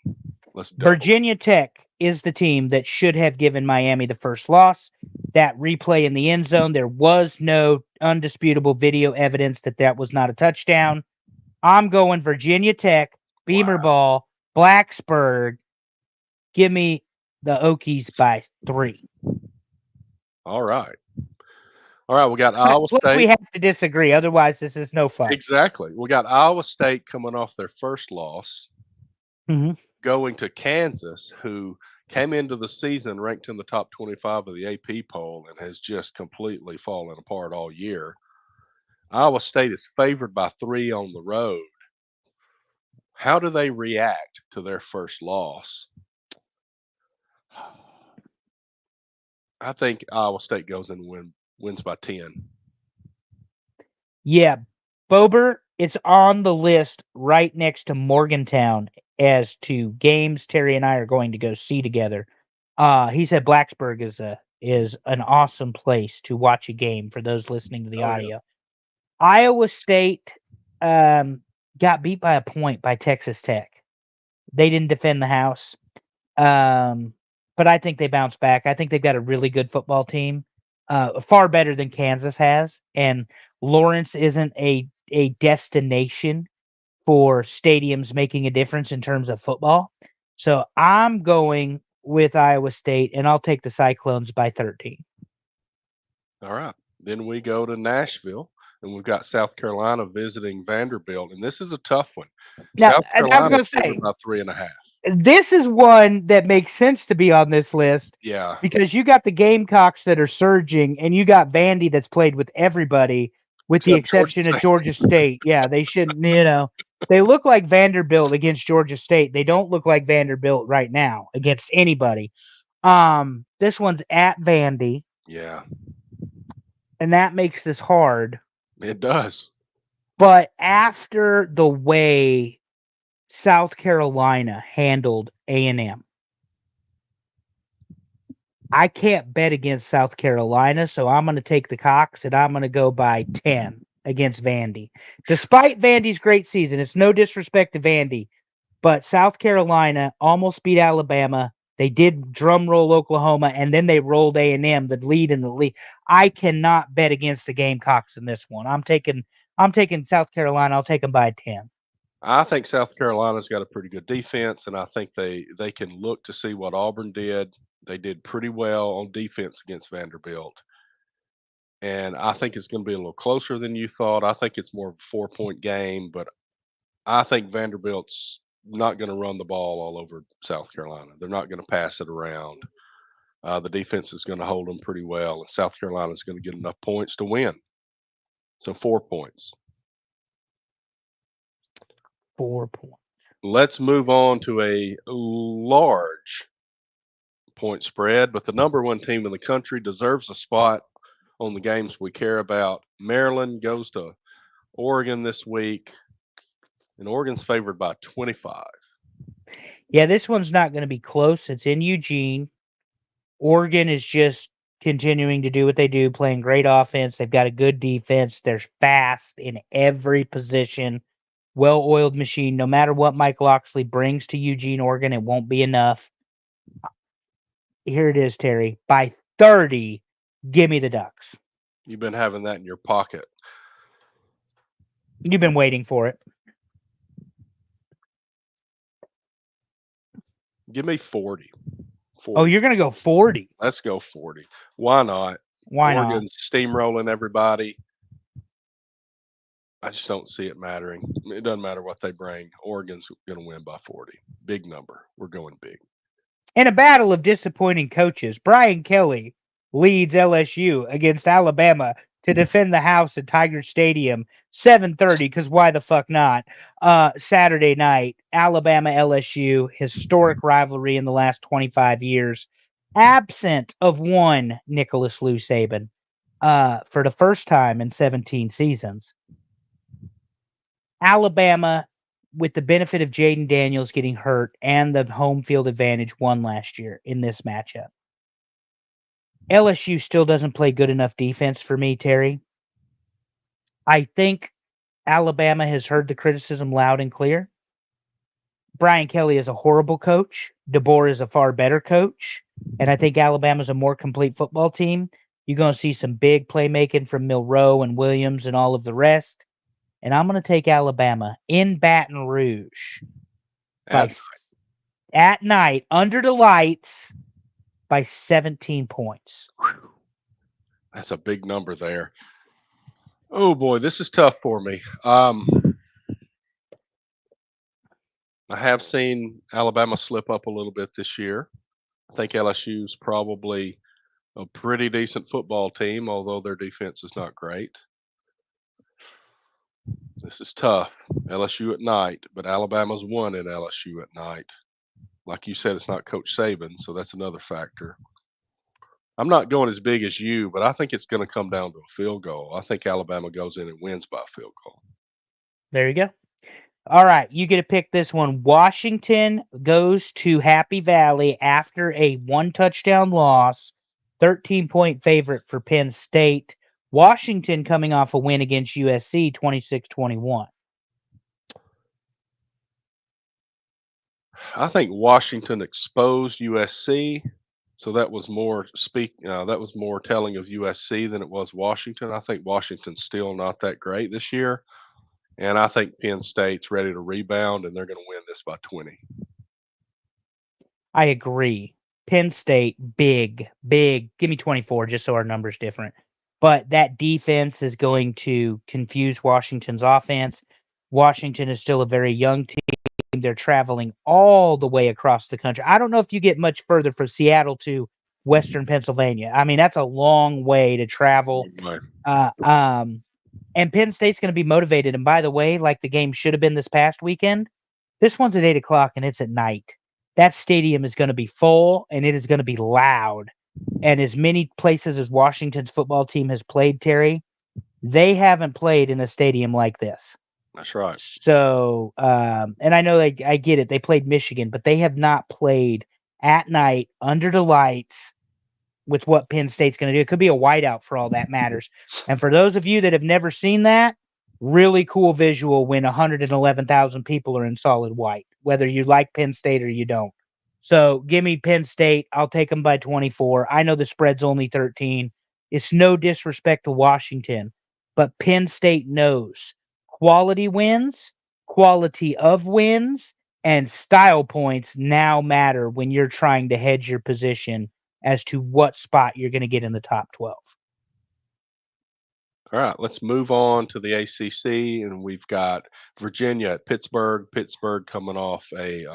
Virginia Tech is the team that should have given Miami the first loss. That replay in the end zone, there was no undisputable video evidence that was not a touchdown. I'm going Virginia Tech, Beamer Ball, Blacksburg. Give me the Okies by 3. All right. We got Iowa State. We have to disagree. Otherwise, this is no fun. Exactly. We got Iowa State coming off their first loss, going to Kansas, who came into the season ranked in the top 25 of the AP poll and has just completely fallen apart all year. Iowa State is favored by 3 on the road. How do they react to their first loss? I think Iowa State goes and wins by 10. Yeah. Bober, it's on the list right next to Morgantown as to games Terry and I are going to go see together. He said Blacksburg is an awesome place to watch a game for those listening to the audio. Yeah. Iowa State got beat by a point by Texas Tech. They didn't defend the house. But I think they bounce back. I think they've got a really good football team, far better than Kansas has. And Lawrence isn't a destination for stadiums making a difference in terms of football. So I'm going with Iowa State, and I'll take the Cyclones by 13. All right. Then we go to Nashville, and we've got South Carolina visiting Vanderbilt, and this is a tough one. Now, South and I was Carolina going to say, favored by 3.5. this is one that makes sense to be on this list Yeah. because you got the Gamecocks that are surging, and you got Vandy that's played with everybody, with the Except Georgia exception of State. Georgia State. Yeah, they shouldn't, they look like Vanderbilt against Georgia State. They don't look like Vanderbilt right now against anybody. This one's at Vandy, Yeah, and that makes this hard. it does. But after the way South Carolina handled A&M, I can't bet against South Carolina, so I'm going to take the Cox, and I'm going to go by 10 against Vandy. Despite Vandy's great season, it's no disrespect to Vandy, but South Carolina almost beat Alabama. They did drum roll Oklahoma, and then they rolled A&M, the lead in the league. I cannot bet against the Gamecocks in this one. I'm taking South Carolina. I'll take them by 10. I think South Carolina's got a pretty good defense, and I think they can look to see what Auburn did. They did pretty well on defense against Vanderbilt. And I think it's going to be a little closer than you thought. I think it's more of a 4-point game, but I think Vanderbilt's not going to run the ball all over South Carolina. They're not going to pass it around. The defense is going to hold them pretty well, and South Carolina is going to get enough points to win. So 4 points. 4 points. Let's move on to a large point spread, but the number one team in the country deserves a spot on the games we care about. Maryland goes to Oregon this week, and Oregon's favored by 25. Yeah, this one's not going to be close. It's in Eugene. Oregon is just continuing to do what they do, playing great offense. They've got a good defense. They're fast in every position. Well-oiled machine. No matter what Mike Locksley brings to Eugene, Oregon, it won't be enough. Here it is, Terry. By 30, give me the Ducks. You've been having that in your pocket. You've been waiting for it. Give me 40. 40. Oh, you're going to go 40. Let's go 40. Why not? Why not? Oregon's steamrolling everybody. I just don't see it mattering. It doesn't matter what they bring. Oregon's going to win by 40. Big number. We're going big. In a battle of disappointing coaches, Brian Kelly leads LSU against Alabama to defend the house at Tiger Stadium, 7:30, because why the fuck not? Saturday night, Alabama LSU, historic rivalry in the last 25 years, absent of one Nicholas Lou Saban for the first time in 17 seasons. Alabama, with the benefit of Jaden Daniels getting hurt and the home field advantage, won last year in this matchup. LSU still doesn't play good enough defense for me, Terry. I think Alabama has heard the criticism loud and clear. Brian Kelly is a horrible coach. DeBoer is a far better coach. And I think Alabama's a more complete football team. You're going to see some big playmaking from Milroe and Williams and all of the rest. And I'm going to take Alabama in Baton Rouge at night under the lights by 17 points. That's a big number there. Oh boy, this is tough for me. I have seen Alabama slip up a little bit this year. I think LSU's probably a pretty decent football team, although their defense is not great. This is tough. LSU at night, but Alabama's won at LSU at night. Like you said, it's not Coach Saban, so that's another factor. I'm not going as big as you, but I think it's going to come down to a field goal. I think Alabama goes in and wins by a field goal. There you go. All right, you get to pick this one. Washington goes to Happy Valley after a one-touchdown loss, 13-point favorite for Penn State. Washington coming off a win against USC, 26-21. I think Washington exposed USC, so that was more telling of USC than it was Washington. I think Washington's still not that great this year, And I think Penn State's ready to rebound, and they're going to win this by 20. I agree. Penn State, big. Give me 24 just so our number's different. But that defense is going to confuse Washington's offense. Washington is still a very young team. They're traveling all the way across the country. I don't know if you get much further from Seattle to Western Pennsylvania. I mean, that's a long way to travel. And Penn State's going to be motivated. And by the way, like the game should have been this past weekend, this one's at 8 o'clock and it's at night. That stadium is going to be full and it is going to be loud. And as many places as Washington's football team has played, Terry, they haven't played in a stadium like this. That's right. So, and I know I get it. They played Michigan, but they have not played at night under the lights with what Penn State's going to do. It could be a whiteout for all that matters. And for those of you that have never seen that, really cool visual when 111,000 people are in solid white, whether you like Penn State or you don't. So give me Penn State. I'll take them by 24. I know the spread's only 13. It's no disrespect to Washington, but Penn State knows quality wins, quality of wins, and style points now matter when you're trying to hedge your position as to what spot you're going to get in the top 12. All right, let's move on to the ACC, and we've got Virginia at Pittsburgh. Pittsburgh coming off a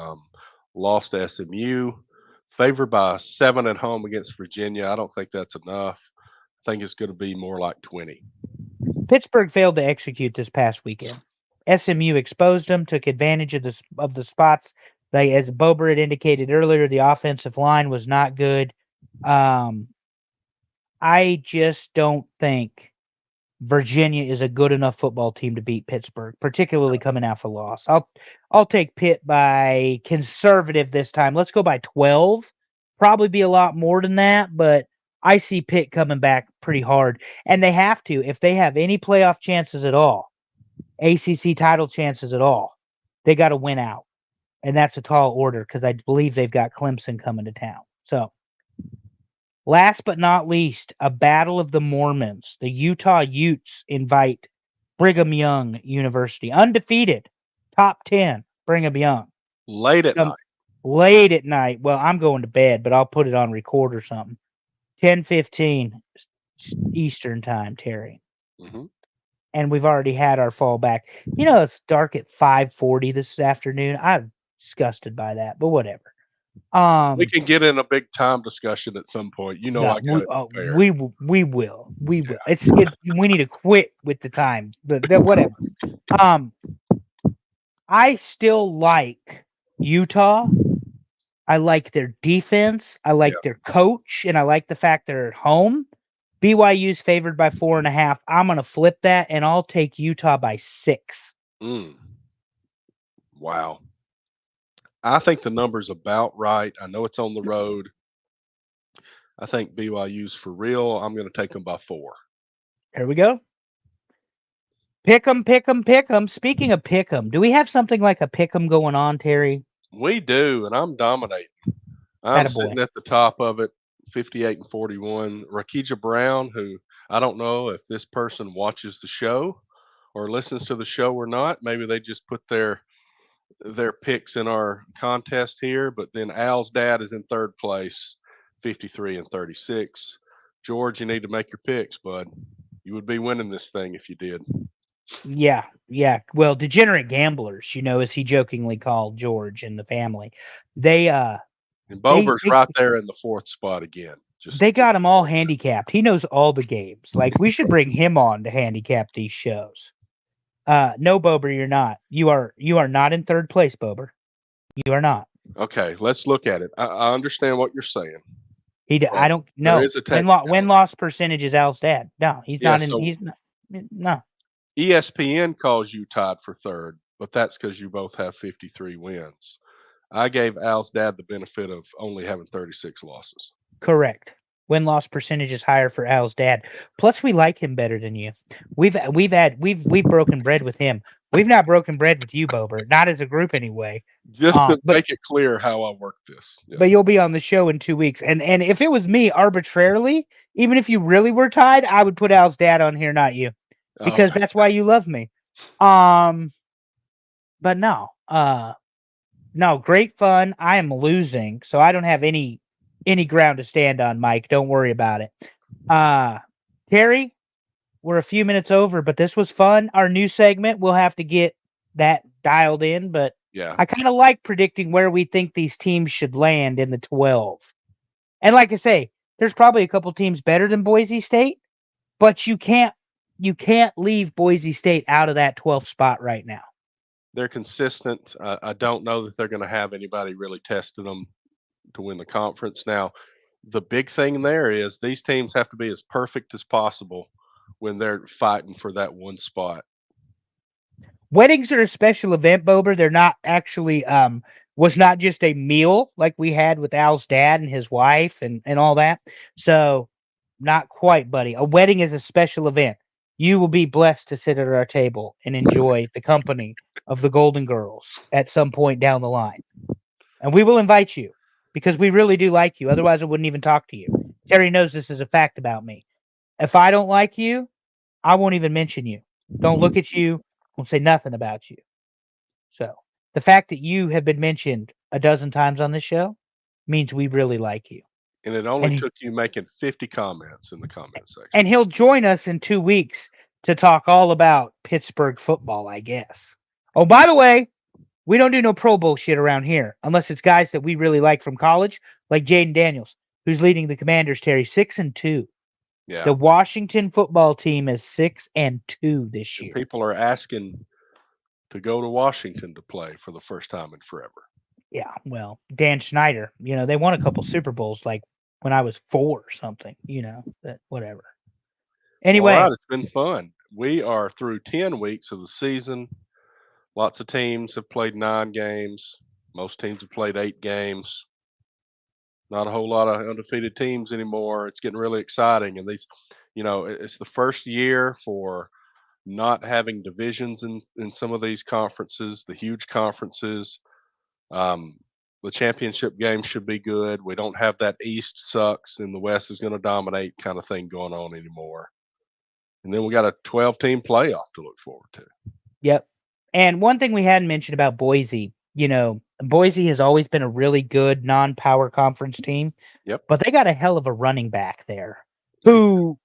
loss to SMU, favored by 7 at home against Virginia. I don't think that's enough. I think it's going to be more like 20. Pittsburgh failed to execute this past weekend. SMU exposed them, took advantage of the spots. As Bober had indicated earlier, the offensive line was not good. I just don't think Virginia is a good enough football team to beat Pittsburgh, particularly coming off a loss. I'll take Pitt by conservative this time. Let's go by 12. Probably be a lot more than that, but I see Pitt coming back pretty hard. And they have to, if they have any playoff chances at all, ACC title chances at all, they got to win out. And that's a tall order because I believe they've got Clemson coming to town. So, last but not least, a battle of the Mormons. The Utah Utes invite Brigham Young University. Undefeated. Top 10. Brigham Young. Late at night. Late at night. Well, I'm going to bed, but I'll put it on record or something. 10:15 Eastern time, Terry. Mm-hmm. And we've already had our fallback. You know, it's dark at 5:40 this afternoon. I'm disgusted by that, but whatever. We can get in a big time discussion at some point. You know, we will. We will. We need to quit with the time, but whatever. I still like Utah. I like their defense. I like their coach, and I like the fact they're at home. BYU's favored by 4.5. I'm going to flip that, and I'll take Utah by 6. Wow. I think the number's about right. I know it's on the road. I think BYU's for real. I'm going to take them by 4. Here we go. Pick 'em, pick 'em, pick 'em. Speaking of pick 'em, do we have something like a pick 'em going on, Terry? We do, and I'm dominating. I'm sitting at the top of it, 58-41. Rakija Brown, who I don't know if this person watches the show or listens to the show or not. Maybe they just put their picks in our contest here, but then Al's dad is in third place, 53-36. George, you need to make your picks, bud. You would be winning this thing if you did. Yeah. Well, degenerate gamblers, as he jokingly called George and the family. And Bober's right there in the 4th spot again. They got him all handicapped. He knows all the games. Like, we should bring him on to handicap these shows. No, Bober, you're not. You are not in third place, Bober. You are not. Okay, let's look at it. I understand what you're saying. I don't know. Win-loss percentage is Al's dad. No, he's not in. He's not. No. ESPN calls you tied for third, but that's because you both have 53 wins. I gave Al's dad the benefit of only having 36 losses. Correct. Win-loss percentage is higher for Al's dad. Plus, we like him better than you. We've broken bread with him. We've not broken bread with you, Bober. Not as a group, anyway. Just to make it clear how I work this. Yeah. But you'll be on the show in 2 weeks. And if it was me arbitrarily, even if you really were tied, I would put Al's dad on here, not you. Because that's why you love me. But no, great fun. I am losing, so I don't have any ground to stand on, Mike. Don't worry about it. Terry, we're a few minutes over, but this was fun. Our new segment, we'll have to get that dialed in, but Yeah. I kind of like predicting where we think these teams should land in the 12. And like I say, there's probably a couple teams better than Boise State, but you can't leave Boise State out of that 12th spot right now. They're consistent. I don't know that they're going to have anybody really testing them to win the conference. Now, the big thing there is these teams have to be as perfect as possible when they're fighting for that one spot. Weddings are a special event, Bober. They're not actually was not just a meal like we had with Al's dad and his wife and all that. So not quite, buddy. A wedding is a special event. You will be blessed to sit at our table and enjoy the company of the Golden Girls at some point down the line. And we will invite you because we really do like you. Otherwise, I wouldn't even talk to you. Terry knows this is a fact about me. If I don't like you, I won't even mention you. Don't look at you. Won't say nothing about you. So the fact that you have been mentioned a dozen times on this show means we really like you. And it only And he- took you making 50 comments in the comment section. And he'll join us in 2 weeks to talk all about Pittsburgh football, I guess. Oh, by the way, we don't do no pro bullshit around here unless it's guys that we really like from college, like Jaden Daniels, who's leading the Commanders, Terry, 6-2. Yeah. The Washington football team is 6-2 this And year. people are asking to go to Washington to play for the first time in forever. Yeah, well, Dan Schneider, they won a couple Super Bowls like when I was 4 or something, that whatever. Anyway, All right, it's been fun. We are through 10 weeks of the season. Lots of teams have played 9 games. Most teams have played 8 games. Not a whole lot of undefeated teams anymore. It's getting really exciting. And these, it's the first year for not having divisions in some of these conferences, the huge conferences. The championship game should be good. We don't have that East sucks and the West is going to dominate kind of thing going on anymore. And then we got a 12-team playoff to look forward to. Yep. And one thing we hadn't mentioned about Boise, Boise has always been a really good non-power conference team. Yep. But they got a hell of a running back there who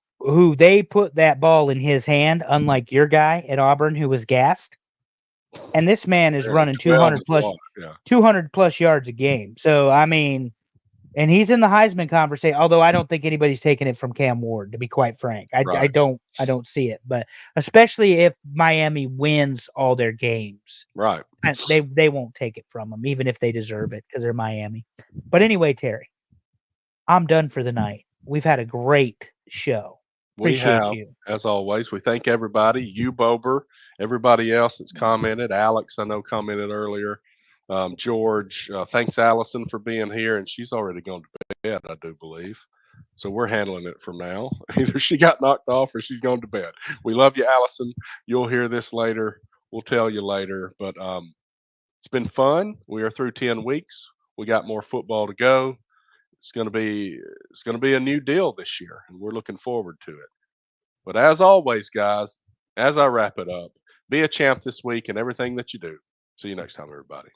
they put that ball in his hand, unlike your guy at Auburn who was gassed. And this man is running 200 plus yards a game. So, I mean, and he's in the Heisman conversation, although I don't think anybody's taking it from Cam Ward, to be quite frank. I don't see it. But especially if Miami wins all their games. Right. They won't take it from them, even if they deserve it, because they're Miami. But anyway, Terry, I'm done for the night. We've had a great show. Appreciate you. As always, we thank everybody, you, Bober, everybody else that's commented. Alex, I know, commented earlier. George, thanks, Allison, for being here. And she's already gone to bed, I do believe. So we're handling it from now. Either she got knocked off or she's gone to bed. We love you, Allison. You'll hear this later. We'll tell you later. But it's been fun. We are through 10 weeks. We got more football to go. It's going to be a new deal this year, and we're looking forward to it. But as always, guys, as I wrap it up, be a champ this week in everything that you do. See you next time, everybody.